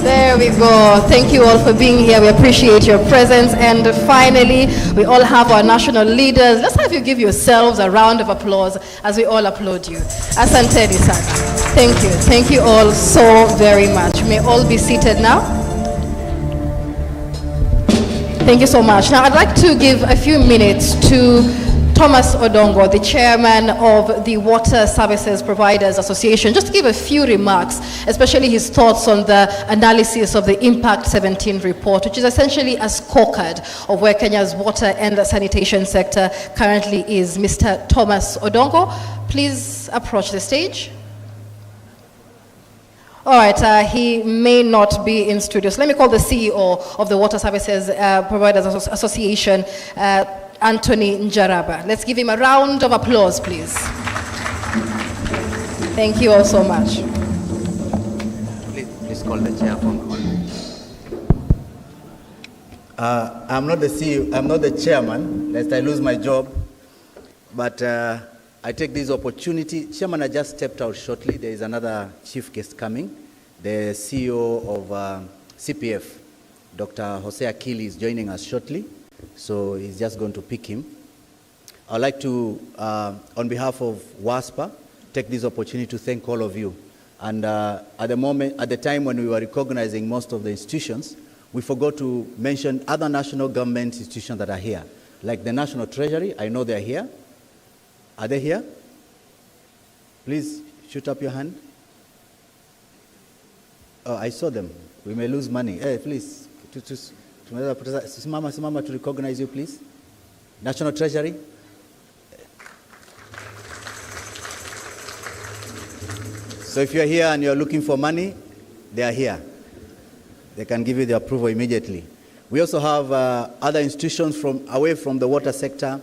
There we go. Thank you all for being here. We appreciate your presence. And finally, we all have our national leaders. Let's have you give yourselves a round of applause as we all applaud you. Asanteni sana. Thank you. Thank you all so very much. May all be seated now. Thank you so much. Now, I'd like to give a few minutes to Thomas Odongo, the chairman of the Water Services Providers Association, just to give a few remarks, especially his thoughts on the analysis of the Impact 17 report, which is essentially a scorecard of where Kenya's water and sanitation sector currently is. Mr. Thomas Odongo, please approach the stage. All right, he may not be in studio. So let me call the CEO of the Water Services Providers Association, Anthony Njaraba. Let's give him a round of applause, please. Thank you all so much. Please call the chair for me. I'm not the CEO, I'm not the chairman, lest I lose my job. But I take this opportunity. Chairman, I just stepped out shortly. There is another chief guest coming. The CEO of CPF, Dr. Jose Akili, is joining us shortly. So he's just going to pick him. I'd like to, on behalf of WASPA, take this opportunity to thank all of you. And at the time when we were recognizing most of the institutions, we forgot to mention other national government institutions that are here, like the National Treasury. I know they're here. Are they here? Please shoot up your hand. Oh, I saw them. We may lose money. Hey, please. Simama to recognize you, please. National Treasury. So if you're here and you're looking for money, they are here. They can give you the approval immediately. We also have other institutions away from the water sector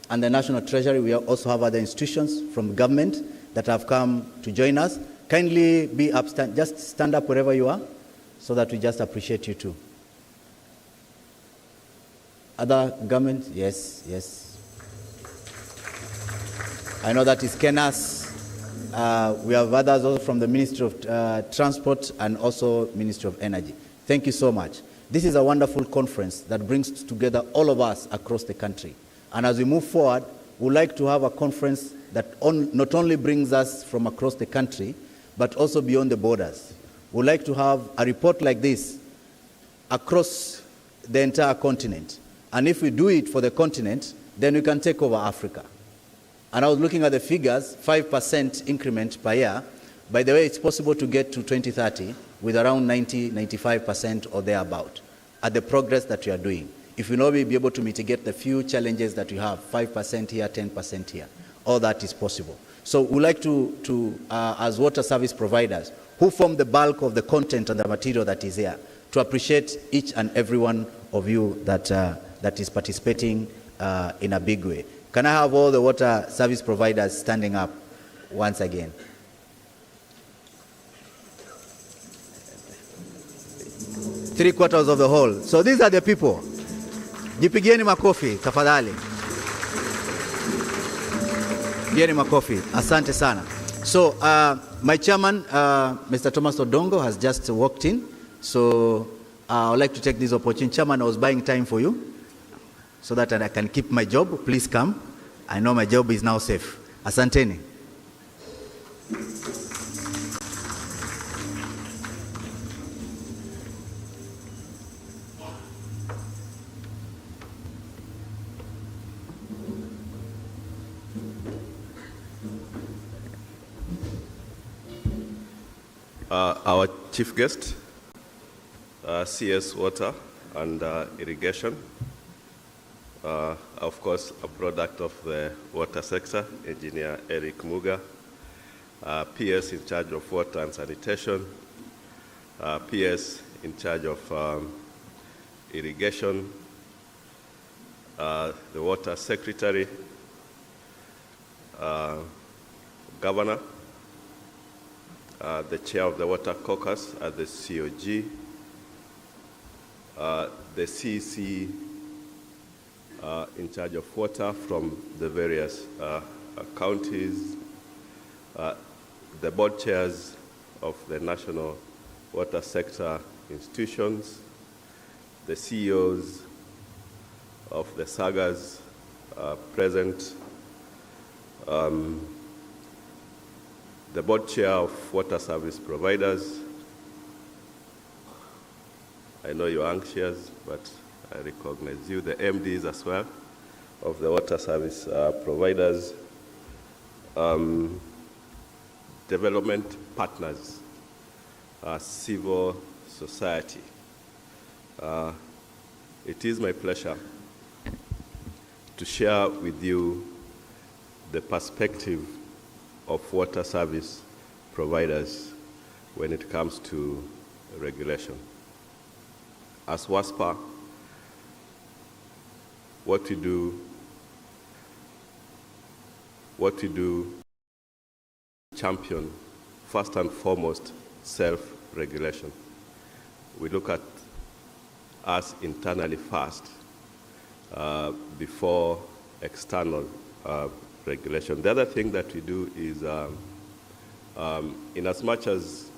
and the National Treasury. We also have other institutions from government that have come to join us. Kindly be up, just stand up wherever you are so that we just appreciate you too. Other government, yes. I know that is Kenas. We have others also from the Ministry of Transport and also Ministry of Energy. Thank you so much. This is a wonderful conference that brings together all of us across the country. And as we move forward, we'd like to have a conference that not only brings us from across the country, but also beyond the borders. We'd like to have a report like this across the entire continent. And if we do it for the continent, then we can take over Africa. And I was looking at the figures, 5% increment per year. By the way, it's possible to get to 2030 with around 95% or thereabout at the progress that we are doing. If we know we'll be able to mitigate the few challenges that we have, 5% here, 10% here. all that is possible. So we'd like to as water service providers, who form the bulk of the content and the material that is here, to appreciate each and every one of you that is participating in a big way. Can I have all the water service providers standing up once again? Three-quarters of the whole. So these are the people. Jipigieni makofi, tafadhali. Jipigieni makofi. Asante sana. So my chairman, Mr. Thomas Odongo, has just walked in. So I would like to take this opportunity. Chairman, I was buying time for you so that I can keep my job. Please come. I know my job is now safe. Asanteni. Our chief guest, CS Water and Irrigation, of course, a product of the water sector, Engineer Eric Muga, PS in charge of water and sanitation, PS in charge of irrigation, the water secretary, governor, the chair of the Water Caucus at the COG, the CEC in charge of water from the various counties, the board chairs of the national water sector institutions, the CEOs of the sagas present, the board chair of water service providers. I know you're anxious, but I recognize you, the MDs as well of the water service providers, development partners, civil society. It is my pleasure to share with you the perspective of water service providers when it comes to regulation. As WASPA, what we do champion, first and foremost, self-regulation. We look at us internally first before external regulation. The other thing that we do is, in as much as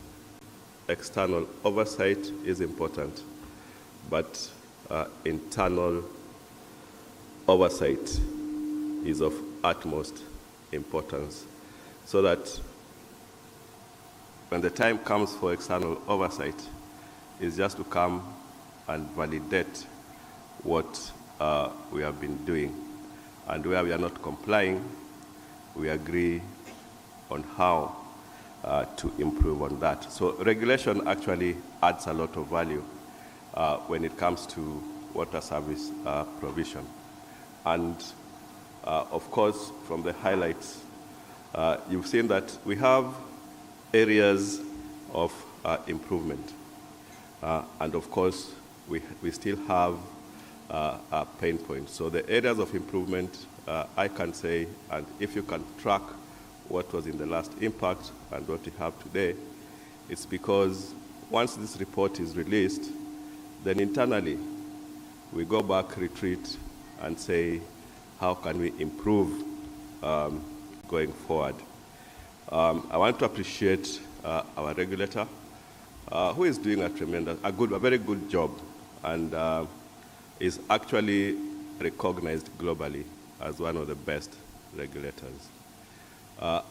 external oversight is important, but internal oversight is of utmost importance, so that when the time comes for external oversight, is just to come and validate what we have been doing. And where we are not complying, we agree on how to improve on that. So regulation actually adds a lot of value when it comes to water service provision. And of course, from the highlights, you've seen that we have areas of improvement. And of course, we still have pain points. So the areas of improvement, I can say, and if you can track what was in the last impact and what we have today, it's because once this report is released, then internally we go back, retreat, and say, how can we improve going forward? I want to appreciate our regulator, who is doing a very good job, and is actually recognized globally as one of the best regulators.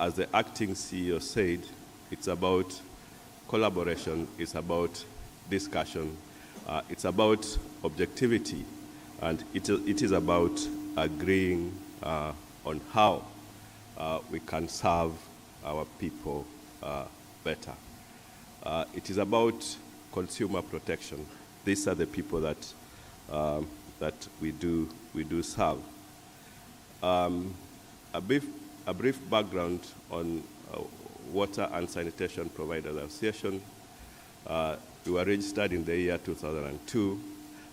As the acting CEO said, it's about collaboration, it's about discussion, it's about objectivity, and it is about agreeing on how we can serve our people better. It is about consumer protection. These are the people that we do serve. A a brief background on Water and Sanitation Providers Association. We were registered in the year 2002,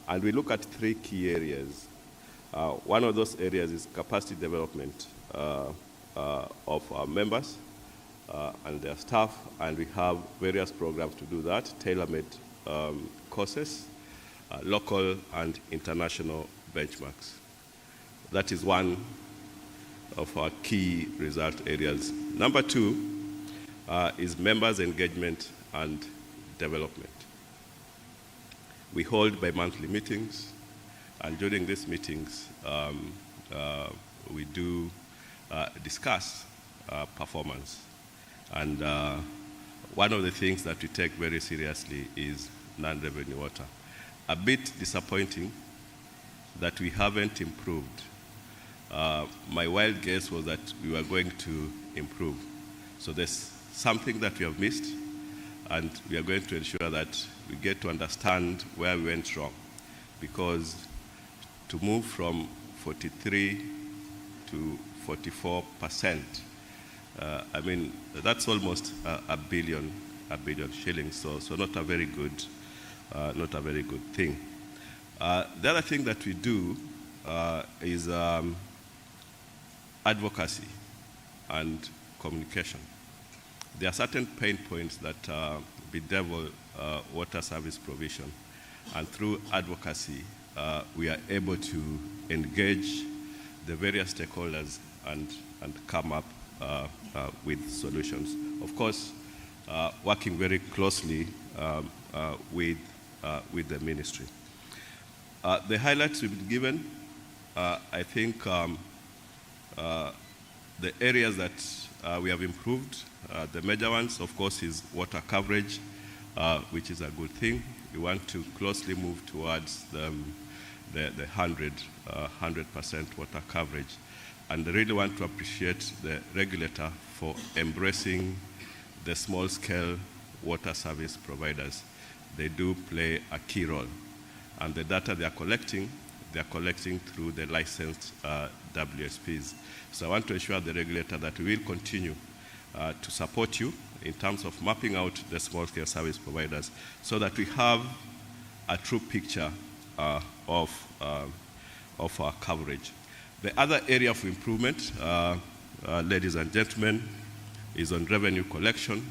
and we look at three key areas. One of those areas is capacity development of our members and their staff, and we have various programs to do that, tailor-made courses, local and international benchmarks. That is one of our key result areas. Number two is members' engagement and development. We hold bi-monthly meetings, and during these meetings, we do discuss performance. And one of the things that we take very seriously is non-revenue water. A bit disappointing that we haven't improved. My wild guess was that we were going to improve. So there's something that we have missed, and we are going to ensure that we get to understand where we went wrong. Because to move from 43 to 44%, I mean, that's almost a billion shillings. So not a very good thing. The other thing that we do is advocacy and communication. There are certain pain points that bedevil water service provision, and through advocacy, we are able to engage the various stakeholders and come up with solutions. Of course, working very closely with the ministry. The highlights we've been given, I think the areas that we have improved, the major ones, of course, is water coverage, which is a good thing. We want to closely move towards the 100% water coverage. And I really want to appreciate the regulator for embracing the small-scale water service providers. They do play a key role. And the data they are collecting through the licensed WSPs. So I want to assure the regulator that we will continue to support you in terms of mapping out the small-scale service providers so that we have a true picture of our coverage. The other area of improvement, ladies and gentlemen, is on revenue collection.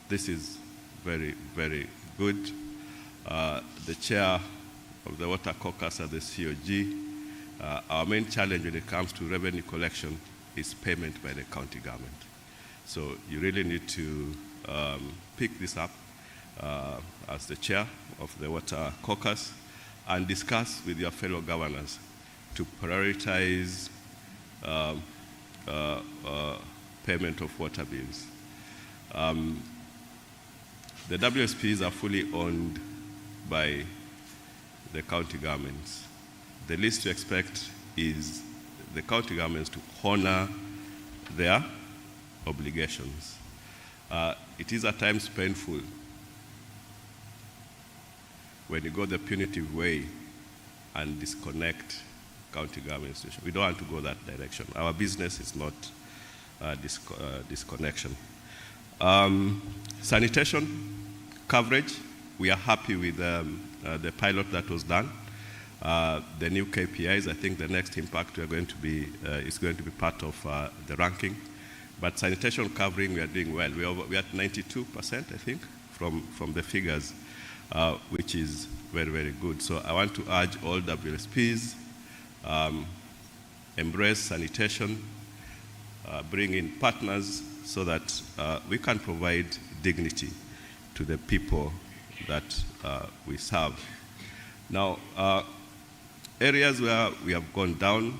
This is very, very good. The chair of the Water Caucus at the COG, our main challenge when it comes to revenue collection is payment by the county government. So you really need to pick this up as the chair of the Water Caucus and discuss with your fellow governors to prioritize payment of water bills. The WSPs are fully owned by the county governments. The least to expect is the county governments to honor their obligations. It is at times painful when you go the punitive way and disconnect county government institutions. We don't want to go that direction. Our business is not disconnection. Sanitation coverage, we are happy with the pilot that was done. The new KPIs, I think the next impact we are going to be is going to be part of the ranking. But sanitation covering, we are doing well. We are at 92%, I think, from the figures, which is very, very good. So I want to urge all WSPs, embrace sanitation, bring in partners so that we can provide dignity to the people that we serve. Now, areas where we have gone down,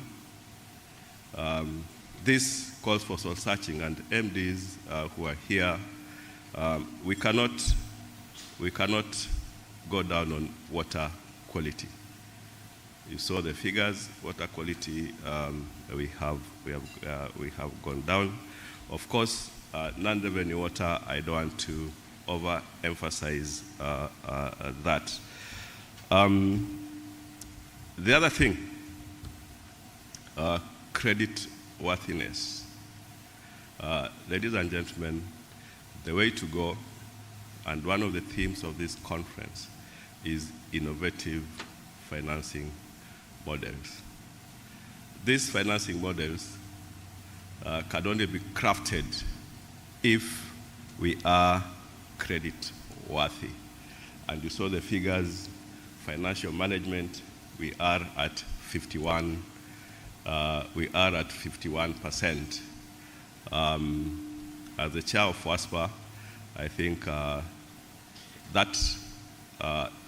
this calls for soul searching, and MDs who are here, we cannot go down on water quality. You saw the figures, water quality, we have gone down. Of course, non-revenue water, I don't want to overemphasize that. The other thing, credit worthiness. Ladies and gentlemen, the way to go, and one of the themes of this conference, is innovative financing models. These financing models can only be crafted if we are credit worthy. And you saw the figures, financial management, we are at 51%. As the chair of WASPA, I think that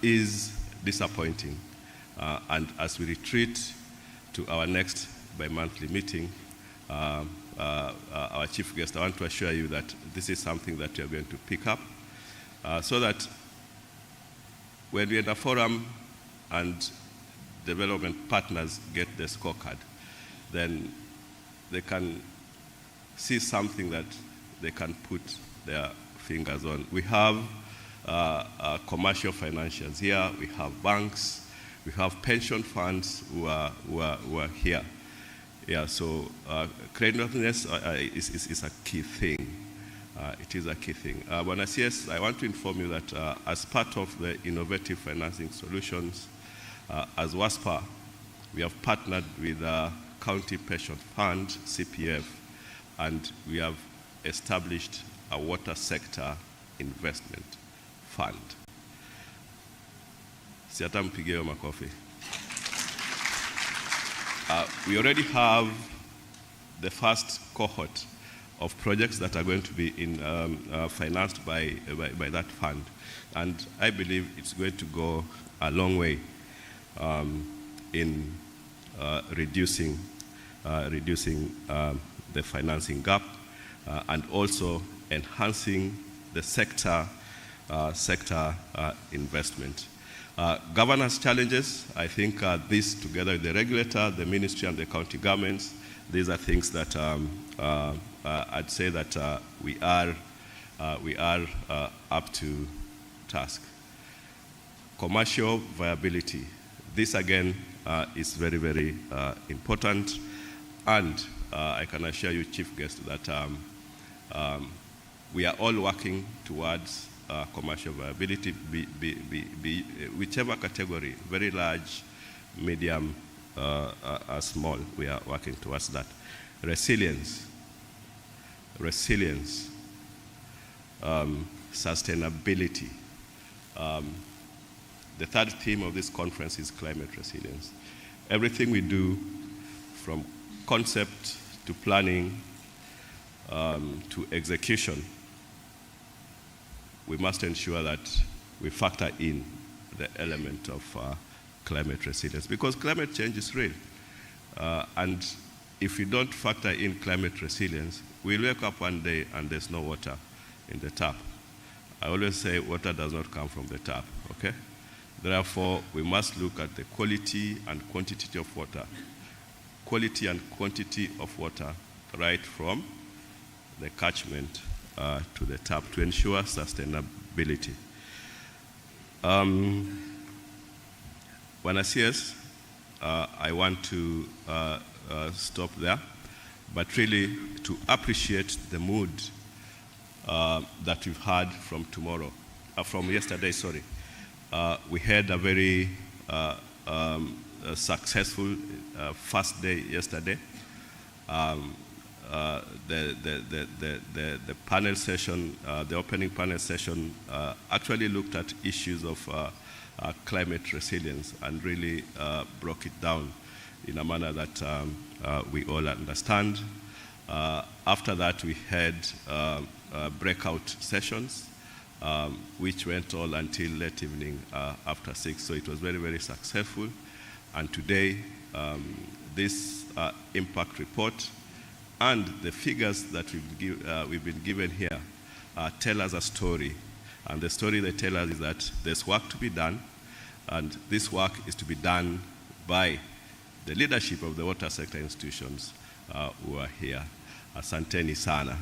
is disappointing. And as we retreat to our next bi-monthly meeting, our chief guest, I want to assure you that this is something that we are going to pick up so that when we're in a forum and development partners get the scorecard, then they can see something that they can put their fingers on. We have commercial financiers here, we have banks, we have pension funds who are here. Yeah, so creditworthiness is a key thing. It is a key thing. Bwana CS, I want to inform you that as part of the innovative financing solutions, as WASPA, we have partnered with County Pension Fund, CPF, and we have established a water sector investment fund. Siata mpigeo makofi. We already have the first cohort of projects that are going to be financed by that fund. And I believe it's going to go a long way in reducing the financing gap and also enhancing the sector investment. Governance challenges, I think this together with the regulator, the ministry and the county governments, these are things that I'd say that we are up to task. Commercial viability. This again is very, very important, and I can assure you, Chief Guest, that we are all working towards commercial viability, whichever category, very large, medium, small, we are working towards that. Resilience, sustainability. The third theme of this conference is climate resilience. Everything we do, from concept to planning to execution, we must ensure that we factor in the element of climate resilience, because climate change is real. And if we don't factor in climate resilience, we'll wake up one day and there's no water in the tap. I always say water does not come from the tap, okay? Therefore, we must look at the quality and quantity of water. Quality and quantity of water right from the catchment to the tap to ensure sustainability. When I see us, I want to stop there, but really to appreciate the mood that we've had from yesterday. We had a very successful first day yesterday. The panel session, the opening panel session, actually looked at issues of climate resilience and really broke it down in a manner that we all understand. After that, we had breakout sessions, which went all until late evening after 6. So it was very, very successful. And today, this impact report and the figures that we've been given here tell us a story. And the story they tell us is that there's work to be done, and this work is to be done by the leadership of the water sector institutions who are here. Asanteni sana.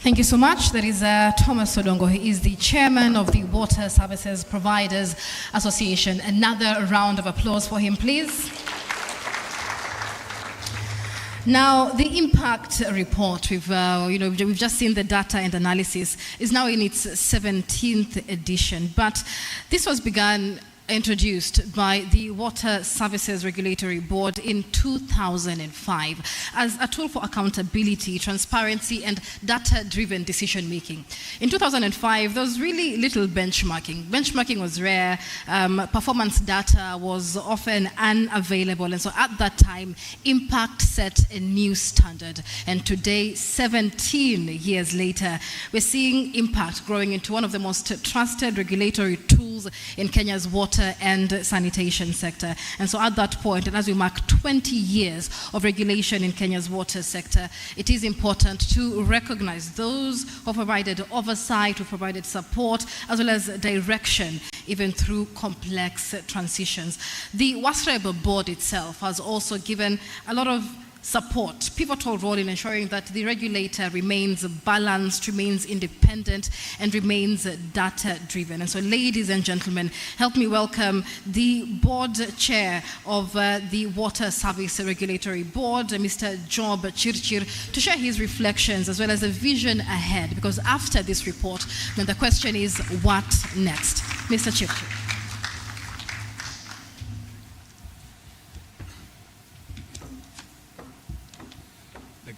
Thank you so much. That is Thomas Odongo. He is the chairman of the Water Services Providers Association. Another round of applause for him, please. Now, the impact report, we've just seen the data and analysis, is now in its 17th edition. But this was introduced by the Water Services Regulatory Board in 2005 as a tool for accountability, transparency, and data-driven decision-making. In 2005, there was really little benchmarking. Benchmarking was rare. Performance data was often unavailable. And so at that time, impact set a new standard. And today, 17 years later, we're seeing impact growing into one of the most trusted regulatory tools in Kenya's water and sanitation sector. And so at that point, and as we mark 20 years of regulation in Kenya's water sector, it is important to recognize those who provided oversight, who provided support, as well as direction, even through complex transitions. The WASREB board itself has also given a lot of support, pivotal role in ensuring that the regulator remains balanced, remains independent, and remains data-driven. And so, ladies and gentlemen, help me welcome the board chair of the Water Service Regulatory Board, Mr. Job Chirchir, to share his reflections as well as a vision ahead. Because after this report, then the question is, what next? Mr. Chirchir.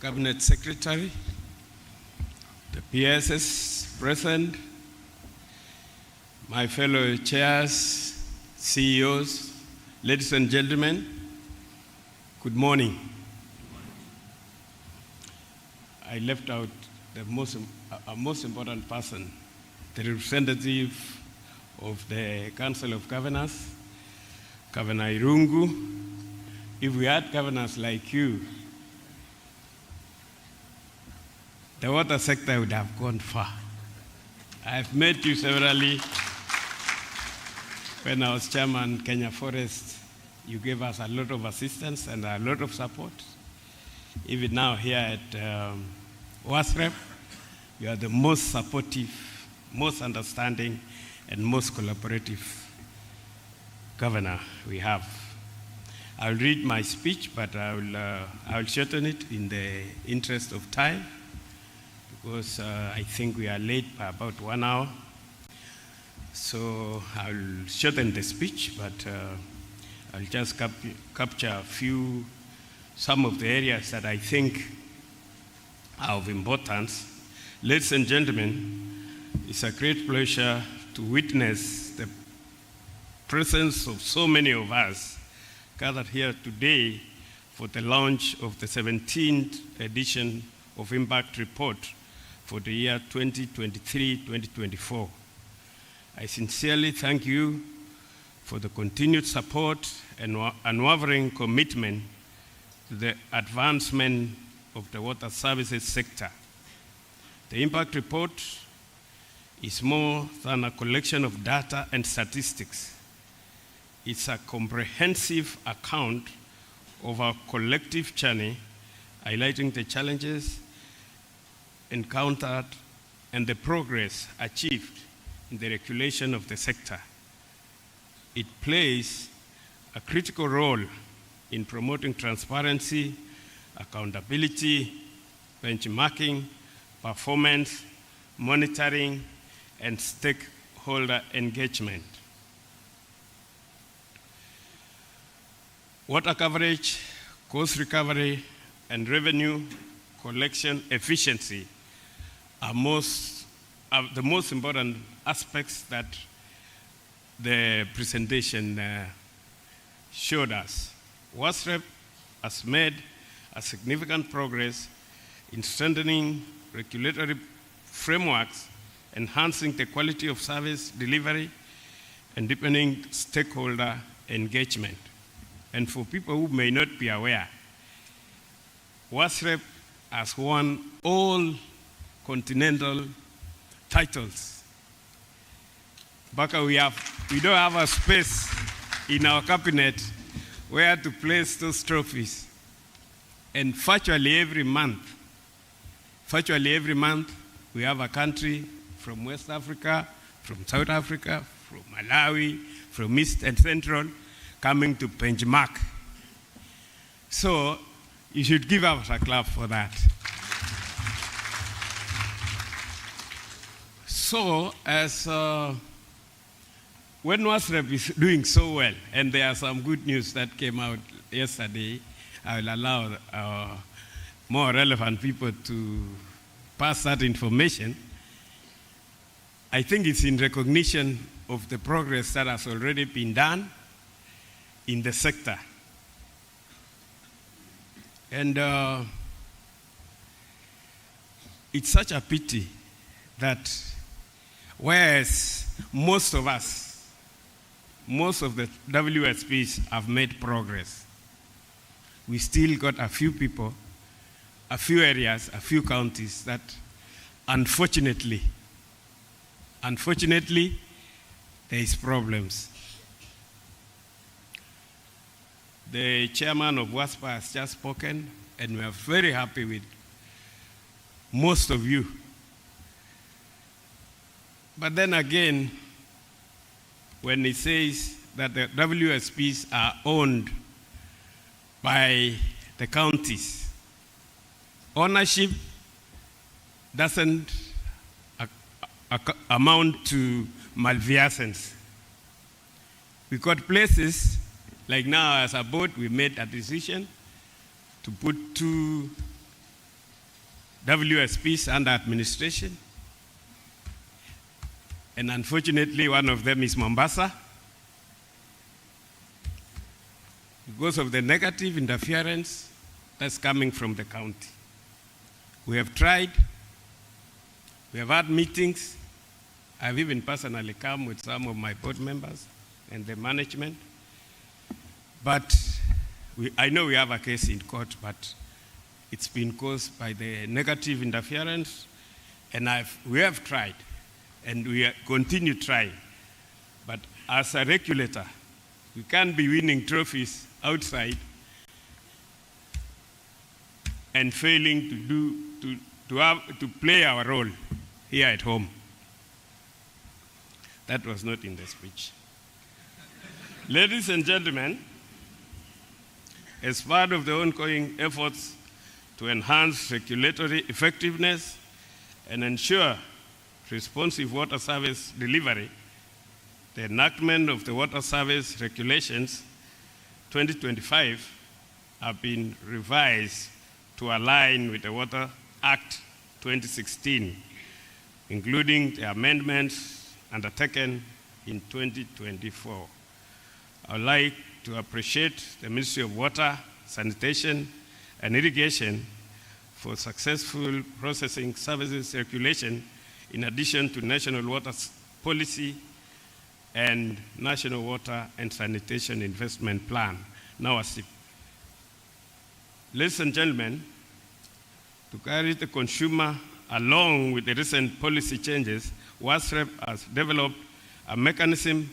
Cabinet Secretary, the PSS present, my fellow chairs, CEOs, ladies and gentlemen, good morning. I left out the most important person, the representative of the Council of Governors, Governor Irungu. If we had governors like you, the water sector would have gone far. I've met you severally. When I was chairman Kenya Forest, you gave us a lot of assistance and a lot of support. Even now here at WASREB, you are the most supportive, most understanding, and most collaborative governor we have. I'll read my speech, but I'll shorten it in the interest of time, because I think we are late by about 1 hour. So I'll shorten the speech, but I'll just capture some of the areas that I think are of importance. Ladies and gentlemen, it's a great pleasure to witness the presence of so many of us gathered here today for the launch of the 17th edition of Impact Report for the year 2023-2024. I sincerely thank you for the continued support and unwavering commitment to the advancement of the water services sector. The Impact Report is more than a collection of data and statistics. It's a comprehensive account of our collective journey, highlighting the challenges encountered and the progress achieved in the regulation of the sector. It plays a critical role in promoting transparency, accountability, benchmarking, performance, monitoring, and stakeholder engagement. Water coverage, cost recovery, and revenue collection efficiency are the most important aspects that the presentation showed us. WASREB has made a significant progress in strengthening regulatory frameworks, enhancing the quality of service delivery, and deepening stakeholder engagement. And for people who may not be aware, WASREB has won all continental titles. Baka, we don't have a space in our cabinet where to place those trophies. And virtually every month, We have a country from West Africa, from South Africa, from Malawi, from East and Central, coming to benchmark. So you should give us a clap for that. So as when WASREP is doing so well, and there are some good news that came out yesterday, I will allow more relevant people to pass that information. I think it's in recognition of the progress that has already been done in the sector. And it's such a pity that whereas most of us, most of the WSPs have made progress, we still got a few people, a few areas, a few counties that unfortunately, there is problems. The chairman of WASPA has just spoken, and we are very happy with most of you. But then again, when he says that the WSPs are owned by the counties, ownership doesn't amount to malfeasance. We got places, like now as a board, we made a decision to put 2 WSPs under administration. And unfortunately, one of them is Mombasa. Because of the negative interference that's coming from the county. We have tried, we have had meetings. I've even personally come with some of my board members and the management. But I know we have a case in court, but it's been caused by the negative interference, and we have tried, and we continue trying. But as a regulator, we can't be winning trophies outside and failing to play our role here at home. That was not in the speech. Ladies and gentlemen, as part of the ongoing efforts to enhance regulatory effectiveness and ensure responsive water service delivery, the enactment of the Water Service Regulations 2025 have been revised to align with the Water Act 2016, including the amendments undertaken in 2024. I would like to appreciate the Ministry of Water, Sanitation, and Irrigation for successful processing services regulation in addition to National Water Policy and National Water and Sanitation Investment Plan, NAWASIP. Ladies and gentlemen, to carry the consumer along with the recent policy changes, WASREP has developed a mechanism,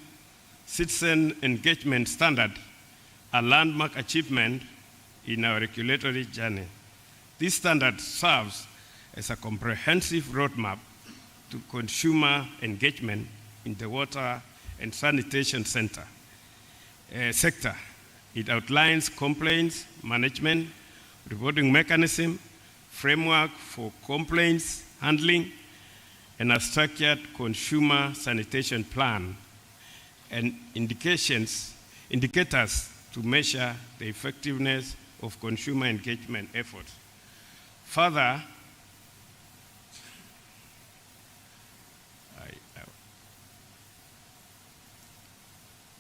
citizen engagement standard, a landmark achievement in our regulatory journey. This standard serves as a comprehensive roadmap to consumer engagement in the water and sanitation sector. It outlines complaints management, reporting mechanism, framework for complaints handling, and a structured consumer sanitation plan, and indicators to measure the effectiveness of consumer engagement efforts. Further,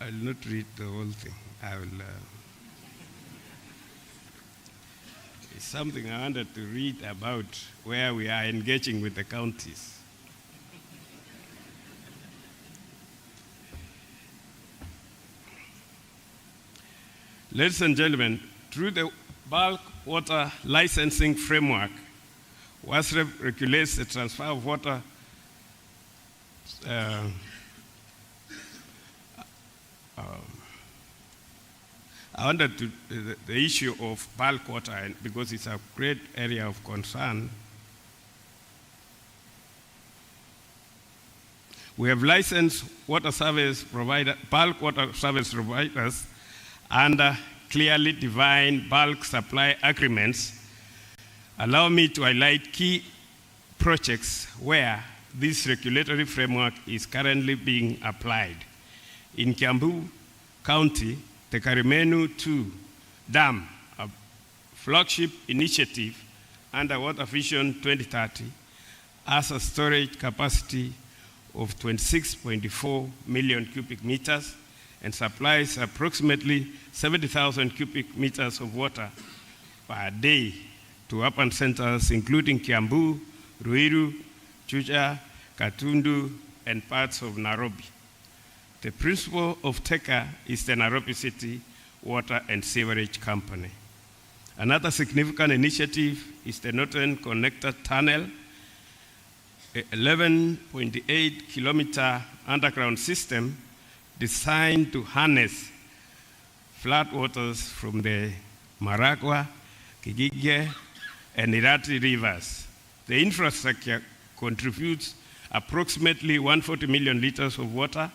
I'll not read the whole thing. It's something I wanted to read about where we are engaging with the counties. Ladies and gentlemen, through the bulk water licensing framework, WASREP regulates the transfer of water I wanted to, the issue of bulk water, because it's a great area of concern. We have licensed water service provider, bulk water service providers under clearly defined bulk supply agreements. Allow me to highlight key projects where this regulatory framework is currently being applied. In Kiambu County, the Karimenu 2 Dam, a flagship initiative under Water Vision 2030, has a storage capacity of 26.4 million cubic meters and supplies approximately 70,000 cubic meters of water per day to urban centers including Kiambu, Ruiru, Juja, Katundu, and parts of Nairobi. The principal off-taker is the Nairobi City Water and Sewerage Company. Another significant initiative is the Northern Connector Tunnel, an 11.8-kilometer underground system designed to harness floodwaters from the Maragua, Kigige, and Irati rivers. The infrastructure contributes approximately 140 million liters of water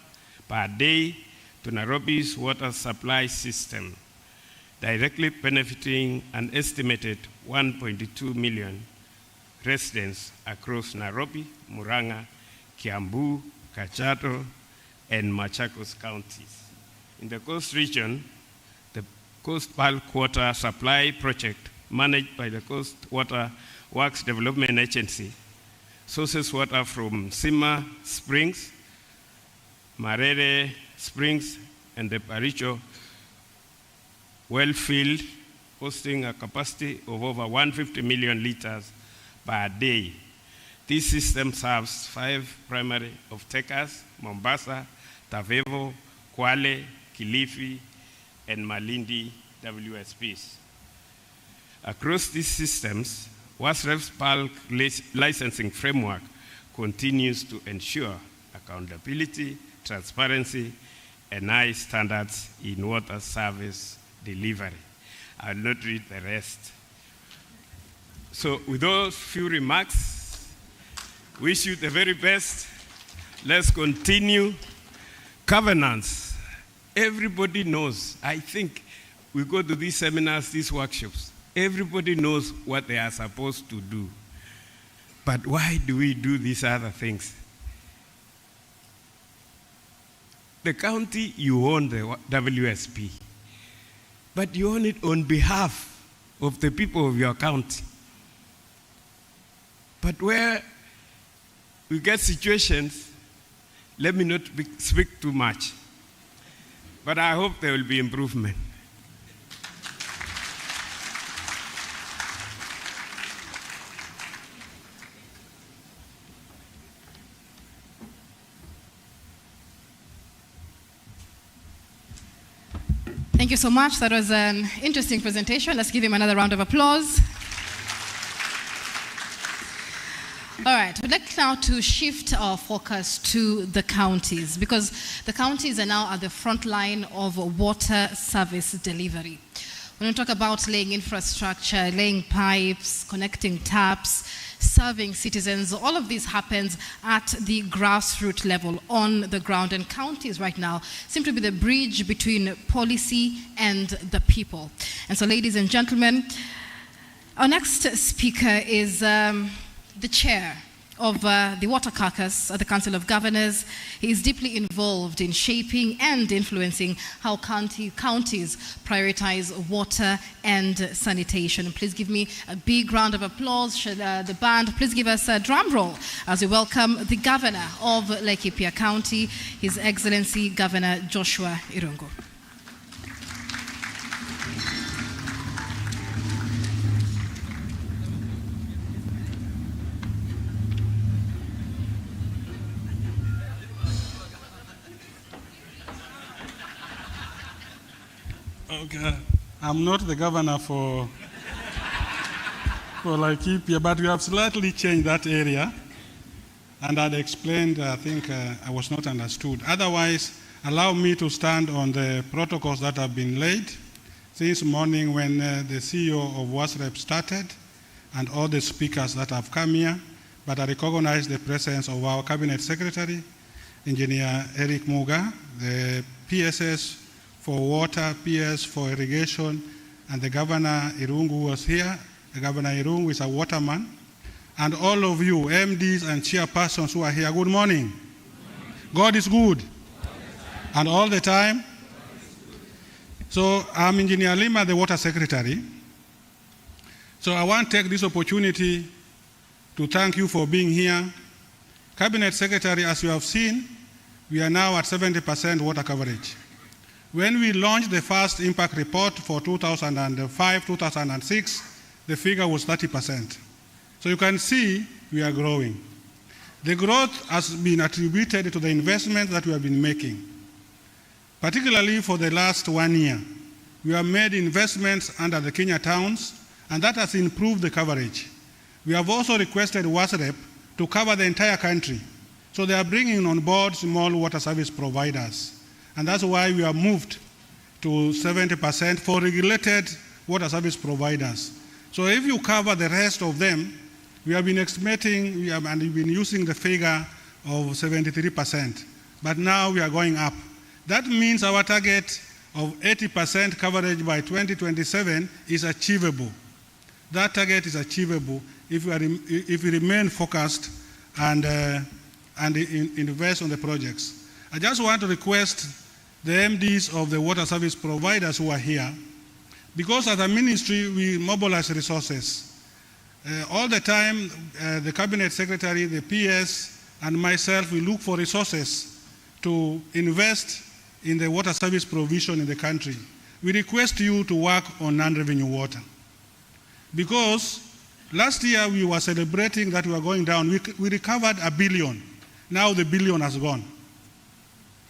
per day to Nairobi's water supply system, directly benefiting an estimated 1.2 million residents across Nairobi, Murang'a, Kiambu, Kajiado, and Machakos counties. In the coast region, the Coast Bulk Water Supply Project, managed by the Coast Water Works Development Agency, sources water from Sima Springs, Marere Springs, and the Paricho well field, hosting a capacity of over 150 million liters per day. This system serves 5 primary off-takers: Mombasa, Tavevo, Kwale, Kilifi, and Malindi WSPs. Across these systems, WASREF's bulk licensing framework continues to ensure accountability, transparency, and high standards in water service delivery. I will not read the rest. So with those few remarks, wish you the very best. Let's continue. Governance. Everybody knows. I think we go to these seminars, these workshops. Everybody knows what they are supposed to do. But why do we do these other things? The county, you own the WSP, but you own it on behalf of the people of your county. But where we get situations, let me not speak too much, but I hope there will be improvement. Thank you so much. That was an interesting presentation. Let's give him another round of applause. All right, we'd like now to shift our focus to the counties, because the counties are now at the front line of water service delivery. When we talk about laying infrastructure, laying pipes, connecting taps, serving citizens, all of this happens at the grassroots level, on the ground. And counties right now seem to be the bridge between policy and the people. And so, ladies and gentlemen, our next speaker is the chair of the Water Caucus at the Council of Governors. He is deeply involved in shaping and influencing how counties prioritize water and sanitation. Please give me a big round of applause. Should the band please give us a drum roll as we welcome the Governor of Laikipia County, His Excellency Governor Joshua Irungu. Okay. I'm not the governor for Laikipia, but we have slightly changed that area. And I'd explained, I think I was not understood. Otherwise, allow me to stand on the protocols that have been laid since morning when the CEO of WASREP started and all the speakers that have come here. But I recognize the presence of our Cabinet Secretary Engineer Eric Muga, the PSS for water, PS for irrigation, and the Governor Irungu was here. The Governor Irungu is a waterman. And all of you, MDs and chairpersons who are here, good morning. God is good. And all the time. So I'm Engineer Lima, the Water Secretary. So I want to take this opportunity to thank you for being here. Cabinet Secretary, as you have seen, we are now at 70% water coverage. When we launched the first impact report for 2005-2006, the figure was 30%. So you can see we are growing. The growth has been attributed to the investment that we have been making. Particularly for the last 1 year, we have made investments under the Kenya towns, and that has improved the coverage. We have also requested WASREP to cover the entire country. So they are bringing on board small water service providers. And that's why we have moved to 70% for regulated water service providers. So if you cover the rest of them, we have been estimating, and we've been using the figure of 73%. But now we are going up. That means our target of 80% coverage by 2027 is achievable. That target is achievable if we remain focused and invest on the projects. I just want to request the MDs of the water service providers who are here, because as a ministry we mobilize resources. All the time, the Cabinet Secretary, the PS, and myself, we look for resources to invest in the water service provision in the country. We request you to work on non-revenue water. Because last year we were celebrating that we were going down. We recovered $1 billion. Now the billion has gone.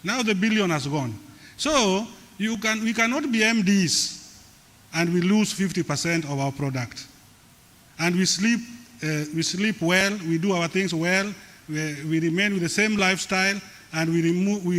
Now the billion has gone. So we cannot be MDs and we lose 50% of our product. And we sleep well, we do our things well, we remain with the same lifestyle, and we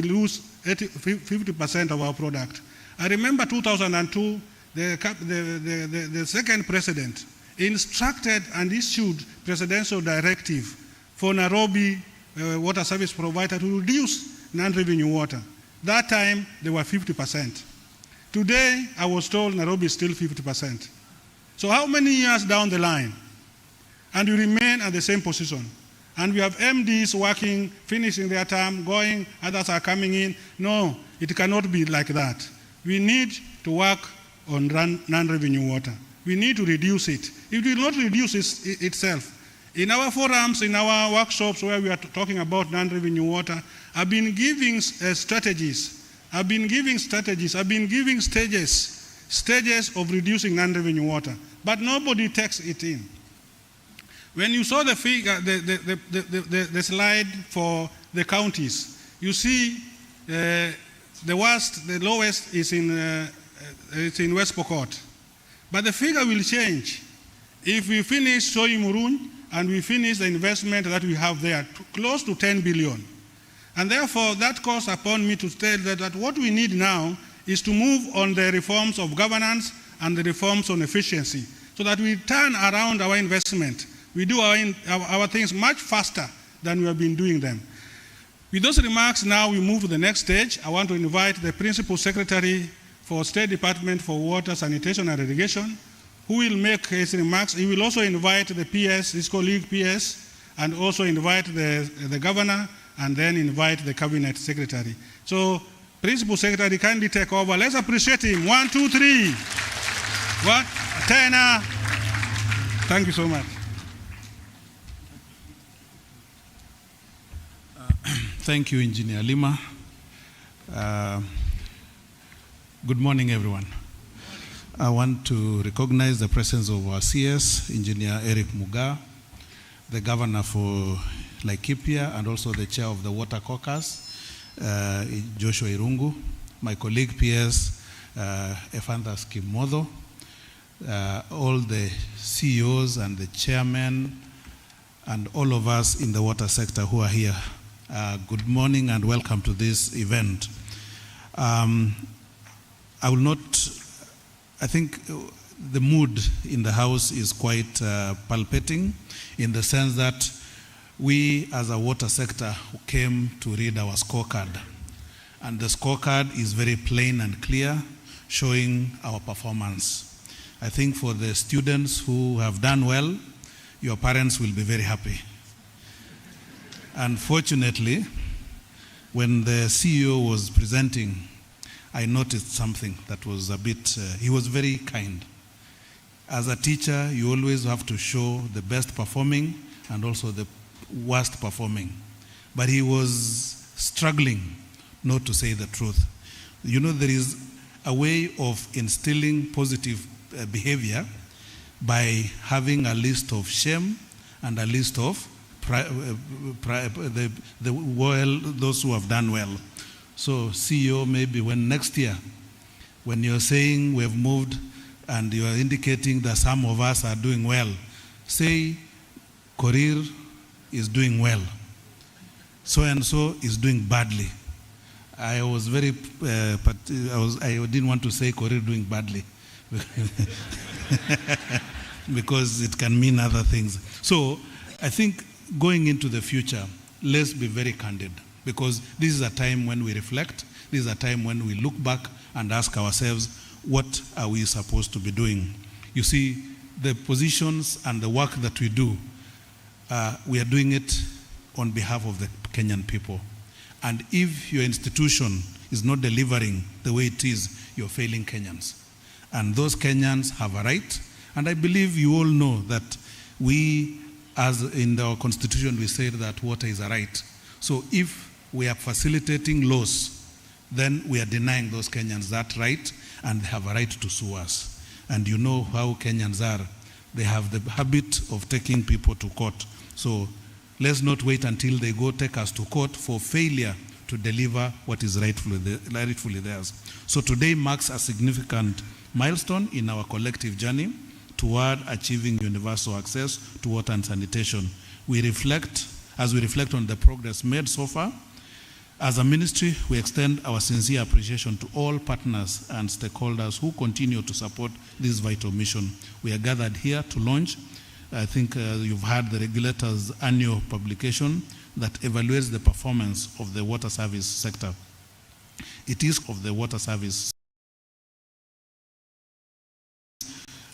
lose 50% of our product. I remember 2002, the second president instructed and issued presidential directive for Nairobi water service provider to reduce non-revenue water. That time, they were 50%. Today, I was told Nairobi is still 50%. So how many years down the line? And we remain at the same position. And we have MDs working, finishing their term, going, others are coming in. No, it cannot be like that. We need to work on non-revenue water. We need to reduce it. It will not reduce itself. In our forums, in our workshops where we are talking about non-revenue water, I've been giving strategies. I've been giving stages of reducing non-revenue water, but nobody takes it in. When you saw the figure, the slide for the counties, you see the lowest is in West Pokot. But the figure will change. If we finish Soy Murun and we finish the investment that we have there, close to 10 billion. And therefore, that calls upon me to state that what we need now is to move on the reforms of governance and the reforms on efficiency, so that we turn around our investment. We do our things much faster than we have been doing them. With those remarks, now we move to the next stage. I want to invite the Principal Secretary for State Department for Water, Sanitation and Irrigation, who will make his remarks. He will also invite the PS, his colleague PS, and also invite the governor, and then invite the Cabinet Secretary. So, Principal Secretary, kindly take over. Let's appreciate him. 1, 2, 3. What? Tenor. Thank you so much. Thank you, Engineer Lima. Good morning, everyone. I want to recognize the presence of our CS, Engineer Eric Muga, the Governor for Laikipia, and also the Chair of the Water Caucus, Joshua Irungu, my colleague PS, Ephanthas Kimodo, all the CEOs and the chairmen, and all of us in the water sector who are here. Good morning and welcome to this event. I think the mood in the House is quite palpitating, in the sense that we as a water sector came to read our scorecard. And the scorecard is very plain and clear, showing our performance. I think for the students who have done well, your parents will be very happy. Unfortunately, when the CEO was presenting, I noticed something that was a bit, he was very kind. As a teacher, you always have to show the best performing and also the worst performing. But he was struggling not to say the truth. You know, there is a way of instilling positive behavior by having a list of shame and a list of those who have done well. So CEO, maybe when next year, when you're saying we have moved and you are indicating that some of us are doing well, say Korir is doing well, so and so is doing badly. I was very, I didn't want to say Korir doing badly because it can mean other things. So I think going into the future, let's be very candid, because this is a time when we reflect, this is a time when we look back and ask ourselves, what are we supposed to be doing? You see, the positions and the work that we do, we are doing it on behalf of the Kenyan people. And if your institution is not delivering the way it is, you're failing Kenyans. And those Kenyans have a right. And I believe you all know that we, as in our constitution, we say that water is a right. So if we are facilitating laws, then we are denying those Kenyans that right, and they have a right to sue us. And you know how Kenyans are. They have the habit of taking people to court. So let's not wait until they go take us to court for failure to deliver what is rightfully theirs. So today marks a significant milestone in our collective journey toward achieving universal access to water and sanitation. As we reflect on the progress made so far, as a ministry, we extend our sincere appreciation to all partners and stakeholders who continue to support this vital mission. We are gathered here to launch, I think you've heard the regulator's annual publication that evaluates the performance of the water service sector. It is of the water service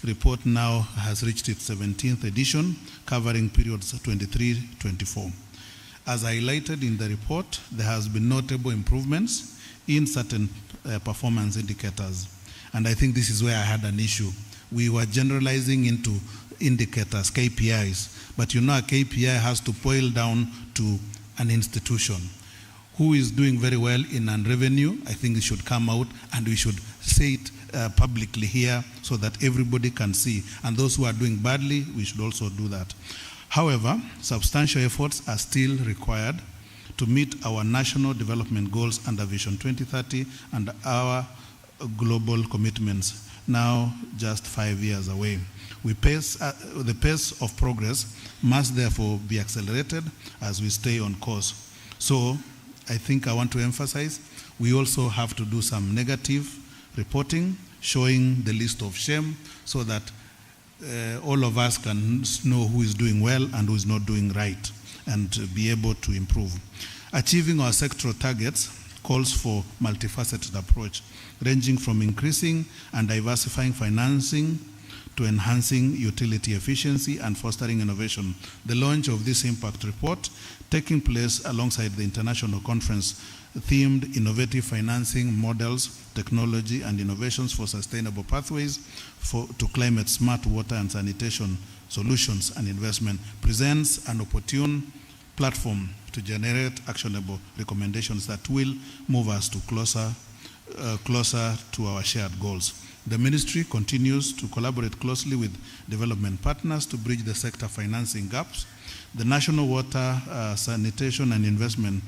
report now has reached its 17th edition, covering periods 23-24. As highlighted in the report, there has been notable improvements in certain performance indicators. And I think this is where I had an issue. We were generalizing into indicators, KPIs, but you know a KPI has to boil down to an institution. Who is doing very well in revenue? I think it should come out and we should say it publicly here so that everybody can see. And those who are doing badly, we should also do that. However, substantial efforts are still required to meet our national development goals under Vision 2030 and our global commitments, now just 5 years away. The pace of progress must therefore be accelerated as we stay on course. So I think I want to emphasize, we also have to do some negative reporting, showing the list of shame so that all of us can know who is doing well and who is not doing right and be able to improve. Achieving our sectoral targets calls for multifaceted approach, ranging from increasing and diversifying financing to enhancing utility efficiency and fostering innovation. The launch of this impact report, taking place alongside the international conference themed Innovative Financing Models, Technology and Innovations for Sustainable Pathways to Climate Smart Water and Sanitation Solutions and Investment, presents an opportune platform to generate actionable recommendations that will move us to closer to our shared goals. The ministry continues to collaborate closely with development partners to bridge the sector financing gaps. The National Water Sanitation and Investment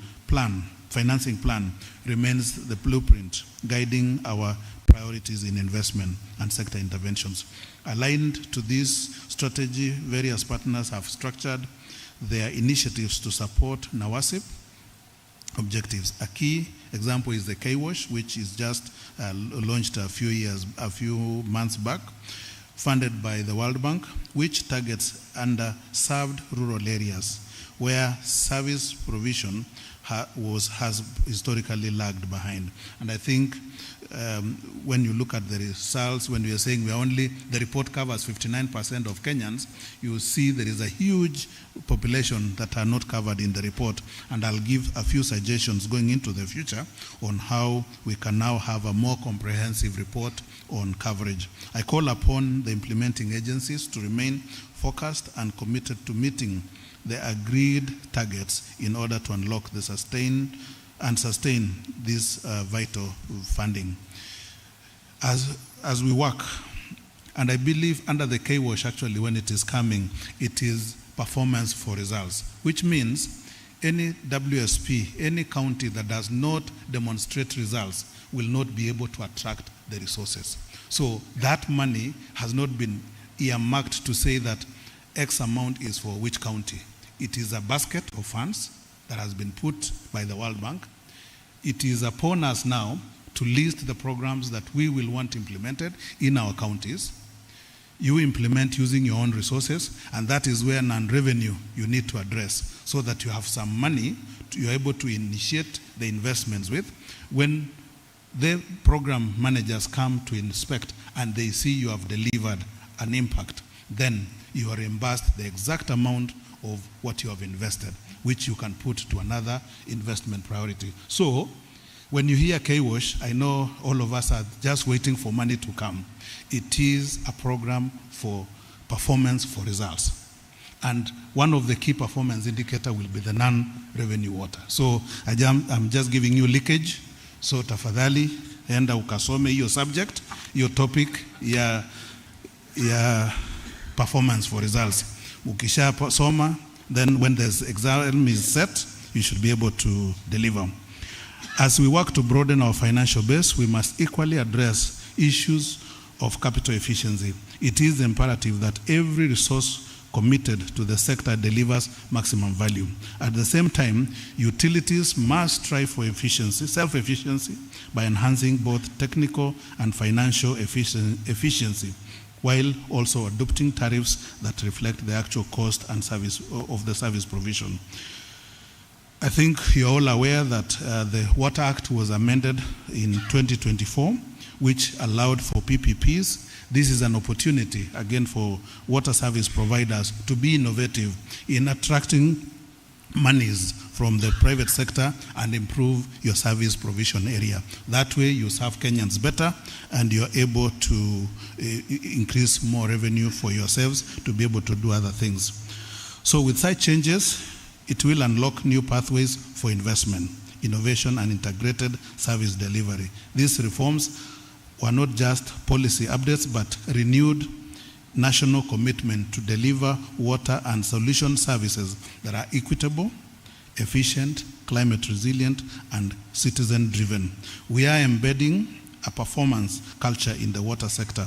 Financing Plan remains the blueprint guiding our priorities in investment and sector interventions. Aligned to this strategy, various partners have structured their initiatives to support NAWASIP objectives. A key example is the K-Wash, which is just launched a few months back, funded by the World Bank, which targets underserved rural areas where service provision has historically lagged behind. And I think when you look at the results, when we are saying the report covers 59% of Kenyans, you see there is a huge population that are not covered in the report. And I'll give a few suggestions going into the future on how we can now have a more comprehensive report on coverage. I call upon the implementing agencies to remain focused and committed to meeting the agreed targets in order to unlock the sustain this vital funding. As we work, and I believe under the KWASH actually when it is coming, it is performance for results, which means any WSP, any county that does not demonstrate results will not be able to attract the resources. So that money has not been earmarked to say that X amount is for which county. It is a basket of funds that has been put by the World Bank. It is upon us now to list the programs that we will want implemented in our counties. You implement using your own resources, and that is where non-revenue you need to address so that you have some money you're able to initiate the investments with. When the program managers come to inspect and they see you have delivered an impact, then you are reimbursed the exact amount of what you have invested, which you can put to another investment priority. So when you hear KWASH, I know all of us are just waiting for money to come. It is a program for performance for results. And one of the key performance indicator will be the non-revenue water. So I'm just giving you leakage. So tafadhali, enda ukasome hiyo subject, hiyo topic ya performance for results. Ukisha soma, then when the exam is set, you should be able to deliver. As we work to broaden our financial base, we must equally address issues of capital efficiency. It is imperative that every resource committed to the sector delivers maximum value. At the same time, utilities must strive for efficiency, self-efficiency, by enhancing both technical and financial efficiency, while also adopting tariffs that reflect the actual cost and service of the service provision. I think you're all aware that the Water Act was amended in 2024, which allowed for PPPs. This is an opportunity, again, for water service providers to be innovative in attracting monies from the private sector and improve your service provision area. That way you serve Kenyans better and you're able to increase more revenue for yourselves to be able to do other things. So with such changes, it will unlock new pathways for investment, innovation, and integrated service delivery. These reforms were not just policy updates, but renewed national commitment to deliver water and solution services that are equitable, efficient, climate resilient, and citizen-driven. We are embedding a performance culture in the water sector.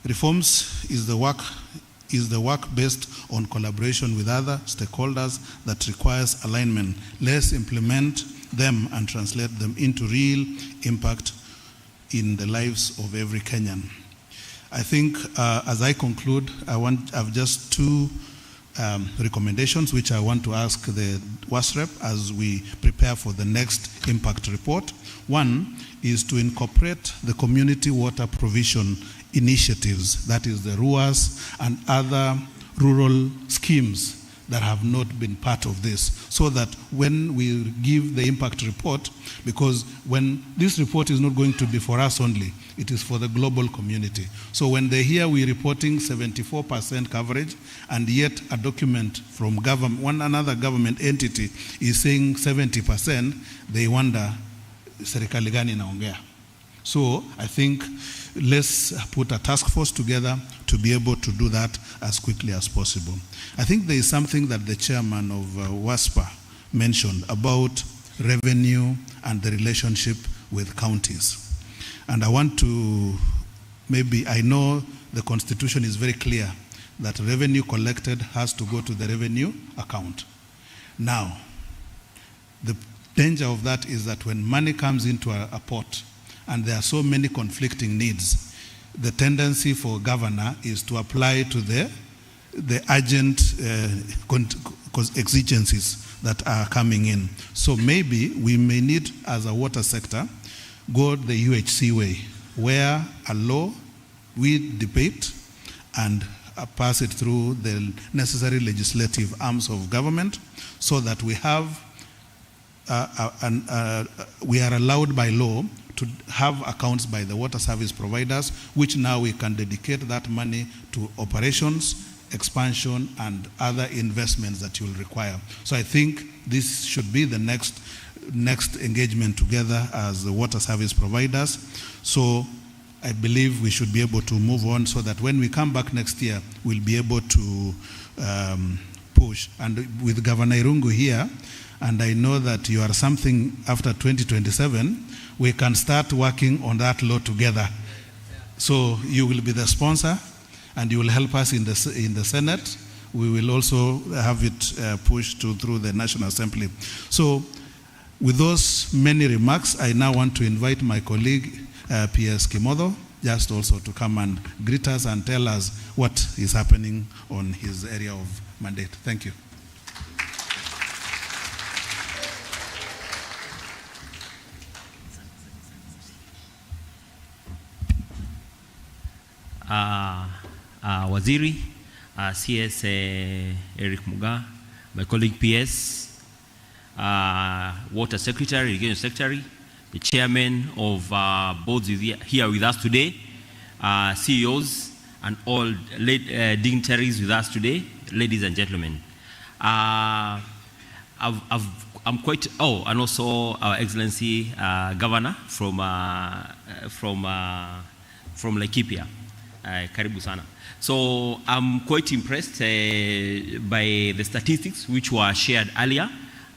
Reforms is the work based on collaboration with other stakeholders that requires alignment. Let's implement them and translate them into real impact in the lives of every Kenyan. I think as I conclude, I have just two recommendations which I want to ask the WASREP as we prepare for the next impact report. One is to incorporate the community water provision initiatives, that is the RUAs and other rural schemes that have not been part of this, so that when we give the impact report, because when this report is not going to be for us only, it is for the global community. So when they hear we're reporting 74% coverage, and yet a document from another government entity is saying 70%, they wonder, serikali gani inaongea? So I think let's put a task force together to be able to do that as quickly as possible. I think there is something that the chairman of WASPA mentioned about revenue and the relationship with counties. And I want to, I know the constitution is very clear that revenue collected has to go to the revenue account. Now, the danger of that is that when money comes into a pot and there are so many conflicting needs, the tendency for governor is to apply to the urgent exigencies that are coming in. So maybe we may need, as a water sector, go the UHC way, where a law we debate and pass it through the necessary legislative arms of government, so that we have we are allowed by law to have accounts by the water service providers, which now we can dedicate that money to operations, expansion, and other investments that you'll require. So I think this should be the next engagement together as the water service providers. So I believe we should be able to move on, so that when we come back next year, we'll be able to push. And with Governor Irungu here, and I know that you are something after 2027, we can start working on that law together. So you will be the sponsor, and you will help us in the Senate. We will also have it pushed through the National Assembly. So with those many remarks, I now want to invite my colleague, P.S. Kimodo, just also to come and greet us and tell us what is happening on his area of mandate. Thank you. Waziri, CS Eric Muga, my colleague PS, Water Secretary, Irrigation Secretary, the Chairman of boards here with us today, CEOs, and all dignitaries with us today, ladies and gentlemen. I'm quite, and also Our Excellency Governor from Laikipia. Karibu sana. So I'm quite impressed by the statistics which were shared earlier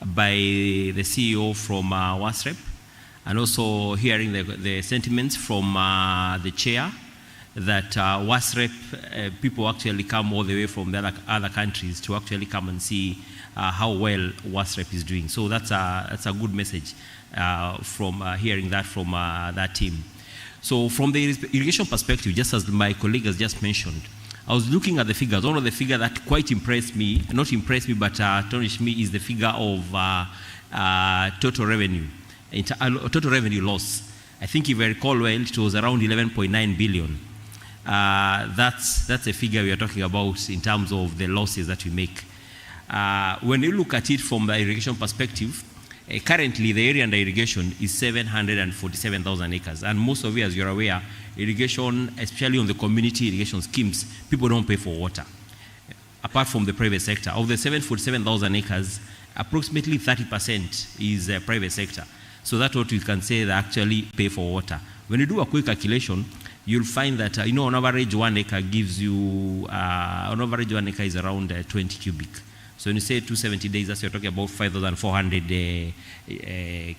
by the CEO from WASREP, and also hearing the sentiments from the chair that WASREP people actually come all the way from the other countries to actually come and see how well WASREP is doing. So that's a good message from hearing that from that team. So from the irrigation perspective, just as my colleague has just mentioned, I was looking at the figures. One of the figures that quite impressed me, not impressed me, but astonished me, is the figure of total revenue loss. I think if I recall well, it was around 11.9 billion. That's a figure we are talking about in terms of the losses that we make. When you look at it from the irrigation perspective, currently the area under irrigation is 747,000 acres. And most of you, as you're aware, irrigation, especially on the community irrigation schemes, people don't pay for water, apart from the private sector. Of the 747,000 acres, approximately 30% is private sector. So that's what you can say they actually pay for water. When you do a quick calculation, you'll find that, on average, 1 acre gives you, on average, 1 acre is around 20 cubic. So when you say 270 days, that's you're talking about 5,400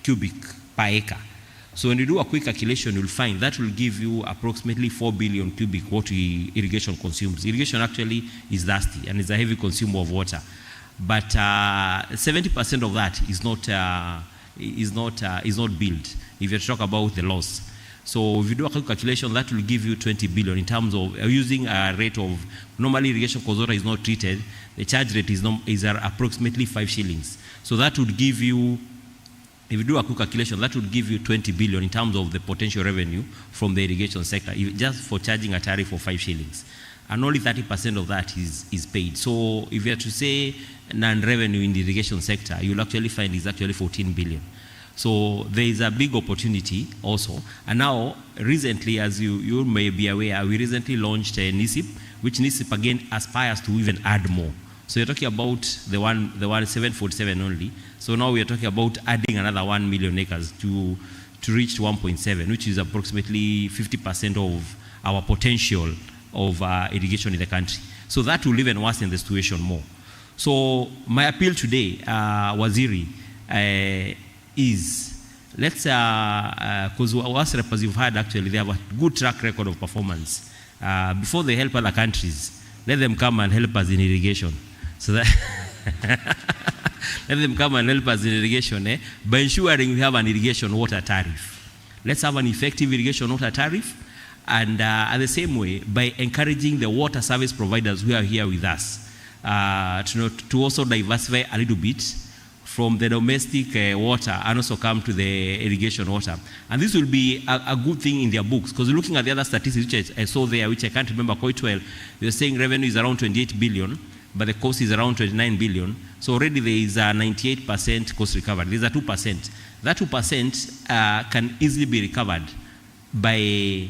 cubic per acre. So when you do a quick calculation, you'll find that will give you approximately 4 billion cubic what irrigation consumes. Irrigation actually is thirsty and is a heavy consumer of water. But 70% of that is not billed if you talk about the loss. So if you do a calculation, that will give you 20 billion in terms of using a rate of, normally irrigation cost water is not treated, the charge rate is approximately 5 shillings. So that would give you, if you do a quick calculation, that would give you 20 billion in terms of the potential revenue from the irrigation sector, just for charging a tariff of 5 shillings. And only 30% of that is paid. So if you have to say non-revenue in the irrigation sector, you'll actually find it's actually 14 billion. So there is a big opportunity also. And now, recently, as you may be aware, we recently launched a NISIP, which NISIP again aspires to even add more. So you're talking about the one 747 only. So now we are talking about adding another 1 million acres to reach 1.7, which is approximately 50% of our potential of irrigation in the country. So that will even worsen the situation more. So my appeal today, Waziri, is let's, because WASREP, as you've heard, actually, they have a good track record of performance. Before they help other countries, let them come and help us in irrigation. So that let them come and help us in irrigation by ensuring we have an irrigation water tariff. Let's have an effective irrigation water tariff, and at the same way, by encouraging the water service providers who are here with us to also diversify a little bit from the domestic water and also come to the irrigation water. And this will be a good thing in their books, because looking at the other statistics which I saw there, which I can't remember quite well, they're saying revenue is around 28 billion, but the cost is around 29 billion. So already there is a 98% cost recovery. There's a 2%. That 2% can easily be recovered by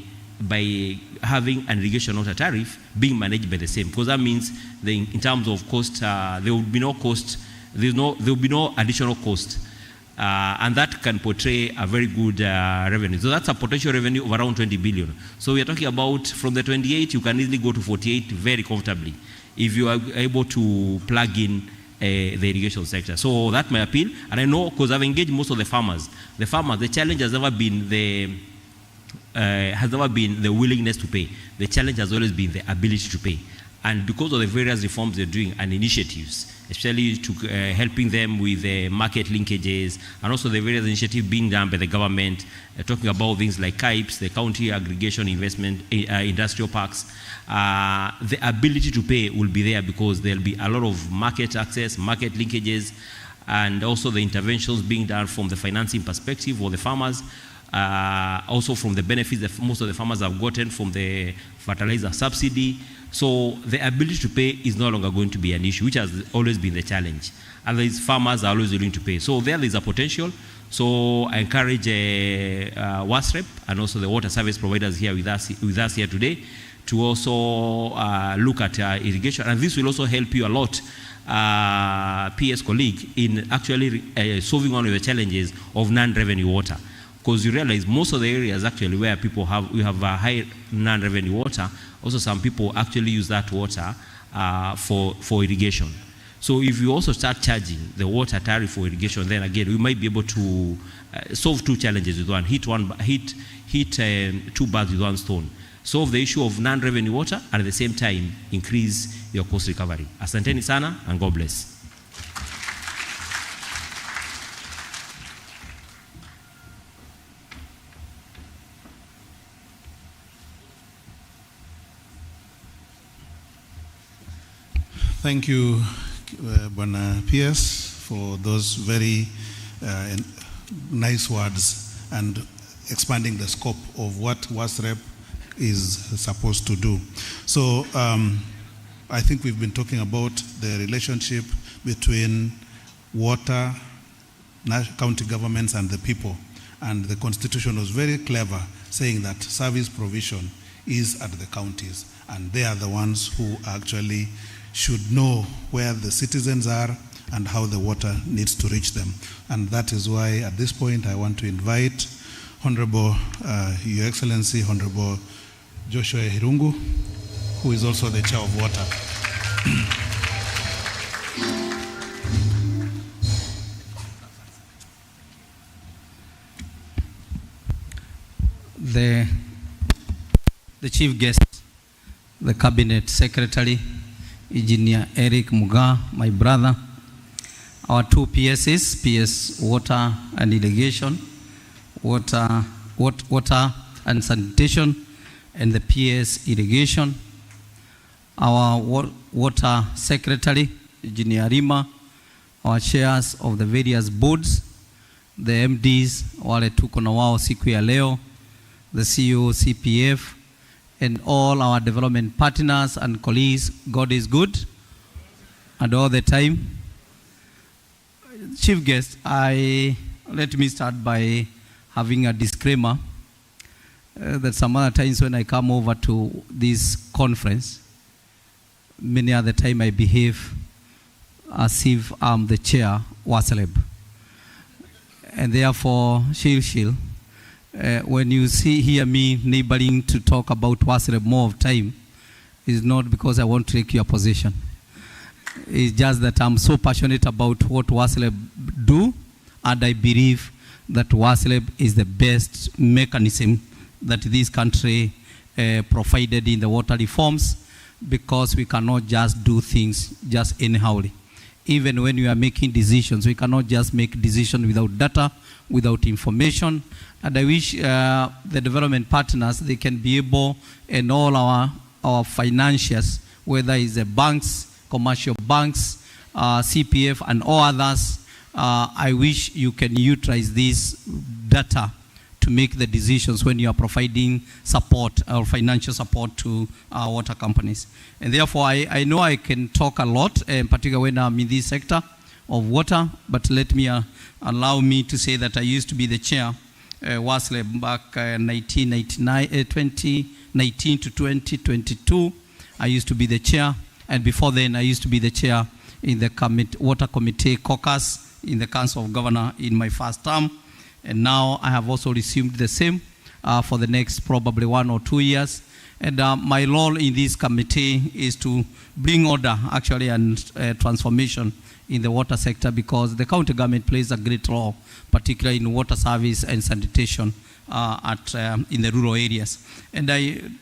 having an irrigation water tariff being managed by the same, because that means in terms of cost, there will be no cost. There will be no additional cost, and that can portray a very good revenue. So that's a potential revenue of around 20 billion. So we are talking about from the 28, you can easily go to 48 very comfortably if you are able to plug in the irrigation sector. So that's my appeal. And I know, because I've engaged most of the farmers. The challenge has never been the willingness to pay. The challenge has always been the ability to pay. And because of the various reforms they're doing and initiatives, especially to helping them with market linkages, and also the various initiatives being done by the government, talking about things like CAIPs, the County Aggregation Investment Industrial Parks, the ability to pay will be there, because there'll be a lot of market access, market linkages, and also the interventions being done from the financing perspective for the farmers, also from the benefits that most of the farmers have gotten from the fertilizer subsidy. So the ability to pay is no longer going to be an issue, which has always been the challenge. And these farmers are always willing to pay. So there is a potential. So I encourage WASREP and also the water service providers here with us here today to also look at irrigation. And this will also help you a lot, PS colleague, in actually solving one of the challenges of non-revenue water. Because you realize most of the areas actually where we have a high non-revenue water, also some people actually use that water for irrigation. So if you also start charging the water tariff for irrigation, then again we might be able to solve two challenges with one, hit two birds with one stone. Solve the issue of non-revenue water and at the same time increase your cost recovery. Asanteni sana and God bless. Thank you, Bwana PS, for those very nice words and expanding the scope of what WASREP is supposed to do. So I think we've been talking about the relationship between water, county governments and the people. And the Constitution was very clever, saying that service provision is at the counties. And they are the ones who actually should know where the citizens are and how the water needs to reach them. And that is why at this point I want to invite Honorable, Your Excellency, Honorable Joshua Hirungu, who is also the Chair of Water. The Chief Guest, the Cabinet Secretary, Engineer Eric Muga, my brother, our two PSs, PS Water and Irrigation, Water and Sanitation, and the PS Irrigation, our Water Secretary, Engineer Rima, our chairs of the various boards, the MDs, wale tuko na wao siku ya leo, the CEO, CPF, and all our development partners and colleagues. God is good, and all the time. Chief Guest, let me start by having a disclaimer that some other times when I come over to this conference, many other time I behave as if I'm the chair, WASREP. And therefore, when you hear me neighboring to talk about WASREP more of time, it's not because I want to take your position. It's just that I'm so passionate about what WASREP do, and I believe that WASREP is the best mechanism that this country provided in the water reforms, because we cannot just do things just anyhowly. Even when we are making decisions, we cannot just make decisions without data, without information. And I wish the development partners, they can be able, and all our financiers, whether it's the banks, commercial banks, CPF, and all others. I wish you can utilize this data to make the decisions when you are providing support or financial support to water companies. And therefore, I know I can talk a lot, particularly when I'm in this sector of water, but let me allow me to say that I used to be the chair WASLEB back 2019 to 2022. I used to be the chair, and before then I used to be the chair in the Water Committee caucus in the Council of Governors in my first term. And now I have also resumed the same for the next probably 1 or 2 years. And my role in this committee is to bring order actually and transformation in the water sector, because the county government plays a great role, particularly in water service and sanitation in the rural areas. And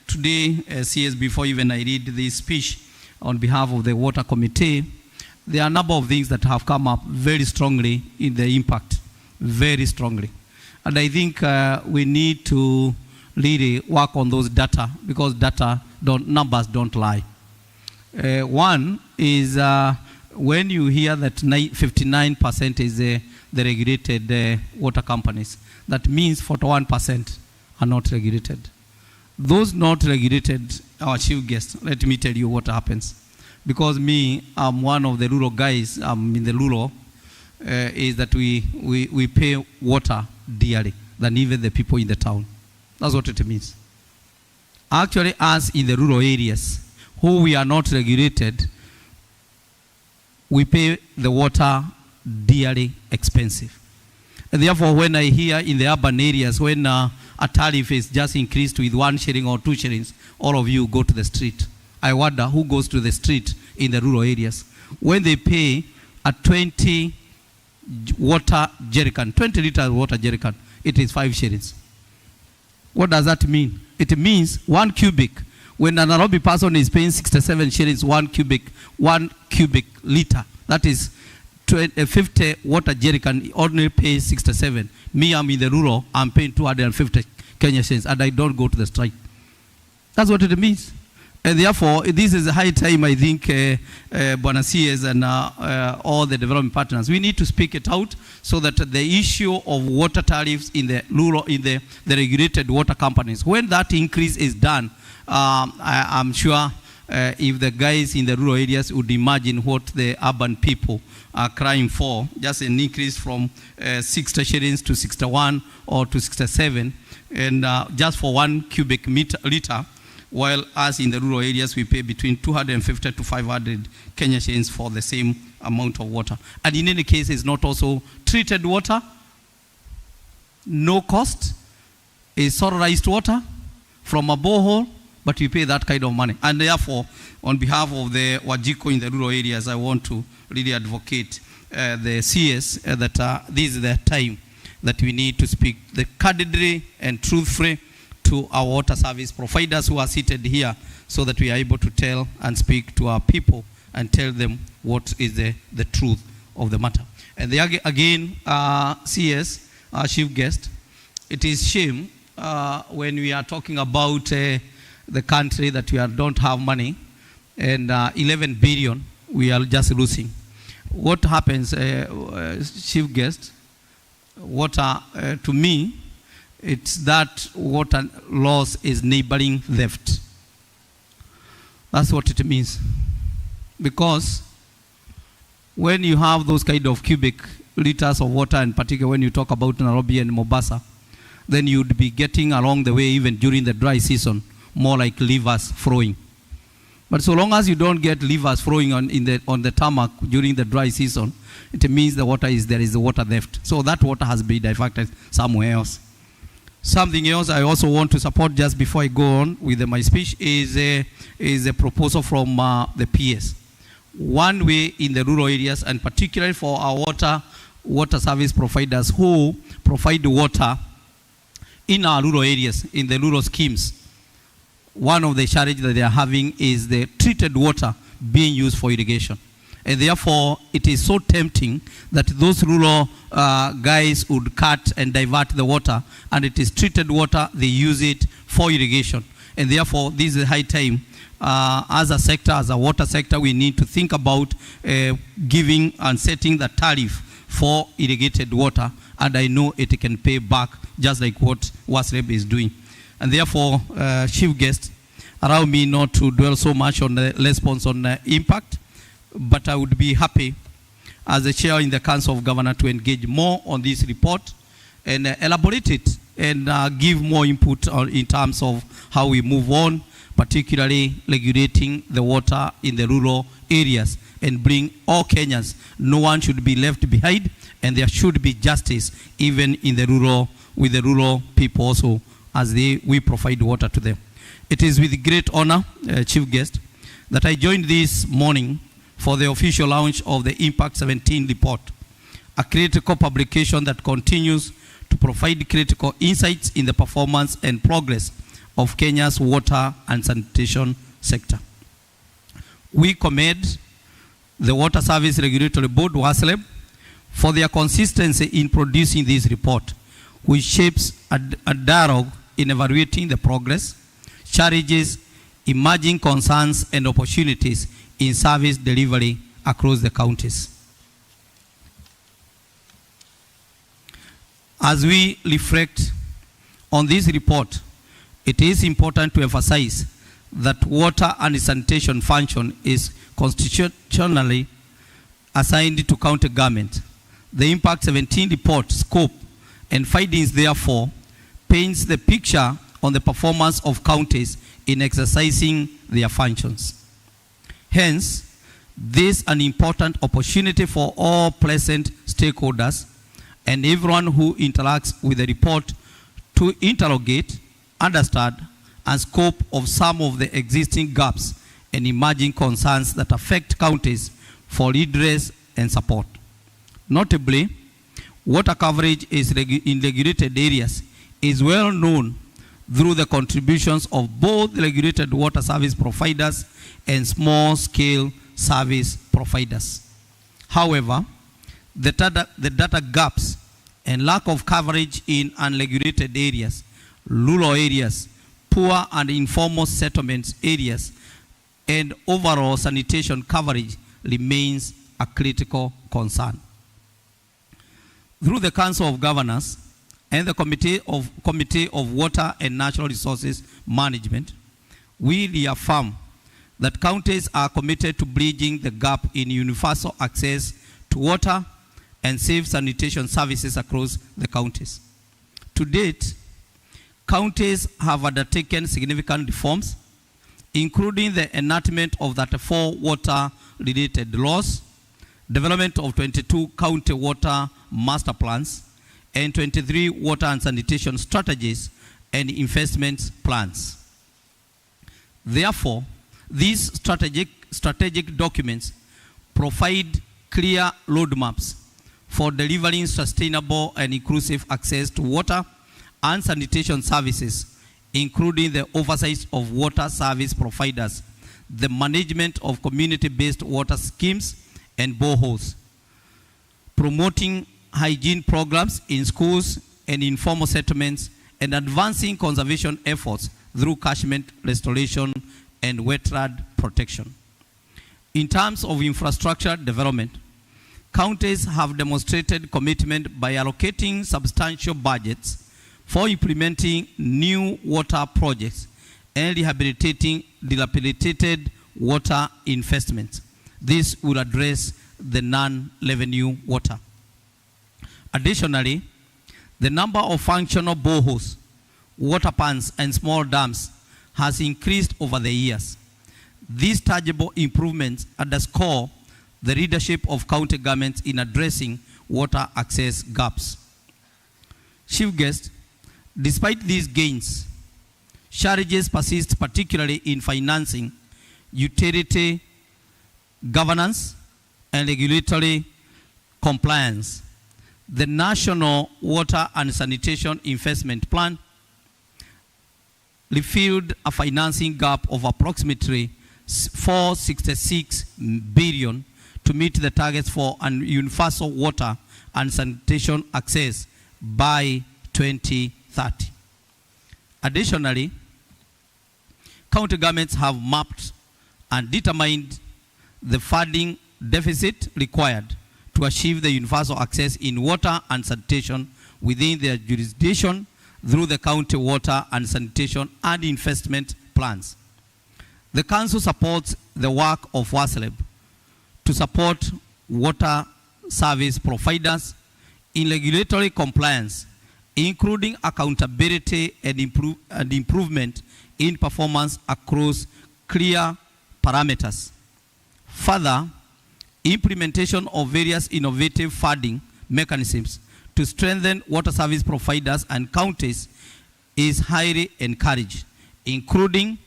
today, CS, before even I read this speech on behalf of the Water Committee, there are a number of things that have come up very strongly in the impact, very strongly. And I think we need to really work on those data, because numbers don't lie. One is when you hear that 59% is the regulated water companies, that means 41% are not regulated. Those not regulated, our chief guest, let me tell you what happens. Because me, I'm one of the rural guys, I'm in the rural, is that we pay water dearly than even the people in the town. That's what it means. Actually, us in the rural areas, who we are not regulated, we pay the water dearly expensive. And therefore, when I hear in the urban areas, when a tariff is just increased with 1 shilling or 2 shillings, all of you go to the street. I wonder who goes to the street in the rural areas. When they pay a 20 water jerrycan, 20 liters water jerrycan, it is 5 shillings. What does that mean? It means 1 cubic. When a Nairobi person is paying 67 shillings, 1 cubic liter, that is 50 water jerrycan, ordinary pays 67. Me, I'm in the rural, I'm paying 250 Kenya shillings, and I don't go to the strike. That's what it means. And therefore, this is a high time, I think, Bwana CS and all the development partners, we need to speak it out so that the issue of water tariffs in the rural, in the regulated water companies, when that increase is done, I'm sure if the guys in the rural areas would imagine what the urban people are crying for, just an increase from 60 shillings to 61 or to 67, and just for 1 cubic liter, while us in the rural areas, we pay between 250 to 500 Kenya shillings for the same amount of water. And in any case, it's not also treated water, no cost, it's solarized water from a borehole, but we pay that kind of money. And therefore, on behalf of the Wajiko in the rural areas, I want to really advocate the CS that this is the time that we need to speak the candidly and truthfully to our water service providers who are seated here, so that we are able to tell and speak to our people and tell them what is the truth of the matter. And again, CS, our chief guest, it is shame when we are talking about the country that we don't have money, and 11 billion we are just losing. What happens, chief guest, water, to me, it's that water loss is neighboring theft. That's what it means. Because when you have those kind of cubic liters of water, and particularly when you talk about Nairobi and Mombasa, then you'd be getting along the way, even during the dry season, more like rivers flowing. But so long as you don't get rivers flowing on the tarmac during the dry season, it means there is the water theft. So that water has been diverted somewhere else. Something else I also want to support just before I go on with my speech is a proposal from the PS. One way in the rural areas, and particularly for our water service providers who provide water in our rural areas, in the rural schemes, one of the challenges that they are having is the treated water being used for irrigation. And therefore, it is so tempting that those rural guys would cut and divert the water, and it is treated water, they use it for irrigation. And therefore, this is high time. As a sector, as a water sector, we need to think about giving and setting the tariff for irrigated water. And I know it can pay back just like what WASREB is doing. And therefore, chief guest, allow me not to dwell so much on the response on the impact, but I would be happy as the chair in the Council of Governors to engage more on this report and elaborate it and give more input in terms of how we move on, particularly regulating the water in the rural areas and bring all Kenyans. No one should be left behind, and there should be justice even in the rural, with the rural people also, as we provide water to them. It is with great honor, chief guest, that I joined this morning for the official launch of the Impact 17 report, a critical publication that continues to provide critical insights in the performance and progress of Kenya's water and sanitation sector. We commend the Water Service Regulatory Board, WASLEB, for their consistency in producing this report, which shapes a dialogue in evaluating the progress, challenges, emerging concerns, and opportunities in service delivery across the counties. As we reflect on this report, it is important to emphasize that water and sanitation function is constitutionally assigned to county government. The Impact 17 report scope and findings therefore paints the picture on the performance of counties in exercising their functions. Hence, this is an important opportunity for all present stakeholders and everyone who interacts with the report to interrogate, understand, and scope of some of the existing gaps and emerging concerns that affect counties for redress and support. Notably, water coverage in regulated areas is well known through the contributions of both regulated water service providers and small-scale service providers. However, the data gaps and lack of coverage in unregulated areas, rural areas, poor and informal settlements areas, and overall sanitation coverage remains a critical concern. Through the Council of Governors and the Committee of Water and Natural Resources Management, we reaffirm that counties are committed to bridging the gap in universal access to water and safe sanitation services across the counties. To date, counties have undertaken significant reforms, including the enactment of 34 water-related laws, development of 22 county water master plans, and 23 water and sanitation strategies and investment plans. Therefore, these strategic documents provide clear roadmaps for delivering sustainable and inclusive access to water and sanitation services, including the oversight of water service providers, the management of community-based water schemes and boreholes, promoting hygiene programs in schools and informal settlements, and advancing conservation efforts through catchment restoration and wetland protection. In terms of infrastructure development, counties have demonstrated commitment by allocating substantial budgets for implementing new water projects and rehabilitating dilapidated water investments. This will address the non-revenue water. Additionally, the number of functional boreholes, water pans, and small dams has increased over the years. These tangible improvements underscore the leadership of county governments in addressing water access gaps. Chief guest, despite these gains, challenges persist, particularly in financing, utility governance, and regulatory compliance. The National Water and Sanitation Investment Plan revealed a financing gap of approximately $466 billion to meet the targets for universal water and sanitation access by 2030. Additionally, county governments have mapped and determined the funding deficit required to achieve the universal access in water and sanitation within their jurisdiction through the county water and sanitation and investment plans. The council supports the work of WASLEB to support water service providers in regulatory compliance, including accountability and improvement in performance across clear parameters. Further, implementation of various innovative funding mechanisms to strengthen water service providers and counties is highly encouraged, including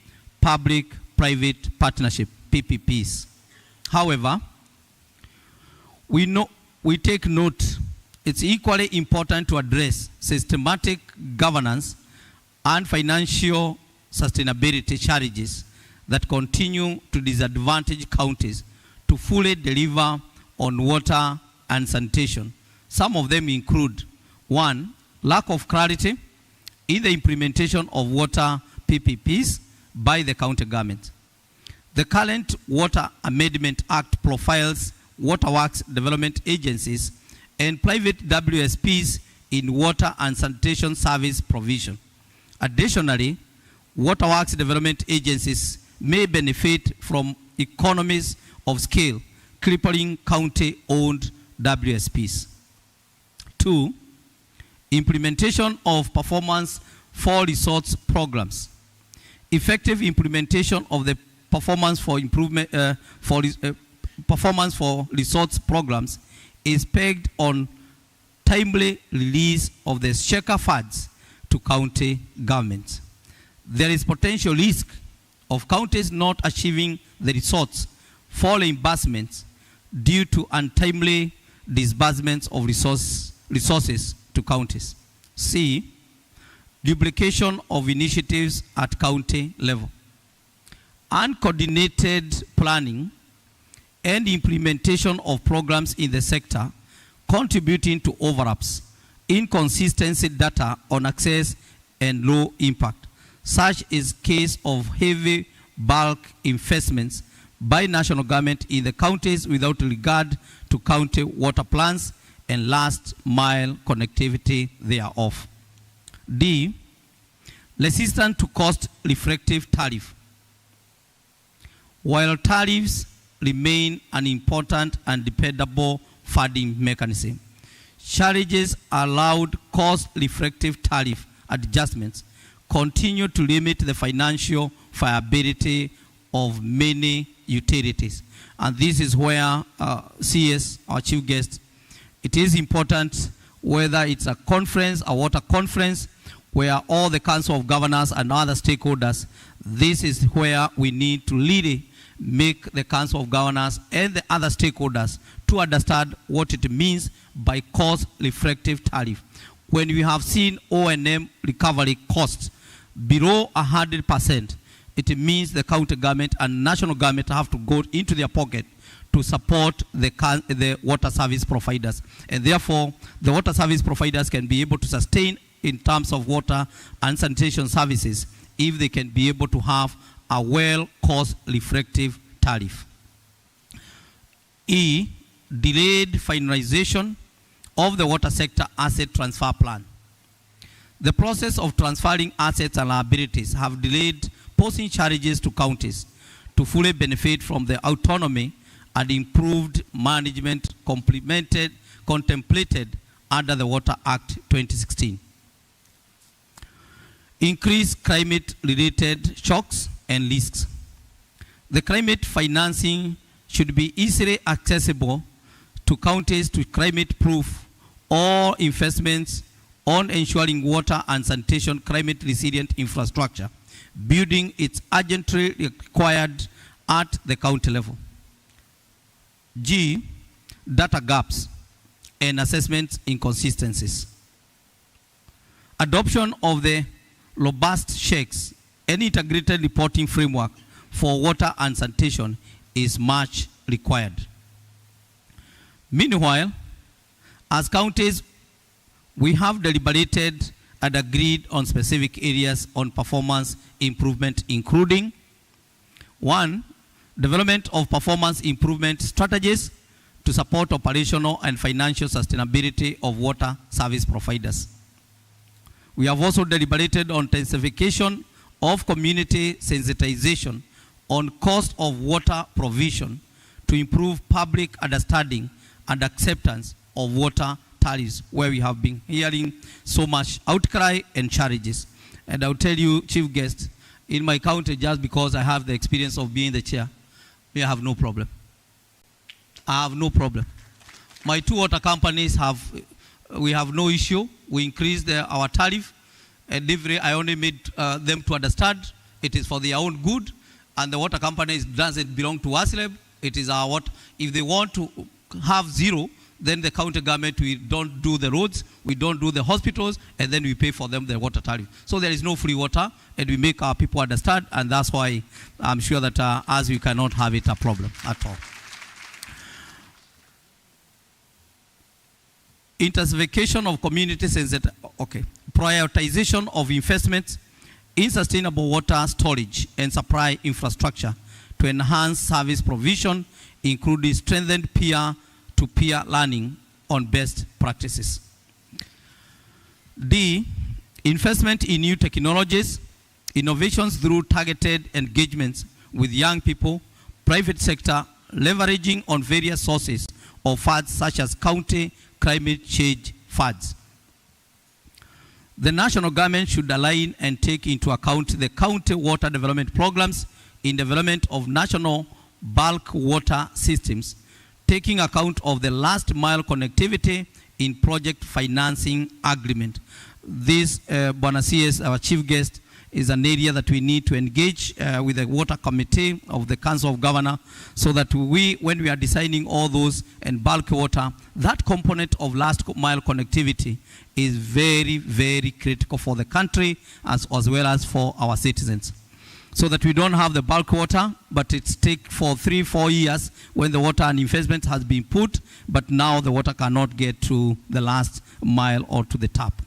public-private partnership, PPPs. However, we take note it's equally important to address systematic governance and financial sustainability challenges that continue to disadvantage counties to fully deliver on water and sanitation. Some of them include: 1, lack of clarity in the implementation of water PPPs by the county government. The current Water Amendment Act profiles waterworks development agencies and private WSPs in water and sanitation service provision. Additionally, waterworks development agencies may benefit from economies of scale, crippling county-owned WSPs. 2, implementation of performance for resource programs. Effective implementation of the performance for resource programs is pegged on timely release of the shaker funds to county governments. There is potential risk of counties not achieving the results for reimbursements due to untimely disbursements of resources to counties. C, duplication of initiatives at county level. Uncoordinated planning and implementation of programs in the sector contributing to overlaps, inconsistency data on access and low impact. Such is case of heavy bulk investments by national government in the counties without regard to county water plans and last mile connectivity thereof. D, resistance to cost reflective tariff. While tariffs remain an important and dependable funding mechanism, challenges allowed cost reflective tariff adjustments continue to limit the financial viability of many utilities. And this is where CS, our chief guest, it is important, whether it's a conference, a water conference, where all the council of governors and other stakeholders, this is where we need to really make the council of governors and the other stakeholders to understand what it means by cost reflective tariff. When we have seen O&M recovery costs below 100%, it means the county government and national government have to go into their pocket to support the water service providers. And therefore, the water service providers can be able to sustain in terms of water and sanitation services if they can be able to have a well cost reflective tariff. E, delayed finalization of the water sector asset transfer plan. The process of transferring assets and liabilities have delayed posting charges to counties to fully benefit from the autonomy and improved management contemplated under the Water Act 2016. Increased climate-related shocks and risks. The climate financing should be easily accessible to counties to climate-proof all investments on ensuring water and sanitation climate-resilient infrastructure, building its urgently required at the county level. G, data gaps and assessment inconsistencies. Adoption of the robust checks and integrated reporting framework for water and sanitation is much required. Meanwhile, as counties, we have deliberated and agreed on specific areas on performance improvement, including 1. Development of performance improvement strategies to support operational and financial sustainability of water service providers. We have also deliberated on intensification of community sensitization on cost of water provision to improve public understanding and acceptance of water tariffs, where we have been hearing so much outcry and challenges. And I'll tell you, Chief Guest, in my county, just because I have the experience of being the chair, we have no problem. I have no problem. My 2 water companies we have no issue. We increased our tariff, and I only made them to understand it is for their own good, and the water companies doesn't belong to WASLEB. It is our water. If they want to have 0, then the county government, we don't do the roads, we don't do the hospitals, and then we pay for them the water tariff. So there is no free water, and we make our people understand, and that's why I'm sure that as we cannot have it a problem at all. Intensification of community prioritization of investments in sustainable water storage and supply infrastructure to enhance service provision, including strengthened peer-to-peer learning on best practices. D, investment in new technologies, innovations through targeted engagements with young people, private sector, leveraging on various sources of funds such as county climate change funds. The national government should align and take into account the county water development programs in development of national bulk water systems, taking account of the last mile connectivity in project financing agreement. This, Bwana CS, our chief guest, is an area that we need to engage with the water committee of the Council of Governors, so that when we are designing all those and bulk water, that component of last mile connectivity is very, very critical for the country as well as for our citizens. So that we don't have the bulk water, but it's take for 3-4 years when the water and investment has been put, but now the water cannot get to the last mile or to the tap.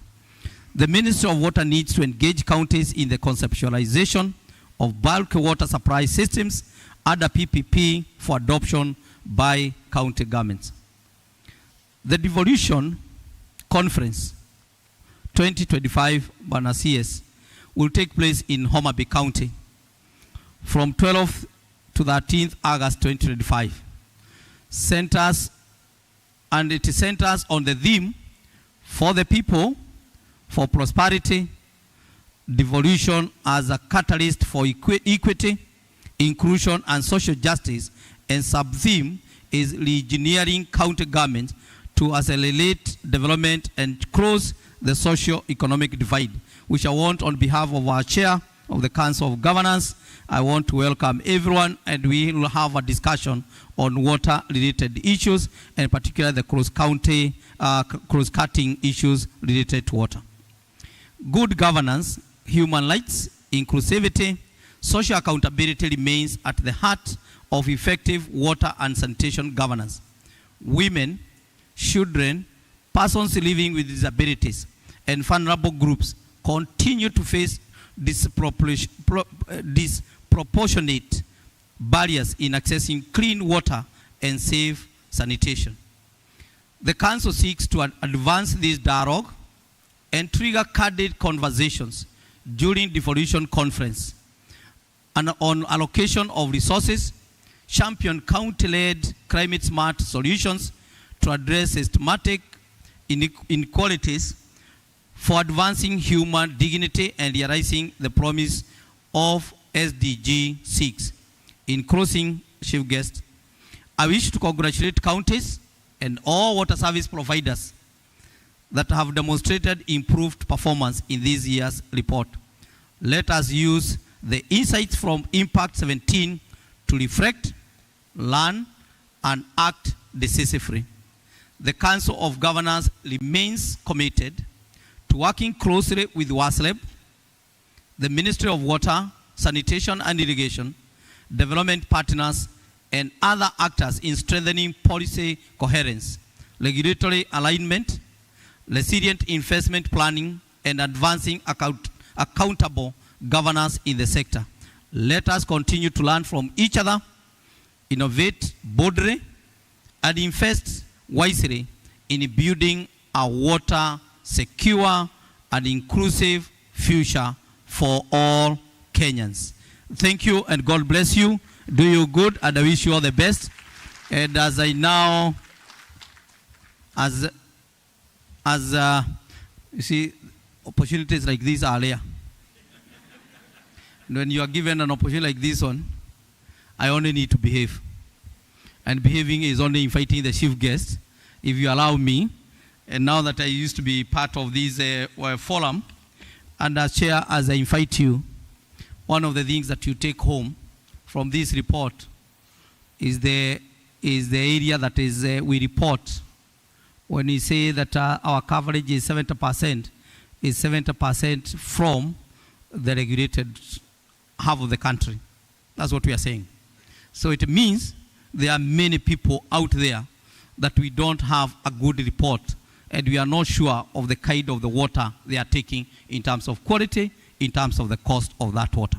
The Ministry of Water needs to engage counties in the conceptualization of bulk water supply systems under PPP for adoption by county governments. The Devolution Conference 2025 Bwana CS will take place in Homa Bay County from 12th to 13th August 2025. It centers on the theme for the people, for prosperity, devolution as a catalyst for equity, inclusion, and social justice, and sub-theme is re-engineering county government to accelerate development and close the socio-economic divide, which I want, on behalf of our chair of the Council of Governors, I want to welcome everyone, and we will have a discussion on water-related issues, and particularly the cross-cutting issues related to water. Good governance, human rights, inclusivity, social accountability remains at the heart of effective water and sanitation governance. Women, children, persons living with disabilities, and vulnerable groups continue to face disproportionate barriers in accessing clean water and safe sanitation. The Council seeks to advance this dialogue and trigger candid conversations during devolution conference and on allocation of resources, champion county-led climate-smart solutions to address systematic inequalities for advancing human dignity and realizing the promise of SDG 6. In closing, Chief Guest, I wish to congratulate counties and all water service providers that have demonstrated improved performance in this year's report. Let us use the insights from Impact 17 to reflect, learn, and act decisively. The Council of Governors remains committed to working closely with WASLEB, the Ministry of Water, Sanitation and Irrigation, development partners, and other actors in strengthening policy coherence, regulatory alignment, resilient investment planning, and advancing accountable governance in the sector. Let us continue to learn from each other, innovate boldly, and invest wisely in building a water secure and inclusive future for all Kenyans. Thank you and God bless you. Do you good and I wish you all the best. And as I now, you see, opportunities like these are rare. When you are given an opportunity like this one, I only need to behave. And behaving is only inviting the chief guest, if you allow me. And now that I used to be part of this forum, and as chair, as I invite you, one of the things that you take home from this report is the area that is we report. When we say that our coverage is 70%, is 70% from the regulated half of the country. That's what we are saying. So it means there are many people out there that we don't have a good report, and we are not sure of the kind of the water they are taking in terms of quality, in terms of the cost of that water.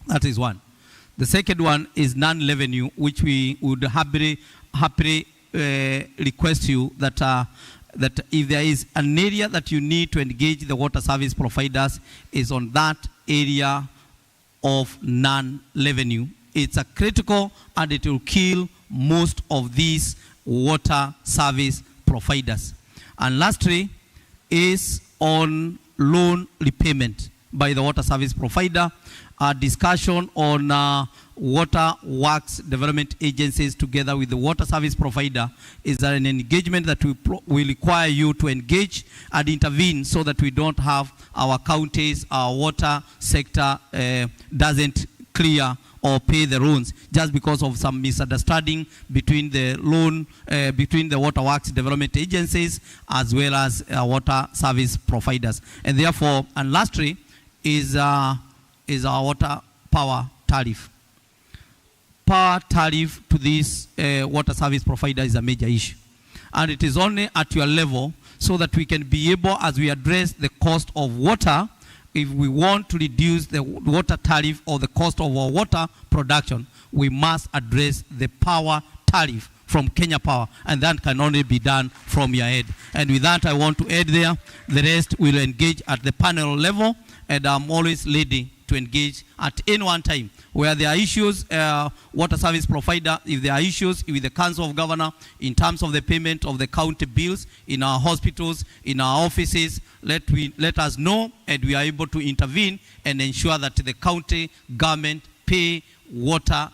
That is one. The second one is non-revenue, which we would happily request you that that if there is an area that you need to engage the water service providers, is on that area of non-revenue. It's a critical, and it will kill most of these water service providers. And lastly is on loan repayment by the water service provider. A discussion on water works development agencies together with the water service provider is an engagement that will require you to engage and intervene so that we don't have our counties, our water sector doesn't clear or pay the loans just because of some misunderstanding between the between the water works development agencies as well as water service providers. And therefore, and lastly is our water power tariff. Power tariff to this water service provider is a major issue. And it is only at your level so that we can be able, as we address the cost of water, if we want to reduce the water tariff or the cost of our water production, we must address the power tariff from Kenya Power, and that can only be done from your head. And with that, I want to add there, the rest will engage at the panel level, and I'm always ready to engage at any one time where there are issues, water service provider, if there are issues with the Council of Governor in terms of the payment of the county bills in our hospitals, in our offices, let us know, and we are able to intervene and ensure that the county government pay water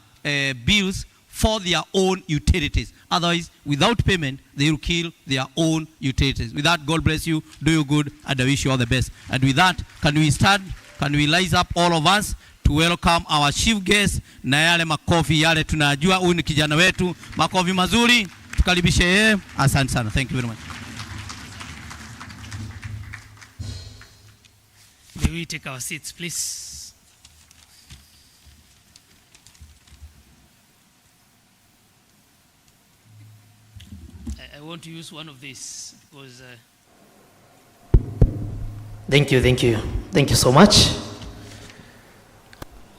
bills for their own utilities. Otherwise, without payment, they will kill their own utilities. With that, God bless you, do you good, and I wish you all the best. And with that, can we start? Can we rise up, all of us, to welcome our chief guest? Na yale makofi yale tunajua, huyu ni kijana wetu. Makofi mazuri, tukaribishe yeye. Asante sana. Thank you very much. May we take our seats, please? I want to use one of these because thank you so much.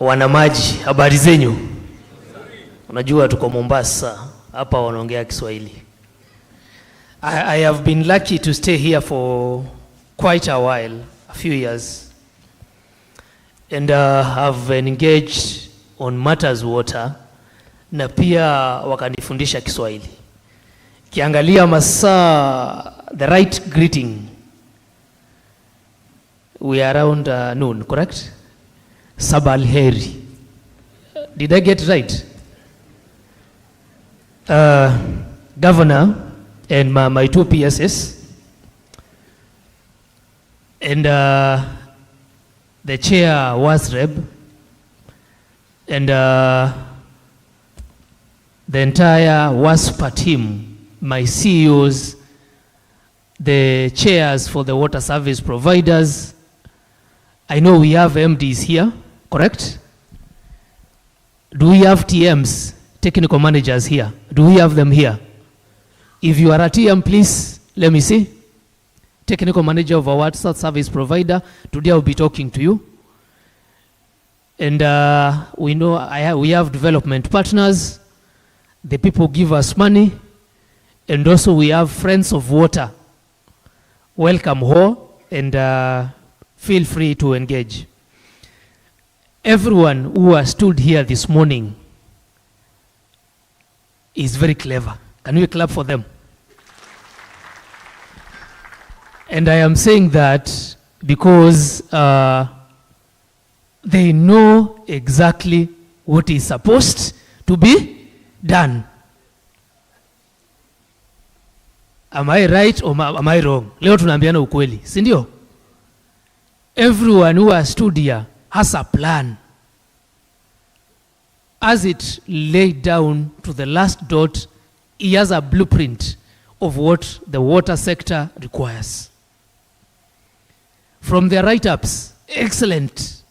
Wanamaji, habari zenyu? Unajua tuko Mombasa, hapa wanaongea Kiswahili. I have been lucky to stay here for quite a while, a few years, and have engaged on matters water, na pia wakanifundisha Kiswahili. Kiangalia masaa, the right greeting, we are around noon, correct? Sabal heri. Did I get right? Governor and my two PSS and the chair was Reb and the entire WASPA team, my CEOs, the chairs for the water service providers. I know we have MDs here, correct? Do we have TMs, technical managers here? Do we have them here? If you are a TM, please, let me see. technical manager of our water service provider. Today I'll be talking to you. And we know we have development partners. The people give us money. And also we have friends of water. Welcome all, and feel free to engage. Everyone who has stood here this morning is very clever. Can we clap for them? And I am saying that because they know exactly what is supposed to be done. Am I right or am I wrong? Leo tunaambiana ukweli, si ndio? Everyone who has stood here has a plan. As it laid down to the last dot, he has a blueprint of what the water sector requires. From their write-ups, excellent.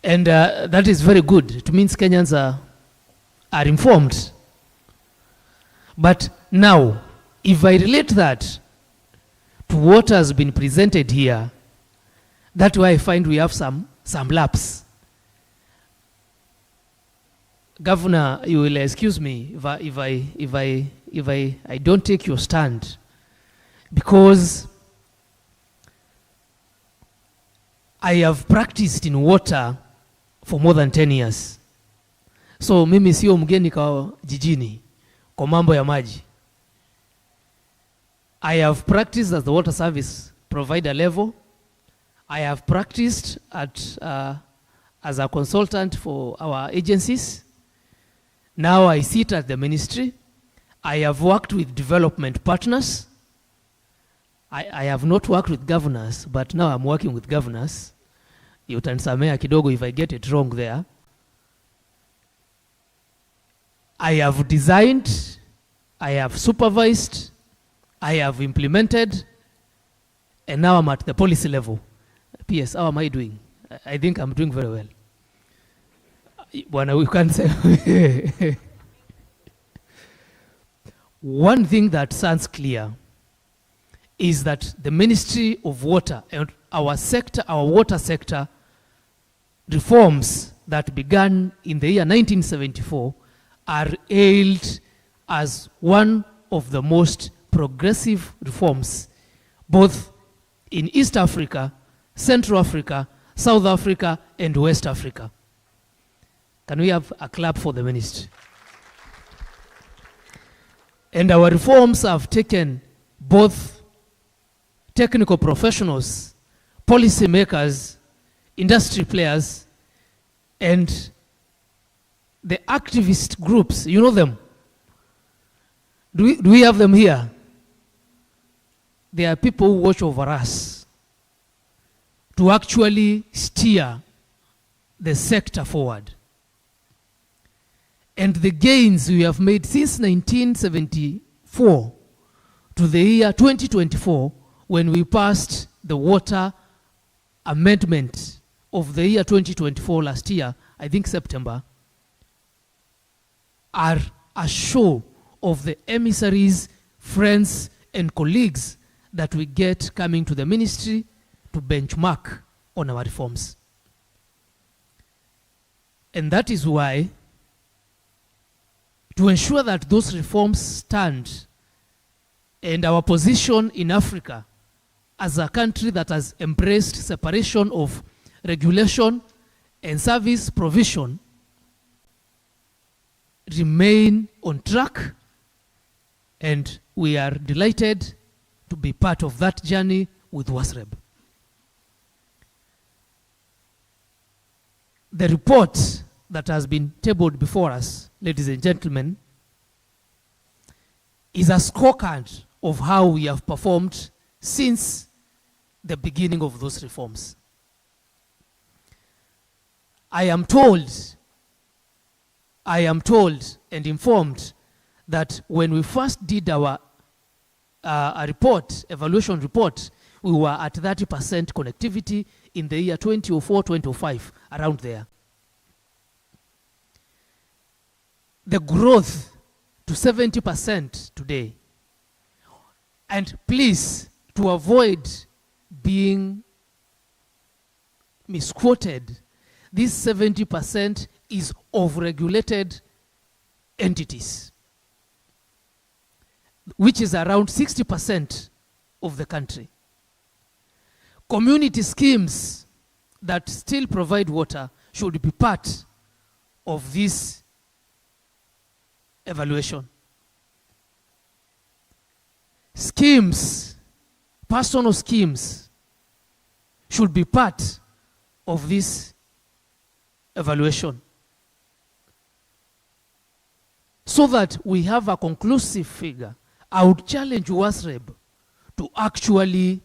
And that is very good. It means Kenyans are informed. But now, if I relate that to what has been presented here, that's why I find we have some laps. Governor, you will excuse me if I don't take your stand, because I have practiced in water for more than 10 years. So mimi sio mgeni kwa jijini kwa mambo ya maji. I have practiced at the water service provider level. I have practiced as a consultant for our agencies. Now I sit at the ministry. I have worked with development partners. I have not worked with governors, but now I'm working with governors. Utanisamea kidogo if I get it wrong there. I have designed, I have supervised, I have implemented, and now I'm at the policy level. PS, how am I doing? I think I'm doing very well. We can't say. One thing that sounds clear is that the Ministry of Water and our sector, our water sector, reforms that began in the year 1974 are hailed as one of the most progressive reforms, both in East Africa, Central Africa, South Africa, and West Africa. Can we have a clap for the ministry? And our reforms have taken both technical professionals, policy makers, industry players, and the activist groups. You know them? Do we have them here? They are people who watch over us to actually steer the sector forward. And the gains we have made since 1974 to the year 2024, when we passed the water amendment of the year 2024 last year, I think September, are a show of the emissaries, friends, and colleagues that we get coming to the ministry to benchmark on our reforms. And that is why, to ensure that those reforms stand, and our position in Africa as a country that has embraced separation of regulation and service provision, remain on track, and we are delighted to be part of that journey with WASREB. The report that has been tabled before us, ladies and gentlemen, is a scorecard of how we have performed since the beginning of those reforms. I am told and informed that when we first did our evaluation report, we were at 30% connectivity in the year 2004, 2005, around there. The growth to 70% today. And please, to avoid being misquoted, this 70% is of regulated entities, which is around 60% of the country. Community schemes that still provide water should be part of this evaluation. Schemes, personal schemes, should be part of this evaluation, so that we have a conclusive figure. I would challenge WASREB to actually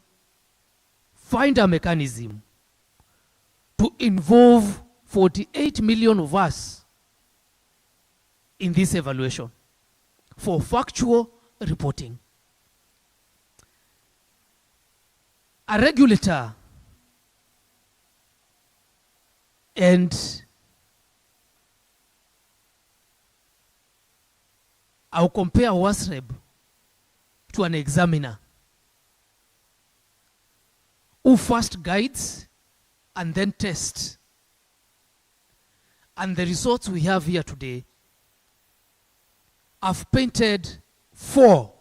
find a mechanism to involve 48 million of us in this evaluation for factual reporting. A regulator and I'll compare WASREB to an examiner who first guides and then tests. And the results we have here today, I've painted 4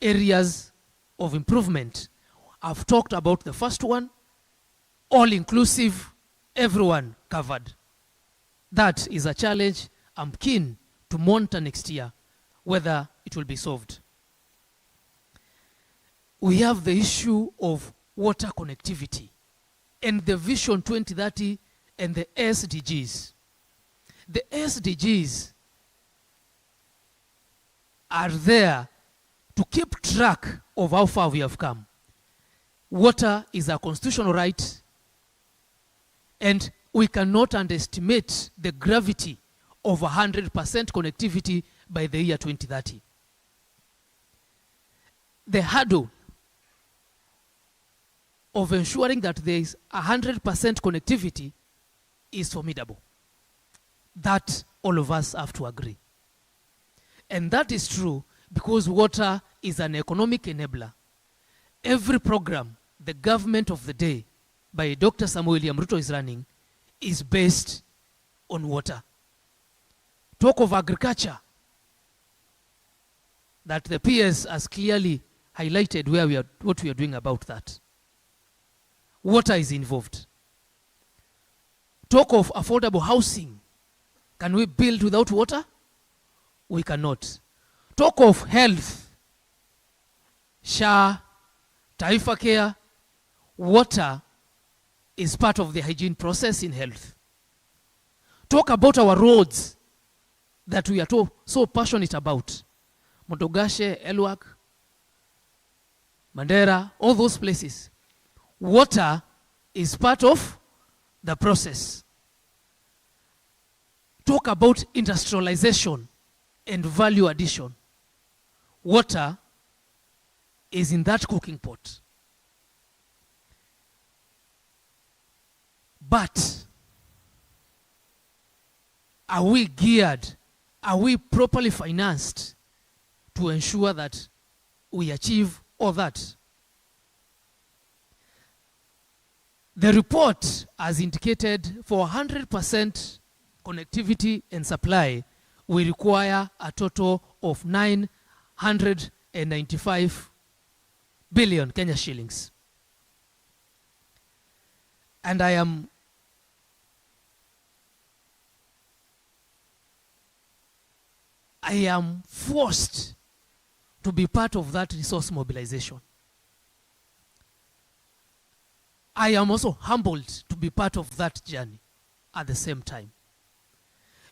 areas of improvement. I've talked about the first one, all inclusive, everyone covered. That is a challenge I'm keen to monitor next year, whether it will be solved. We have the issue of water connectivity and the Vision 2030 and the SDGs. The SDGs are there to keep track of how far we have come. Water is a constitutional right, and we cannot underestimate the gravity of 100% connectivity by the year 2030. The hurdle of ensuring that there is 100% connectivity is formidable. That all of us have to agree. And that is true because water is an economic enabler. Every program the government of the day by Dr. Samuel William Ruto is running is based on water. Talk of agriculture, that the PS has clearly highlighted what we are doing about that. Water is involved. Talk of affordable housing. Can we build without water? We cannot. Talk of health, SHA, Taifa Care. Water is part of the hygiene process in health. Talk about our roads that we are so passionate about. Motogashe, Elwak, Mandera, all those places. Water is part of the process. Talk about industrialization and value addition. Water is in that cooking pot. But are we geared? Are we properly financed to ensure that we achieve all that? The report has indicated for 100% connectivity and supply, we require a total of 995 billion Kenya shillings. And I am forced to be part of that resource mobilization. I am also humbled to be part of that journey at the same time.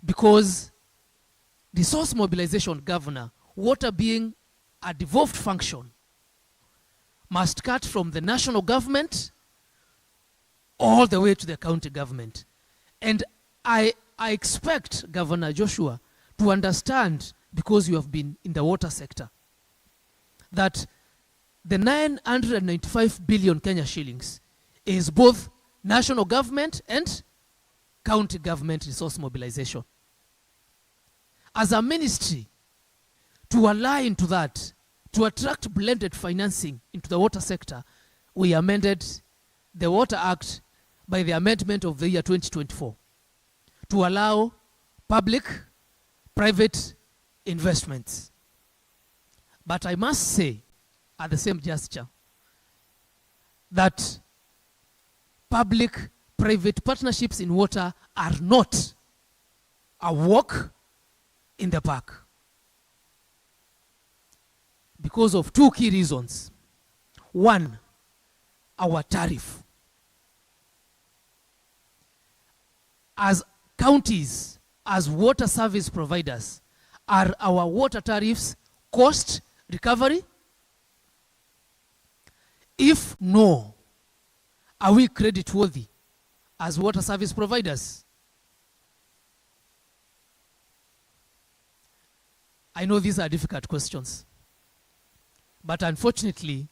Because resource mobilization, Governor, water being a devolved function, must cut from the national government all the way to the county government. And I expect Governor Joshua to understand, because you have been in the water sector, that the 995 billion Kenya shillings is both national government and county government resource mobilization. As a ministry, To align to that, to attract blended financing into the water sector, we amended the Water Act by the amendment of the year 2024 to allow public-private investments. But I must say, at the same gesture, that public-private partnerships in water are not a walk in the park, because of two key reasons. One, our tariff. As counties, as water service providers, are our water tariffs cost recovery? If no, are we creditworthy as water service providers? I know these are difficult questions, but unfortunately,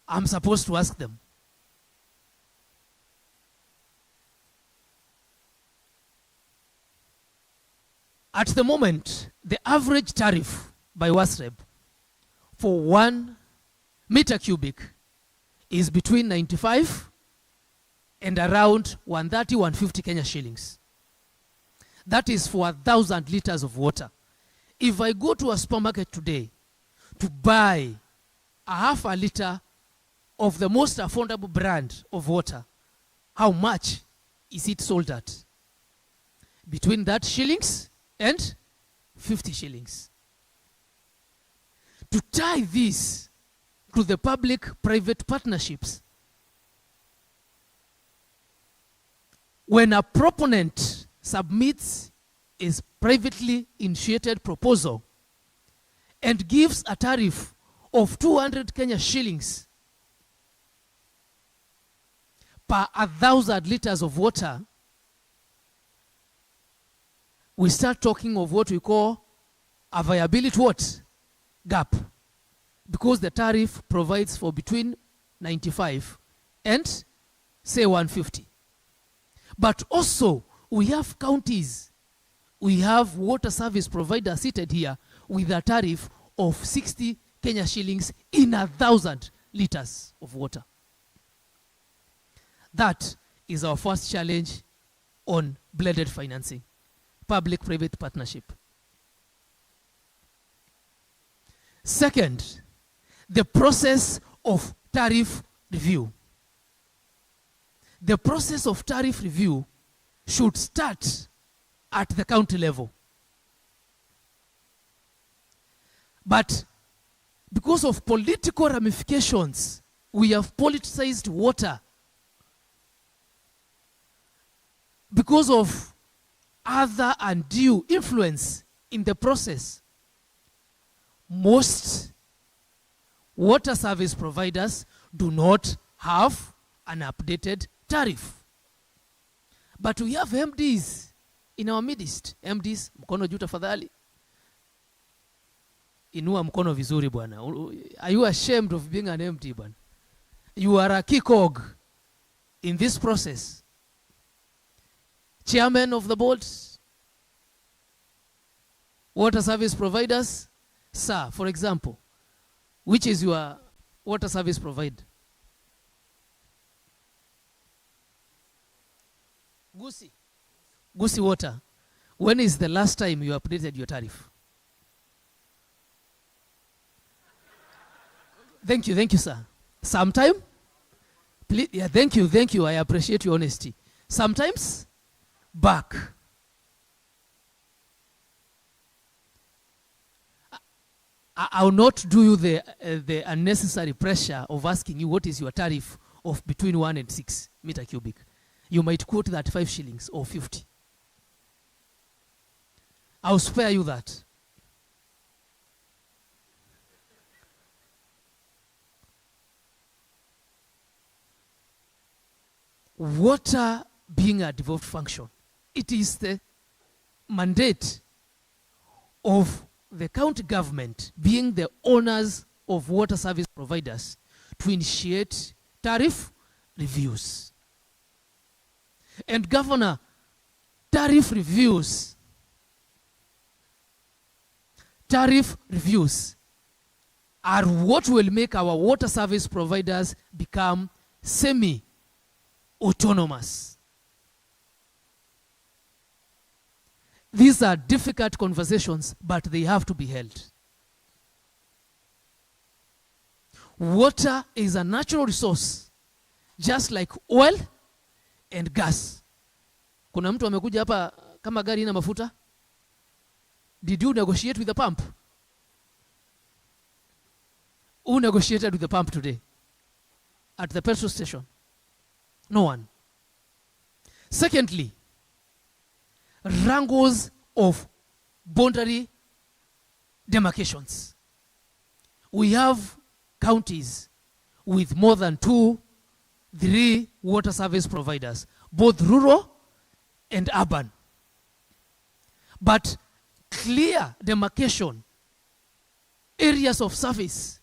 I'm supposed to ask them. At the moment, the average tariff by WASREB for 1 meter cubic is between 95 and around 130, 150 Kenya shillings. That is for 1,000 liters of water. If I go to a supermarket today to buy a half a liter of the most affordable brand of water, how much is it sold at? Between that shillings and 50 shillings. To tie this to the public-private partnerships, when a proponent submits a privately initiated proposal and gives a tariff of 200 Kenya shillings per 1,000 liters of water, we start talking of what we call a viability gap, because the tariff provides for between 95 and say 150. But also we have counties, we have water service providers seated here with a tariff of 60 Kenya shillings in 1,000 liters of water. That is our first challenge on blended financing, public-private partnership. Second, the process of tariff review. The process of tariff review should start at the county level. But because of political ramifications, we have politicized water. Because of other undue influence in the process, most water service providers do not have an updated tariff. But we have MDs in our midst. MDs, mkono juu tafadhali. Inua mkono vizuri bwana. Are you ashamed of being an MD bwana? You are a key cog in this process. Chairman of the board, water service providers. Sir, for example, which is your water service provider? Gusi Water. When is the last time you updated your tariff? Thank you, sir. Sometime? Please, yeah, thank you. I appreciate your honesty. Sometimes, back. I will not do you the unnecessary pressure of asking you what is your tariff of between 1 and 6 meter cubic. You might quote that 5 shillings or 50. I'll spare you that. Water being a devolved function, it is the mandate of the county government, being the owners of water service providers, to initiate tariff reviews. And Governor, tariff reviews tariff reviews are what will make our water service providers become semi-autonomous. These are difficult conversations, but they have to be held. Water is a natural resource, just like oil and gas. Kuna mtu amekuja hapa kama gari ina mafuta? Did you negotiate with the pump? Who negotiated with the pump today? At the petrol station? No one. Secondly, wrangles of boundary demarcations. We have counties with more than 2, 3 water service providers, both rural and urban. But clear demarcation, areas of service,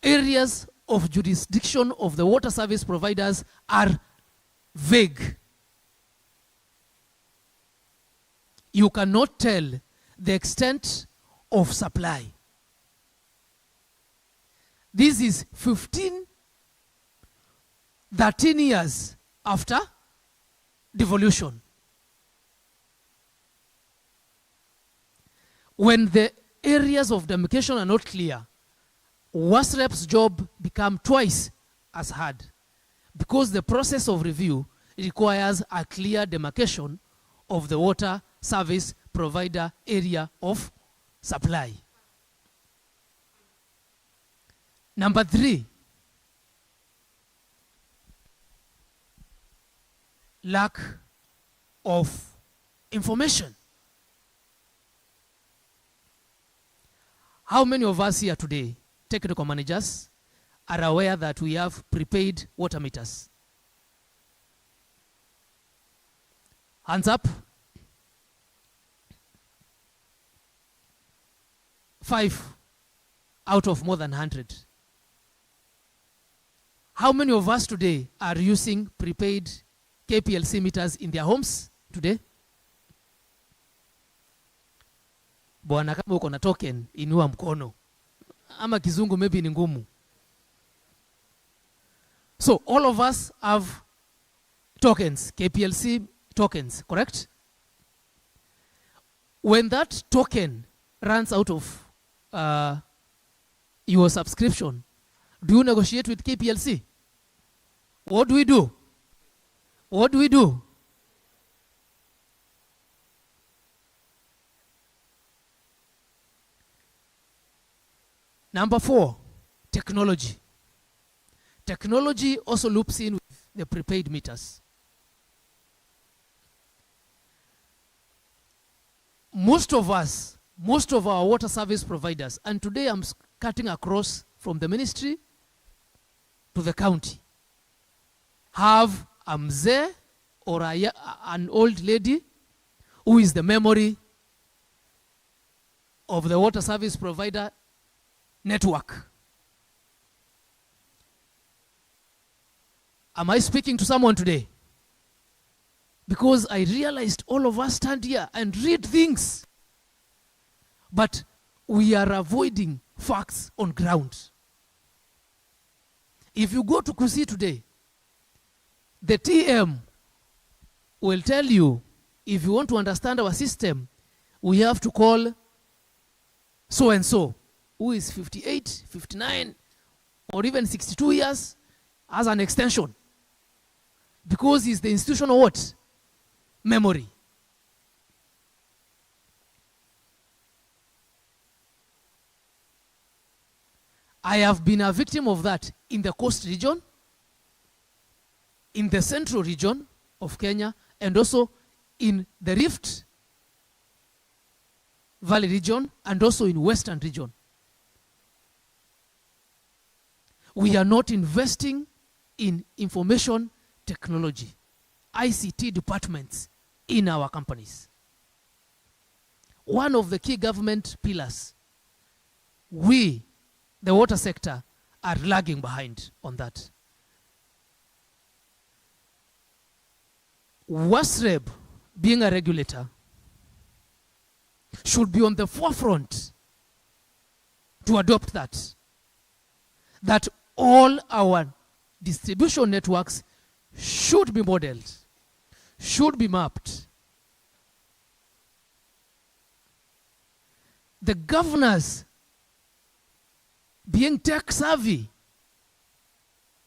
areas of jurisdiction of the water service providers are vague. You cannot tell the extent of supply. This is 13 years after devolution. When the areas of demarcation are not clear, WASREP's job becomes twice as hard, because the process of review requires a clear demarcation of the water service provider area of supply. Number 3, lack of information. How many of us here today, technical managers, are aware that we have prepaid water meters? Hands up. 5 out of more than 100. How many of us today are using prepaid KPLC meters in their homes today? Bwana, kama uko na token, inua mkono. Ama kizungu maybe ni ngumu. So all of us have tokens, KPLC tokens, correct? When that token runs out of your subscription, do you negotiate with KPLC? What do we do? What do we do? Number 4, technology. Technology also loops in with the prepaid meters. Most of us, most of our water service providers, and today I'm cutting across from the ministry to the county, have a mzee or an old lady who is the memory of the water service provider network. Am I speaking to someone today? Because I realized all of us stand here and read things, but we are avoiding facts on ground. If you go to Kusi today, the TM will tell you, if you want to understand our system, we have to call so-and-so, who is 58, 59, or even 62 years, as an extension. Because he's the institutional what? Memory. I have been a victim of that in the coast region, in the central region of Kenya, and also in the Rift Valley region, and also in Western region. We are not investing in information technology, ICT departments in our companies. One of the key government pillars, we, the water sector, are lagging behind on that. WASREB, being a regulator, should be on the forefront to adopt that. That all our distribution networks should be modeled, should be mapped. The governors, being tech savvy,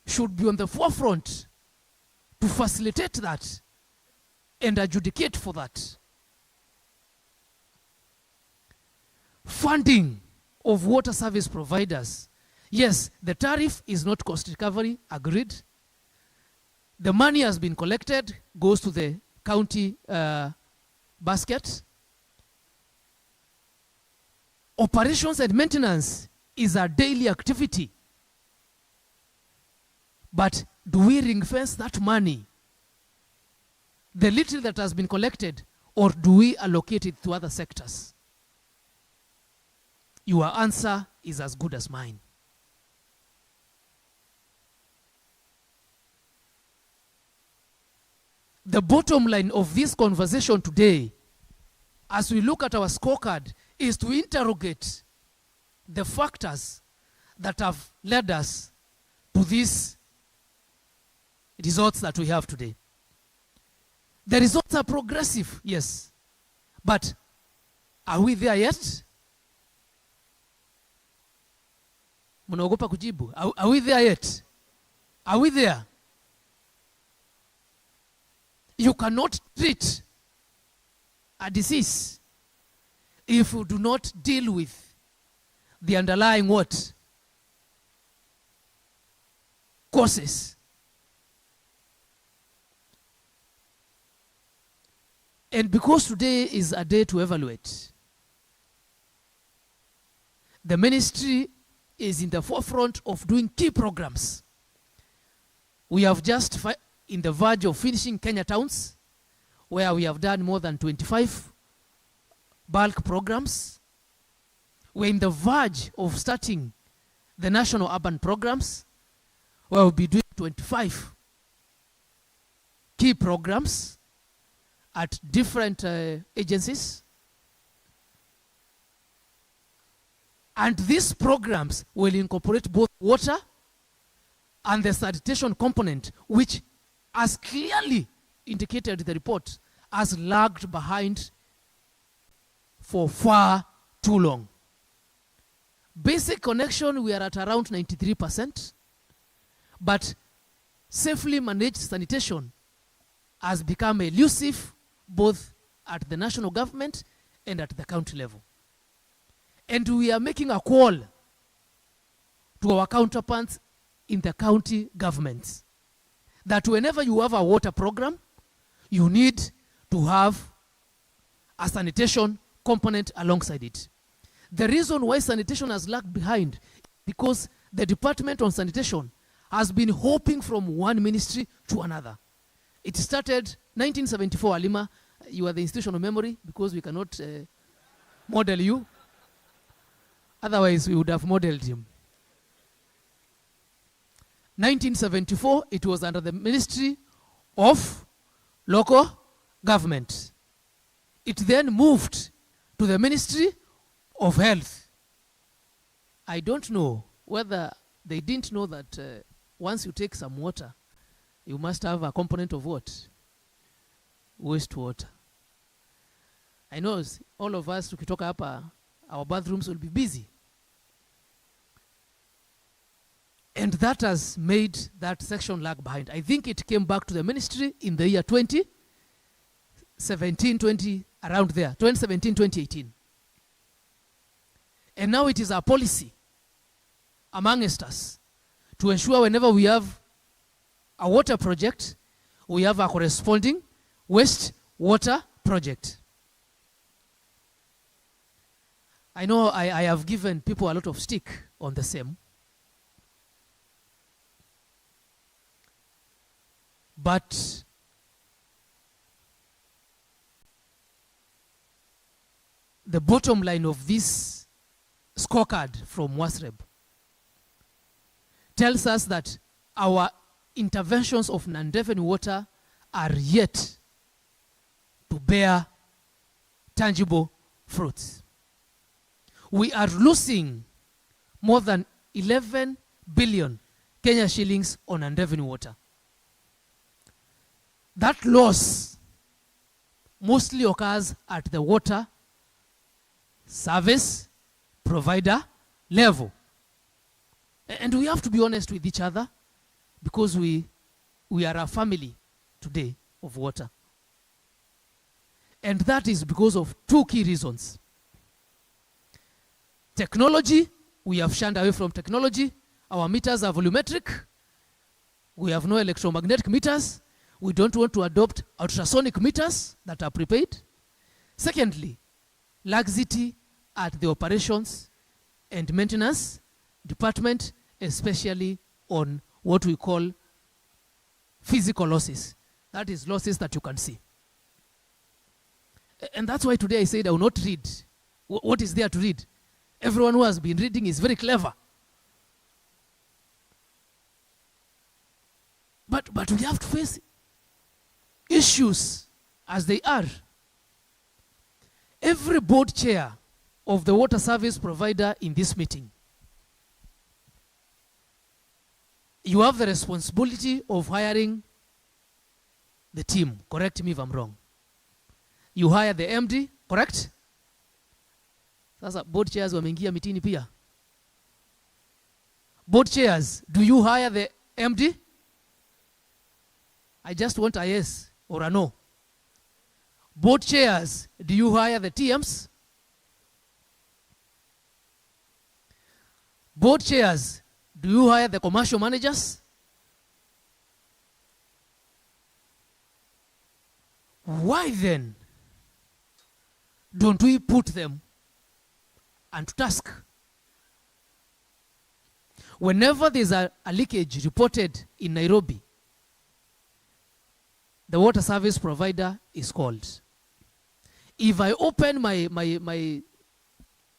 should be on the forefront to facilitate that and adjudicate for that. Funding of water service providers. Yes, the tariff is not cost recovery, agreed. The money has been collected, goes to the county basket. Operations and maintenance is a daily activity. But do we ring fence that money, the little that has been collected, or do we allocate it to other sectors? Your answer is as good as mine. The bottom line of this conversation today, as we look at our scorecard, is to interrogate the factors that have led us to these results that we have today. The results are progressive, yes. But are we there yet? Munaogopa kujibu. Are we there yet? Are we there? You cannot treat a disease if you do not deal with the underlying what? Causes. And because today is a day to evaluate, the ministry is in the forefront of doing key programs. We have just in the verge of finishing Kenya Towns, where we have done more than 25 bulk programs. We're in the verge of starting the national urban programs, where we'll be doing 25 key programs at different agencies. And these programs will incorporate both water and the sanitation component, which, as clearly indicated in the report, has lagged behind for far too long. Basic connection, we are at around 93%, but safely managed sanitation has become elusive both at the national government and at the county level. And we are making a call to our counterparts in the county governments that whenever you have a water program, you need to have a sanitation component alongside it. The reason why sanitation has lagged behind is because the Department on Sanitation has been hopping from one ministry to another. It started 1974, Alima, you are the institution of memory because we cannot model you. Otherwise, we would have modeled him. 1974, it was under the Ministry of Local Government. It then moved to the Ministry of Health. I don't know whether they didn't know that once you take some water, you must have a component of what? Wastewater. I know all of us, tukitoka hapa, our bathrooms will be busy. And that has made that section lag behind. I think it came back to the ministry in the year 2017, 20, around there, 2017, 2018. And now it is our policy amongst us to ensure whenever we have a water project, we have a corresponding waste water project. I know I have given people a lot of stick on the same. But the bottom line of this scorecard from WASREB tells us that our interventions of non-revenue water are yet to bear tangible fruits. We are losing more than 11 billion Kenya shillings on unrevenue water. That loss mostly occurs at the water service provider level. And we have to be honest with each other, because we are a family today of water. And that is because of two key reasons. Technology, we have shunned away from technology. Our meters are volumetric. We have no electromagnetic meters. We don't want to adopt ultrasonic meters that are prepaid. Secondly, laxity at the operations and maintenance department, especially on what we call physical losses. That is losses that you can see. And that's why today I said I will not read. What is there to read? Everyone who has been reading is very clever. But we have to face issues as they are. Every board chair of the water service provider in this meeting, you have the responsibility of hiring the team. Correct me if I'm wrong. You hire the MD, correct? Sasa board chairs wameingia mitini pia. Board chairs, do you hire the MD? I just want a yes or a no. Board chairs, do you hire the TMs? Board chairs, do you hire the commercial managers? Why then don't we put them and task? Whenever there's a leakage reported in Nairobi, the water service provider is called. If I open my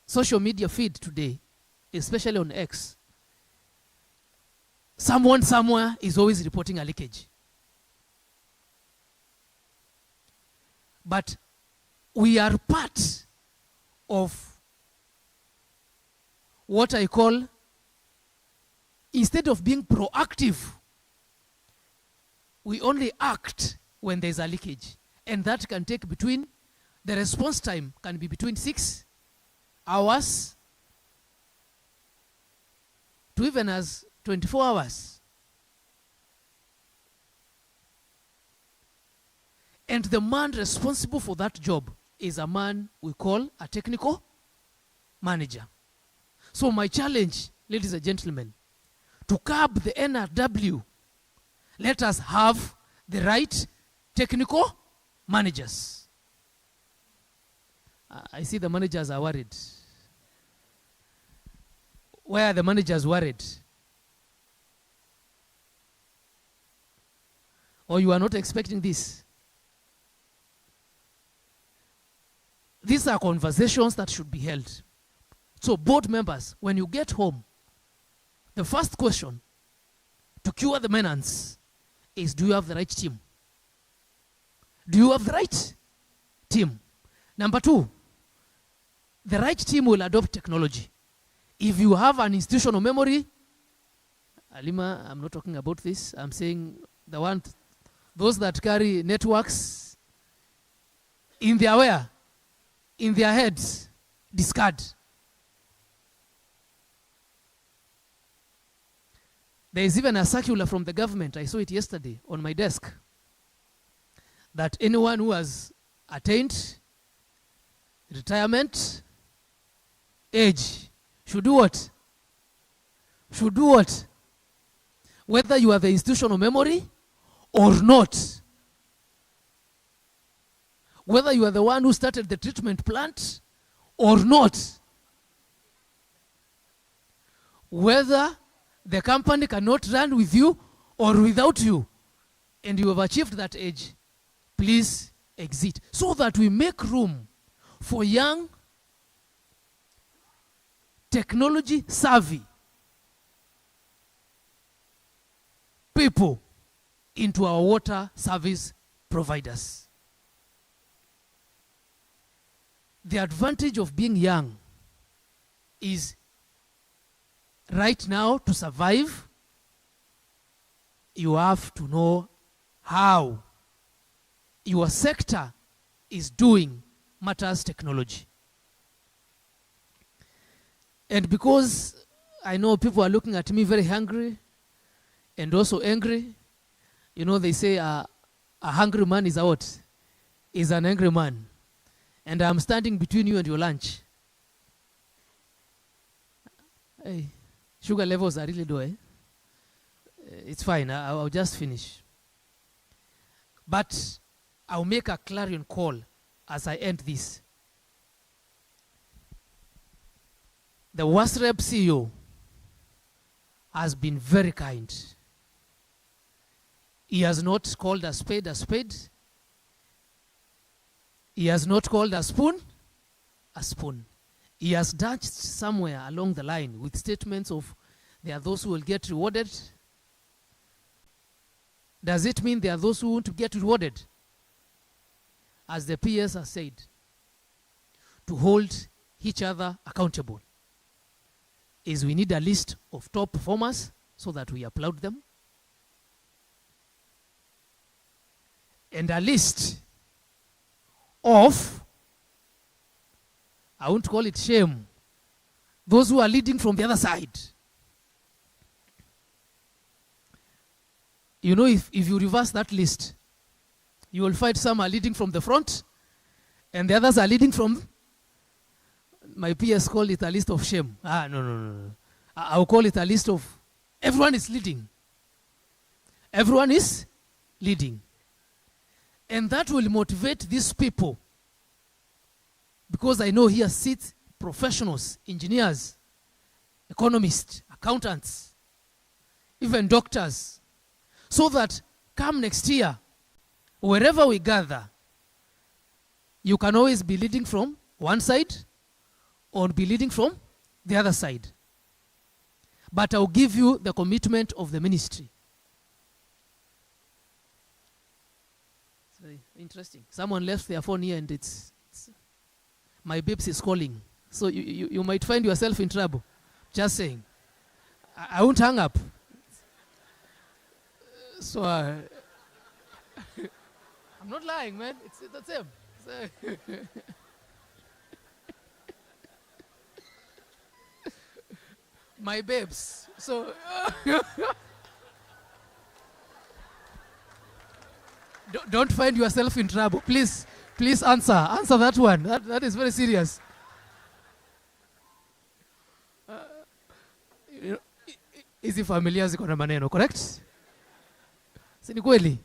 social media feed today, especially on X, someone somewhere is always reporting a leakage. But we are part of what I call, instead of being proactive, we only act when there's a leakage. And that can take between, the response time can be between 6 hours to even as 24 hours. And the man responsible for that job is a man we call a technical manager. So my challenge, ladies and gentlemen, to curb the NRW, let us have the right technical managers. I see the managers are worried. Why are the managers worried? Or you are not expecting this? These are conversations that should be held. So board members, when you get home, the first question to cure the menace is, do you have the right team? Do you have the right team? Number two, the right team will adopt technology. If you have an institutional memory, Alima, I'm not talking about this, I'm saying those that carry networks in their where? In their heads, discard. There is even a circular from the government, I saw it yesterday on my desk, that anyone who has attained retirement age should do what? Should do what? Whether you have the institutional memory or not. Whether you are the one who started the treatment plant or not. Whether the company cannot run with you or without you, and you have achieved that age, please exit, so that we make room for young, technology savvy people into our water service providers. The advantage of being young is right now, to survive, you have to know how your sector is doing matters technology. And because I know people are looking at me very hungry and also angry, you know, they say a hungry man is a what? Is an angry man. And I'm standing between you and your lunch. Hey, sugar levels are really low, eh? It's fine, I'll just finish. But I'll make a clarion call as I end this. The WASREP CEO has been very kind. He has not called a spade a spade. He has not called a spoon a spoon. He has danced somewhere along the line with statements of there are those who will get rewarded. Does it mean there are those who want to get rewarded? As the PS has said, to hold each other accountable is we need a list of top performers so that we applaud them, and a list of, I won't call it shame, those who are leading from the other side. You know, if you reverse that list, you will find some are leading from the front and the others are leading from, my PS call it a list of shame. No. I'll call it a list of, everyone is leading. Everyone is leading. And that will motivate these people, because I know here sit professionals, engineers, economists, accountants, even doctors, so that come next year, wherever we gather, you can always be leading from one side or be leading from the other side. But I'll give you the commitment of the ministry. It's very interesting. Someone left their phone here and it's my babes is calling. So you might find yourself in trouble. Just saying. I won't hang up. So I'm not lying, man. It's the same. My babes. So don't find yourself in trouble. Please answer that one. That is very serious. Hizi familia ziko na maneno, correct? Si ni kweli?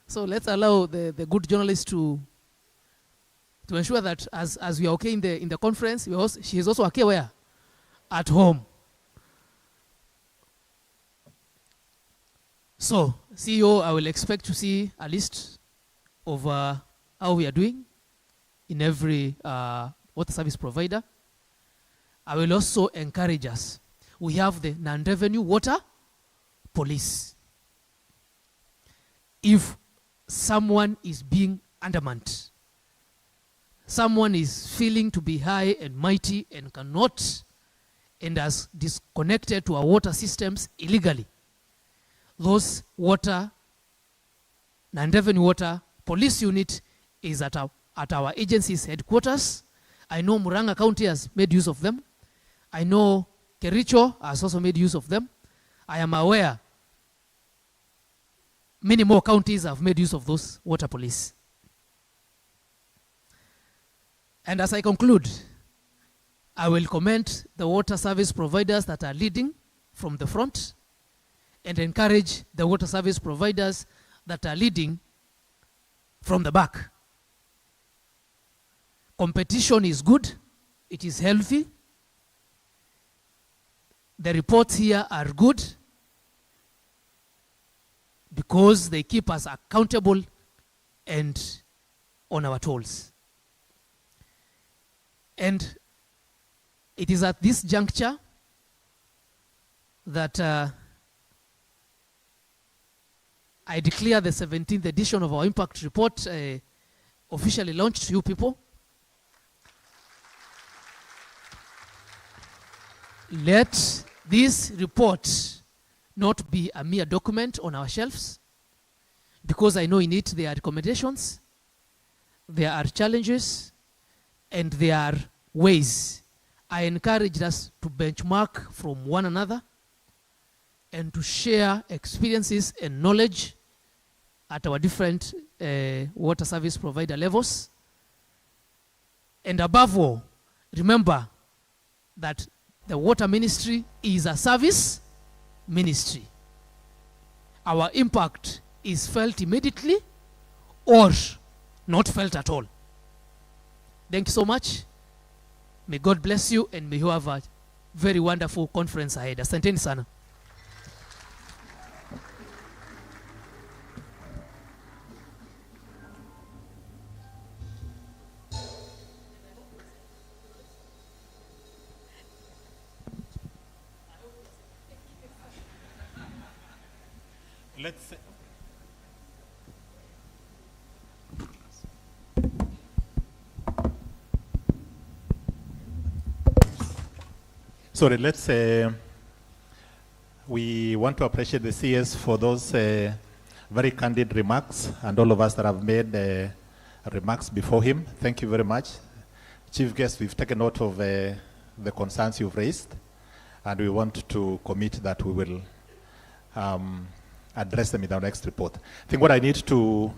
So let's allow the good journalist to ensure that as we are okay in the conference, she is also okay where? At home. So, CEO, I will expect to see a list of how we are doing in every water service provider. I will also encourage us. We have the non-revenue water police. If someone is being undermined, someone is feeling to be high and mighty and cannot, and has disconnected to our water systems illegally, those water, non-revenue water police unit is at our agency's headquarters. I know Murang'a County has made use of them. I know Kericho has also made use of them. I am aware many more counties have made use of those water police. And as I conclude, I will commend the water service providers that are leading from the front and encourage the water service providers that are leading from the back. Competition is good. It is healthy. The reports here are good because they keep us accountable and on our toes. And it is at this juncture that I declare the 17th edition of our impact report officially launched to you people. Let this report not be a mere document on our shelves, because I know in it there are recommendations, there are challenges, and there are ways. I encourage us to benchmark from one another and to share experiences and knowledge at our different water service provider levels. And above all, remember that the water ministry is a service ministry. Our impact is felt immediately or not felt at all. Thank you so much. May God bless you, and may you have a very wonderful conference ahead. Asanteni sana. Let's we want to appreciate the CS for those very candid remarks, and all of us that have made remarks before him. Thank you very much. Chief Guest, we've taken note of the concerns you've raised, and we want to commit that we will address them in our next report. I think what I need to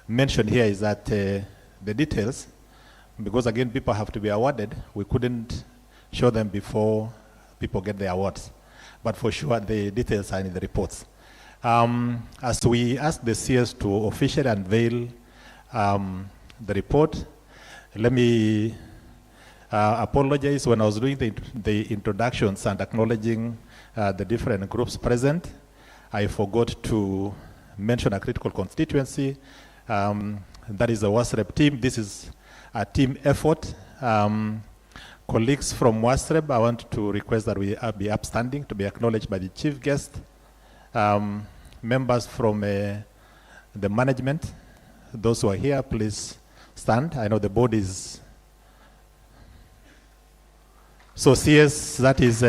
mention here is that the details, because again people have to be awarded, we couldn't show them before people get the awards. But for sure the details are in the reports. As we ask the CS to officially unveil the report, let me apologize. When I was doing the introductions and acknowledging the different groups present, I forgot to mention a critical constituency. That is the WASREP team. This is a team effort. Colleagues from WASREP, I want to request that we be upstanding to be acknowledged by the chief guest. Members from the management, those who are here, please stand. I know the board is... So CS, that is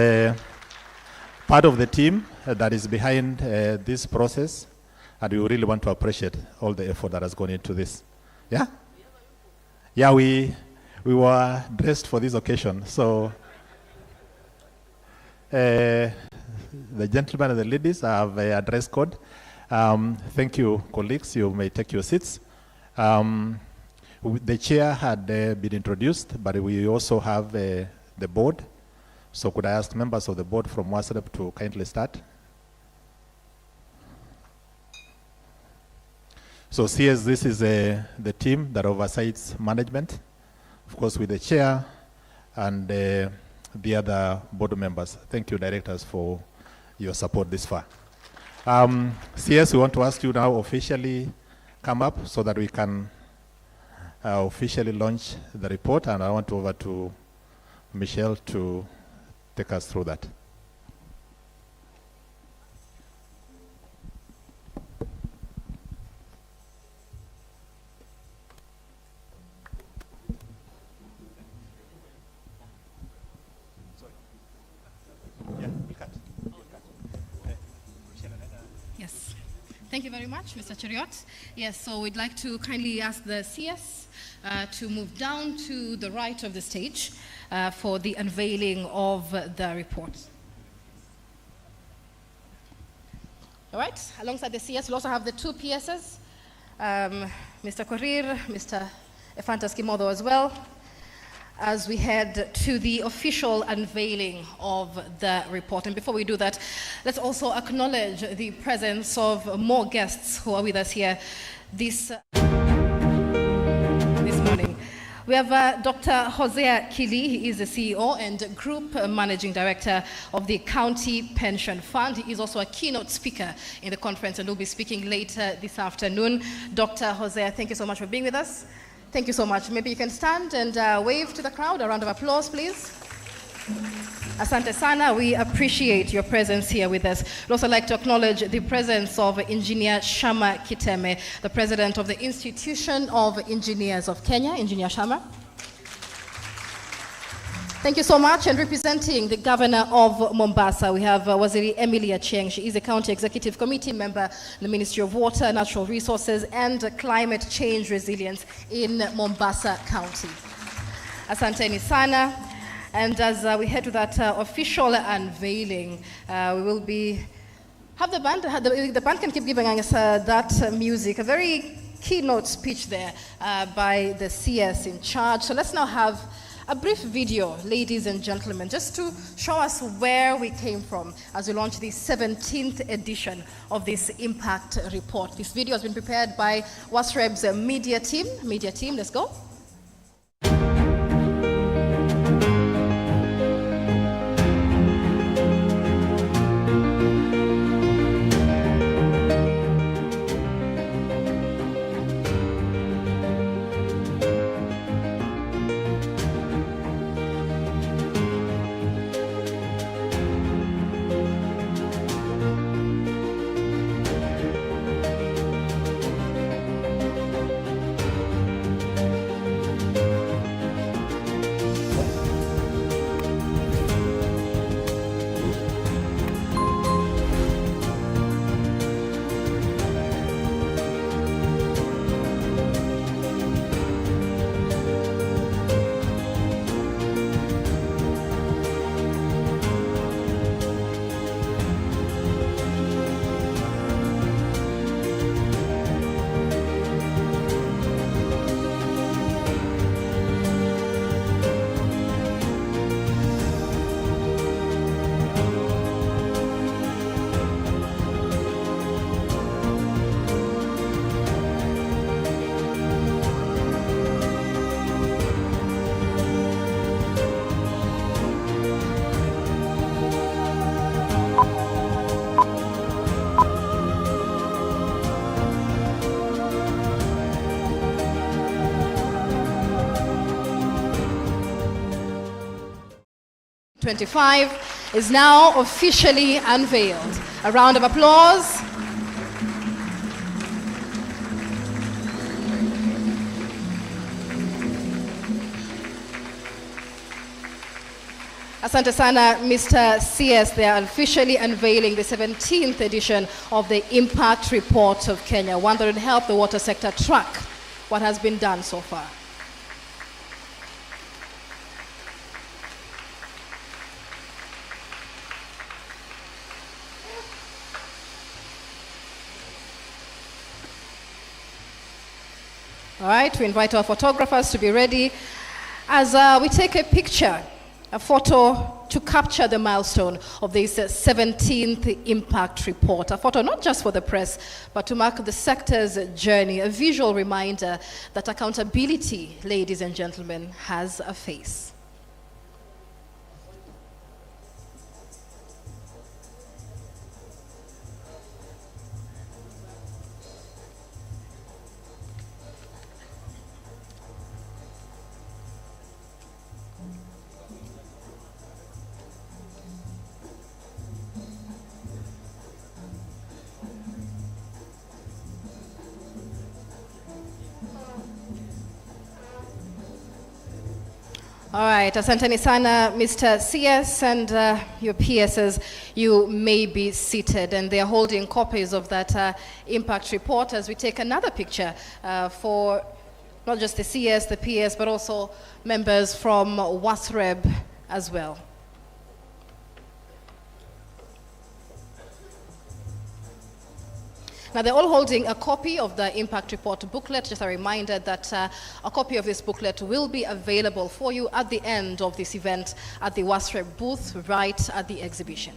part of the team that is behind this process, and we really want to appreciate all the effort that has gone into this. Yeah? Yeah, we were dressed for this occasion, so the gentlemen and the ladies have a dress code. Thank you, colleagues. You may take your seats. The chair had been introduced, but we also have the board. So could I ask members of the board from WASREP to kindly start? So CS, this is the team that oversees management, of course with the chair and the other board members. Thank you, directors, for your support this far. CS, we want to ask you now officially come up so that we can officially launch the report, and I want over to Michelle to take us through that. Yes. Thank you very much, Mr. Cheriot. Yes, so we'd like to kindly ask the CS to move down to the right of the stage for the unveiling of the report. All right, alongside the CS, we'll also have the two PSs, Mr. Korir, Mr. Ephantas Kimodo as well, as we head to the official unveiling of the report. And before we do that, let's also acknowledge the presence of more guests who are with us here this morning. We have Dr. Hosea Kili. He is the CEO and Group Managing Director of the County Pension Fund. He is also a keynote speaker in the conference and will be speaking later this afternoon. Dr. Hosea, thank you so much for being with us. Thank you so much. Maybe you can stand and wave to the crowd. A round of applause, please. Asante sana. We appreciate your presence here with us. We'd also like to acknowledge the presence of Engineer Shama Kiteme, the president of the Institution of Engineers of Kenya. Engineer Shama. Thank you so much. And representing the Governor of Mombasa, we have Waziri Emily Achieng. She is a County Executive Committee member in the Ministry of Water, Natural Resources and Climate Change Resilience in Mombasa County. Asanteni sana. And as we head to that official unveiling, we will have the band. The band can keep giving us that music. A very keynote speech there by the CS in charge. So let's now have a brief video, ladies and gentlemen, just to show us where we came from as we launch the 17th edition of this impact report. This video has been prepared by WASREB's media team. Media team, let's go. Is now officially unveiled. A round of applause. Asante sana, Mr. CS. They are officially unveiling the 17th edition of the Impact Report of Kenya, one that will help the water sector track what has been done so far. All right, we invite our photographers to be ready as we take a picture, a photo to capture the milestone of this 17th Impact Report. A photo not just for the press, but to mark the sector's journey, a visual reminder that accountability, ladies and gentlemen, has a face. All right, asanteni sana, Mr. CS and your PSs. You may be seated, and they are holding copies of that impact report as we take another picture for not just the CS, the PS, but also members from WASREB as well. Now, they're all holding a copy of the Impact Report booklet. Just a reminder that a copy of this booklet will be available for you at the end of this event at the WASREB booth right at the exhibition.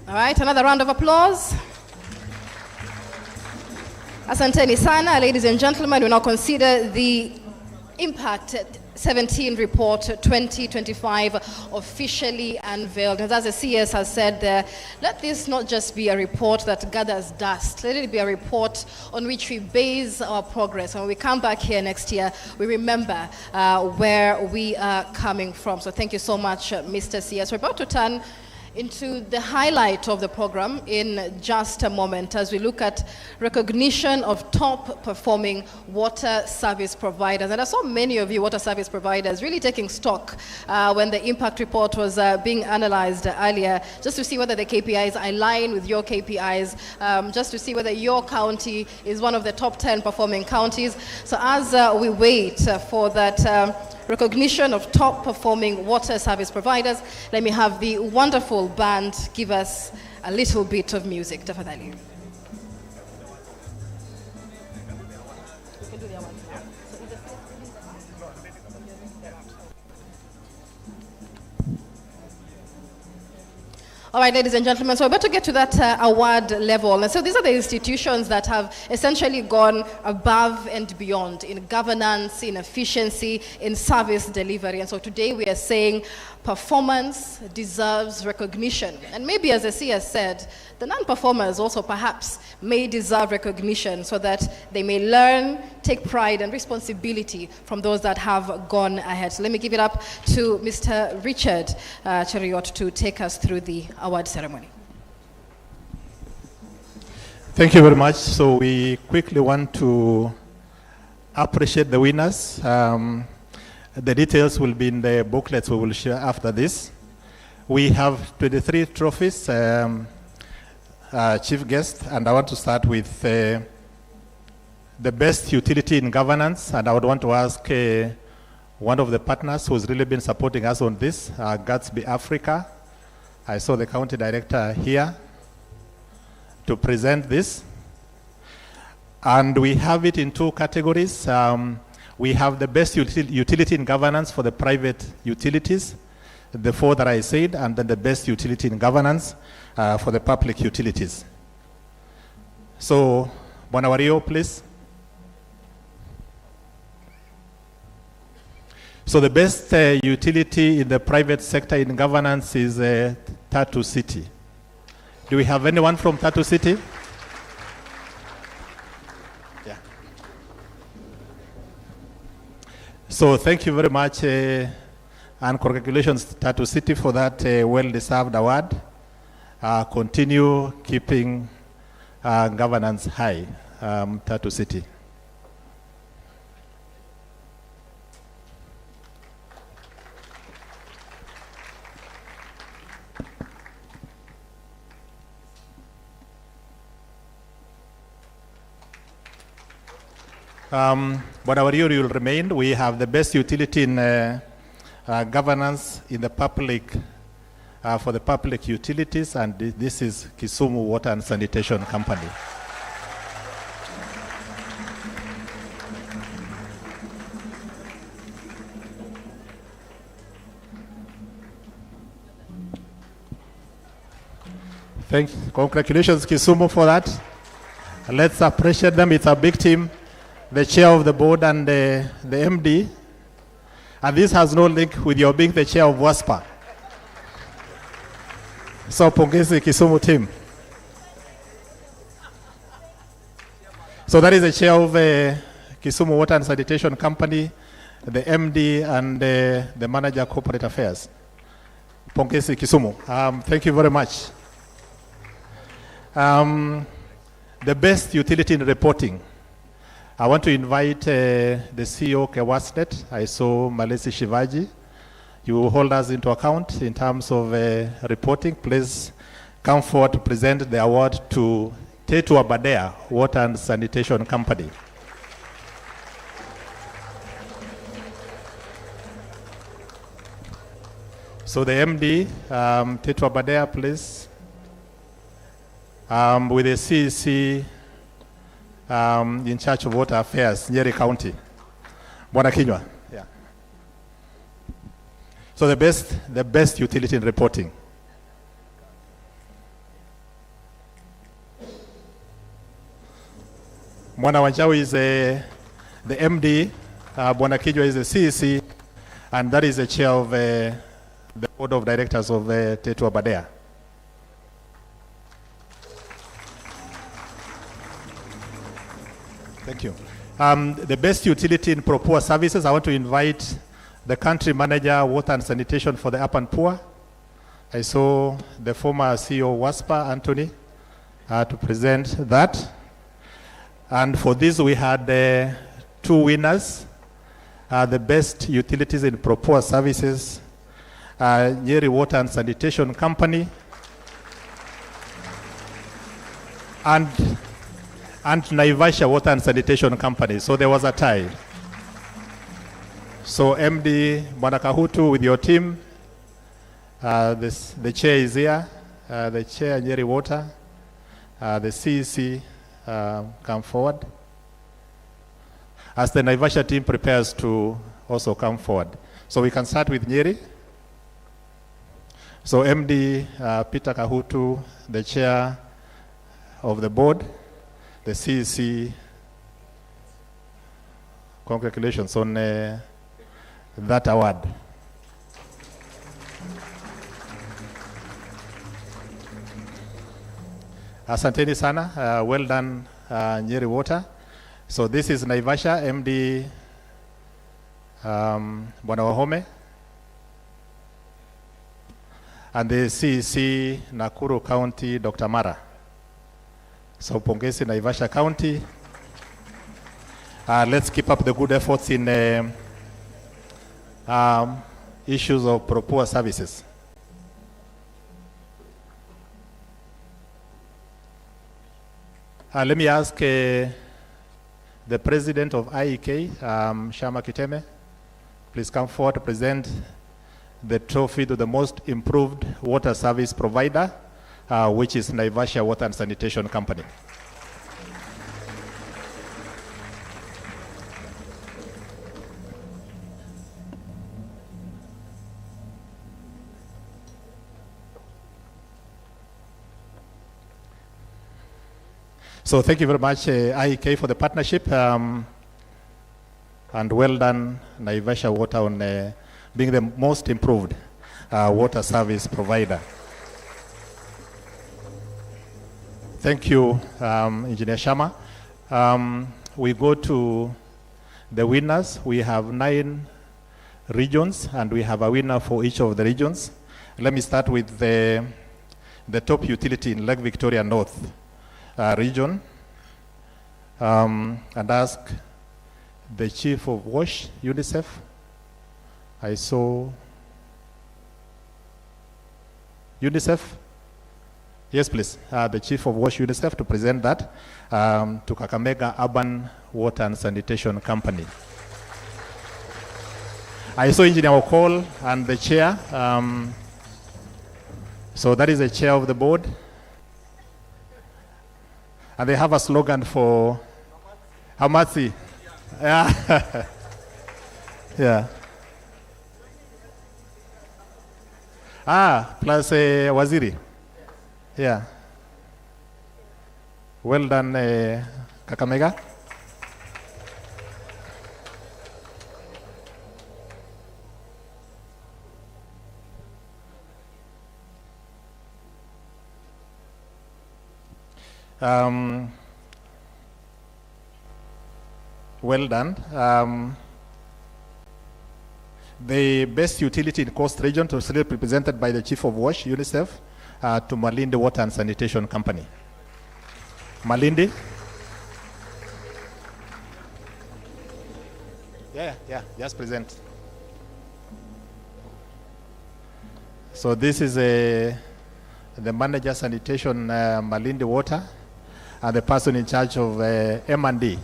All right, another round of applause. Asanteni sana, ladies and gentlemen. We now consider the Impact 17 report 2025 officially unveiled. And as the CS has said there, let this not just be a report that gathers dust. Let it be a report on which we base our progress. When we come back here next year, we remember where we are coming from. So thank you so much, Mr. CS. We're about to turn into the highlight of the program in just a moment as we look at recognition of top performing water service providers. And I saw many of you water service providers really taking stock when the impact report was being analyzed earlier, just to see whether the KPIs align with your KPIs, just to see whether your county is one of the top 10 performing counties. So as we wait for that recognition of top performing water service providers, let me have the wonderful band give us a little bit of music. Tafadhali. All right, ladies and gentlemen, so we're about to get to that award level. And so these are the institutions that have essentially gone above and beyond in governance, in efficiency, in service delivery. And so today we are saying performance deserves recognition. And maybe, as the CS said, the non-performers also perhaps may deserve recognition so that they may learn, take pride and responsibility from those that have gone ahead. So let me give it up to Mr. Richard Cheriot to take us through the award ceremony. Thank you very much. So we quickly want to appreciate the winners. The details will be in the booklets we will share after this. We have 23 trophies, chief guest, and I want to start with the best utility in governance, and I would want to ask one of the partners who's really been supporting us on this, Gatsby Africa. I saw the county director here to present this. And we have it in two categories. We have the best utility in governance for the private utilities, the four that I said, and then the best utility in governance for the public utilities. So, Bwana Wario, please. So the best utility in the private sector in governance is Tatu City. Do we have anyone from Tatu City? Yeah. So thank you very much, and congratulations Tatu City for that well-deserved award. Continue keeping governance high, Tatu City. But our year will remain. We have the best utility in governance in the public, for the public utilities, and this is Kisumu Water and Sanitation Company. Congratulations, Kisumu, for that. Let's appreciate them. It's a big team. The chair of the board and the MD. And this has no link with your being the chair of WASPA. So, pongezi Kisumu team. So that is the chair of Kisumu Water and Sanitation Company, the MD, and the manager of corporate affairs. Pongezi Kisumu. Thank you very much. The best utility in reporting. I want to invite the CEO Kewasnet. I saw Malesi Shivaji. You will hold us into account in terms of reporting. Please come forward to present the award to Tetu Abadea Water and Sanitation Company. So the MD, Tetu Abadea, please. With the CEC in charge of water affairs, Nyeri County. Bwana Kinywa. Yeah. So the best utility in reporting. Mwana Wanjau is the MD Bwana Kijwa is the CEC, and that is the chair of the board of directors of Tetua Badea. Thank you. The best utility in pro-poor services, I want to invite the country manager, water and sanitation for the up and poor. I saw the former CEO WASPA, Anthony, to present that. And for this, we had 2 winners. The best utilities in pro-poor services, Nyeri Water and Sanitation Company, and Naivasha Water and Sanitation Company. So there was a tie. So MD Bwana Kahutu with your team, the chair is here, the chair Nyeri Water, the CEC come forward. As the Naivasha team prepares to also come forward. So we can start with Nyeri. So MD Peter Kahutu, the chair of the board, the CEC, congratulations on that award. Asanteni sana, well done Nyeri Water. So this is Naivasha, MD Bwana Wahome, and the CEC Nakuru County, Dr. Mara. So pongezi Naivasha County. Let's keep up the good efforts in issues of pro-poor services. Let me ask the president of IEK, Shama Kiteme, please come forward to present the trophy to the most improved water service provider, which is Naivasha Water and Sanitation Company. So thank you very much, IEK, for the partnership, and well done, Naivasha Water, on being the most improved water service provider. Thank you, Engineer Shama. We go to the winners. We have 9 regions, and we have a winner for each of the regions. Let me start with the top utility in Lake Victoria North region, and ask the Chief of WASH, UNICEF. I saw UNICEF. Yes, please. The Chief of WASH, UNICEF, to present that to Kakamega Urban Water and Sanitation Company. I saw Engineer Okol and the chair. So that is the chair of the board. And they have a slogan for Hamasi. Yeah. Yeah. Plus Waziri. Yeah. Well done, Kakamega. Well done. The best utility in Coast Region to be represented by the Chief of WASH, UNICEF, to Malindi Water and Sanitation Company. Malindi. Yeah, just present. So this is the manager sanitation, Malindi Water, and the person in charge of M&D.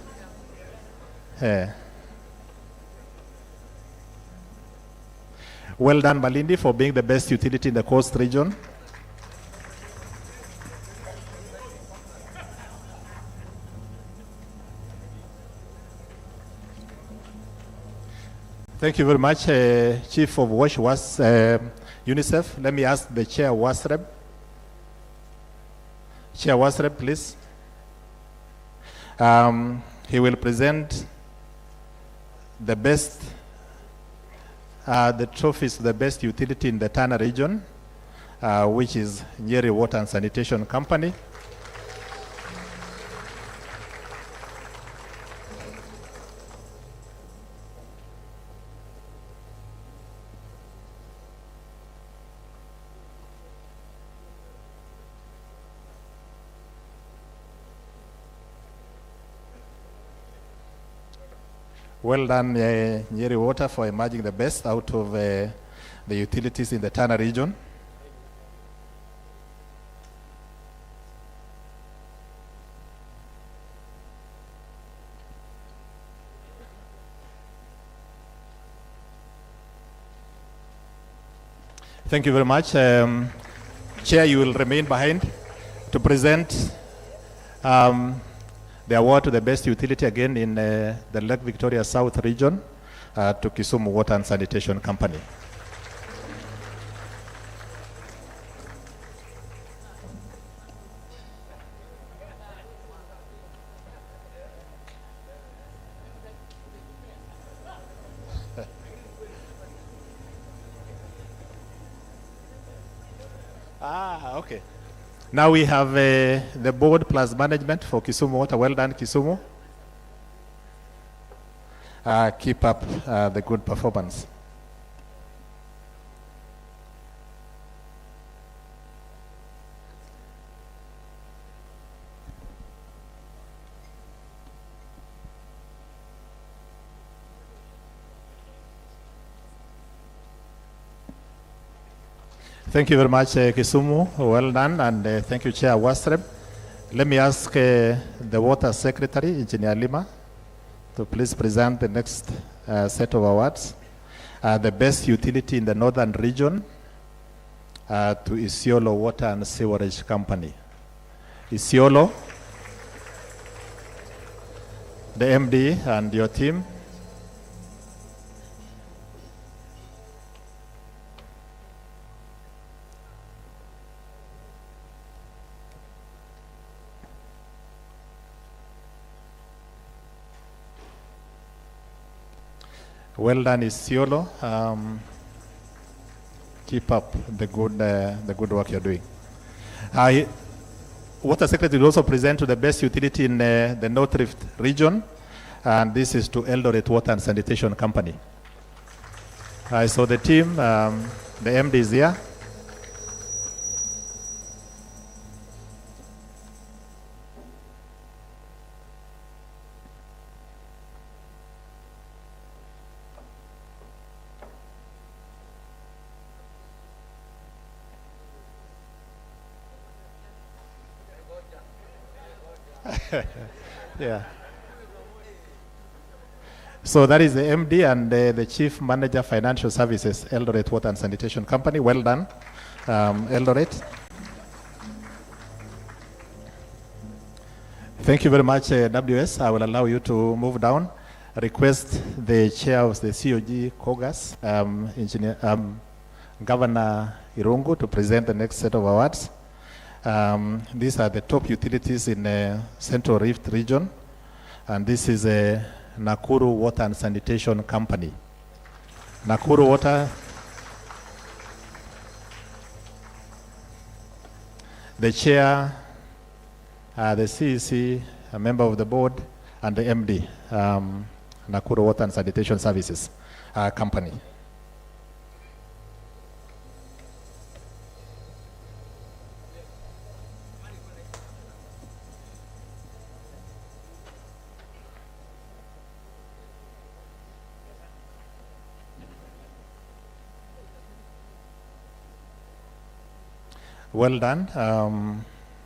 Well done, Malindi, for being the best utility in the Coast Region. Thank you very much, Chief of WASH, UNICEF. Let me ask the Chair WASREB. Chair WASREB, please. He will present the best, the trophies to the best utility in the Tana region, which is Nyeri Water and Sanitation Company. Well done, Nyeri Water, for emerging the best out of the utilities in the Tana region. Thank you very much. Chair, you will remain behind to present the award to the best utility again in the Lake Victoria South region to Kisumu Water and Sanitation Company. Okay. Now we have the board plus management for Kisumu Water. Well done, Kisumu. Keep up the good performance. Thank you very much, Kisumu. Well done, and thank you, Chair Wasreb. Let me ask the Water Secretary, Engineer Lima, to please present the next set of awards. The best utility in the northern region to Isiolo Water and Sewerage Company. Isiolo, the MD and your team. Well done, Isiolo. Keep up the good work you're doing. Water Secretary will also present to the best utility in the North Rift region, and this is to Eldoret Water and Sanitation Company. So the team, the MD is here. Yeah. So that is the MD and the Chief Manager Financial Services, Eldoret Water and Sanitation Company. Well done, Eldoret. Thank you very much, WS. I will allow you to move down. Request the Chair of the COG, COGAS, Governor Irungu, to present the next set of awards. These are the top utilities in the Central Rift region, and this is a Nakuru Water and Sanitation Company. Nakuru Water, the chair, the CEC, a member of the board, and the MD, Nakuru Water and Sanitation Services Company. Well done,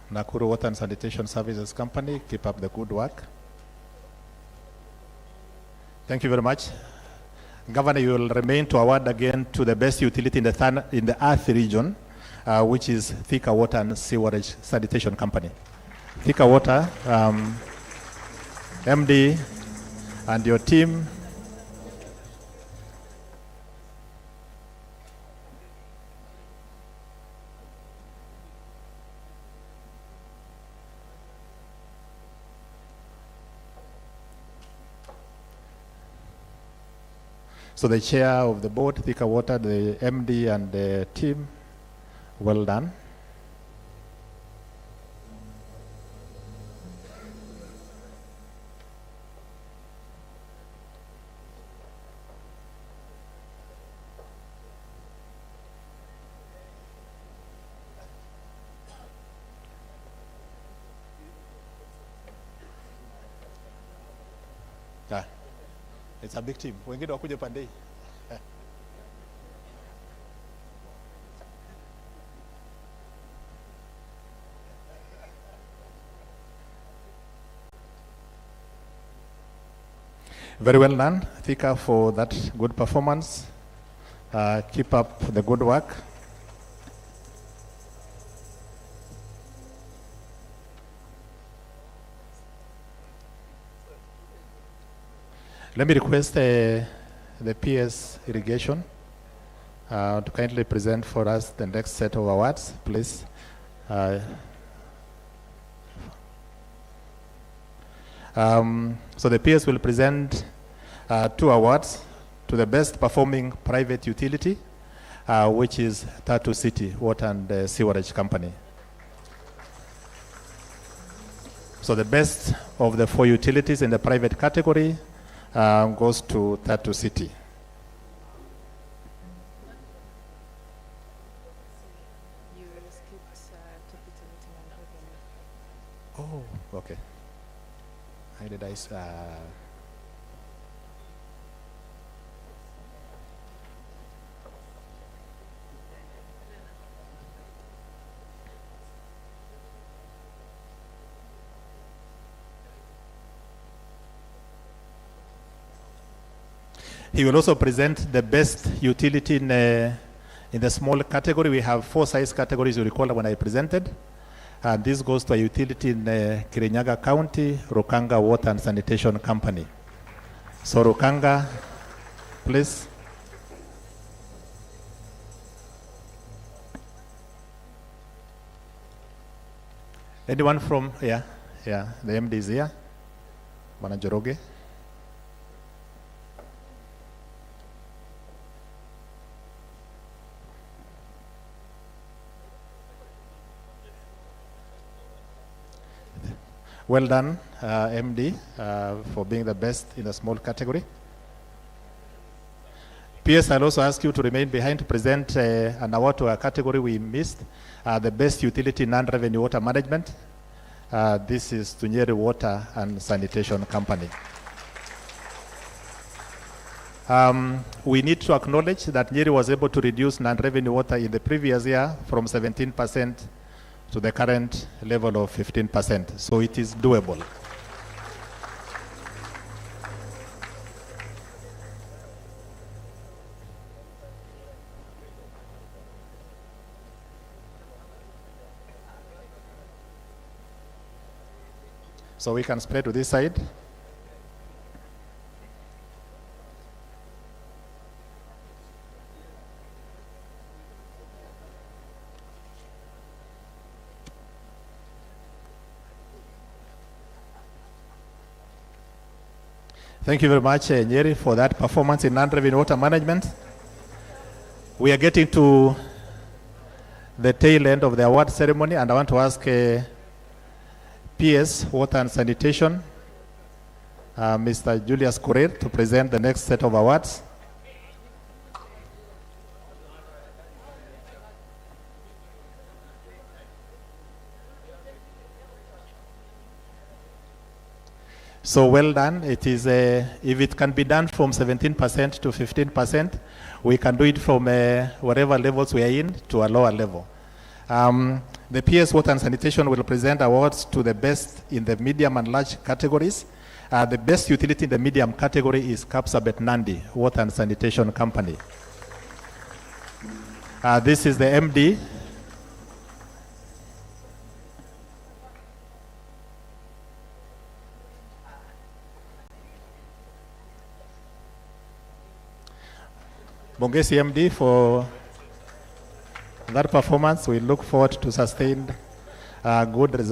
Nakuru Water and Sanitation Services Company. Keep up the good work. Thank you very much. Governor, you will remain to award again to the best utility in the Earth region, which is Thika Water and Sewerage Sanitation Company. Thika Water, MD and your team. So the chair of the board, Thika Water, the MD and the team, well done. Yeah. It's a big team. Wengine wakuje pande hii. Very well done, Thika, for that good performance. Keep up the good work. Let me request the PS Irrigation to kindly present for us the next set of awards, please. So the PS will present 2 awards to the best performing private utility, which is Tatu City Water and Sewerage Company. So the best of the 4 utilities in the private category goes to Tatu City. Oh, okay. How did I? He will also present the best utility in the small category. We have 4 size categories, you recall when I presented. And this goes to a utility in Kirinyaga County, Rukanga Water and Sanitation Company. So Rukanga, please. Anyone from, the MD is here. Manajoroge. Well done, MD, for being the best in a small category. PS, I'll also ask you to remain behind to present an award to a category we missed, the best utility non-revenue water management. This is to Nyeri Water and Sanitation Company. We need to acknowledge that Nyeri was able to reduce non-revenue water in the previous year from 17% to the current level of 15%. So it is doable. So we can spread to this side. Thank you very much, Nyeri, for that performance in non-revenue water management. We are getting to the tail end of the award ceremony, and I want to ask PS, Water and Sanitation, Mr. Julius Kurer, to present the next set of awards. So well done. It is, if it can be done from 17% to 15%, we can do it from whatever levels we are in to a lower level. The PS Water and Sanitation will present awards to the best in the medium and large categories. The best utility in the medium category is Kapsabet Nandi Water and Sanitation Company. This is the MD. Bongesi MD for that performance. We look forward to sustained good results.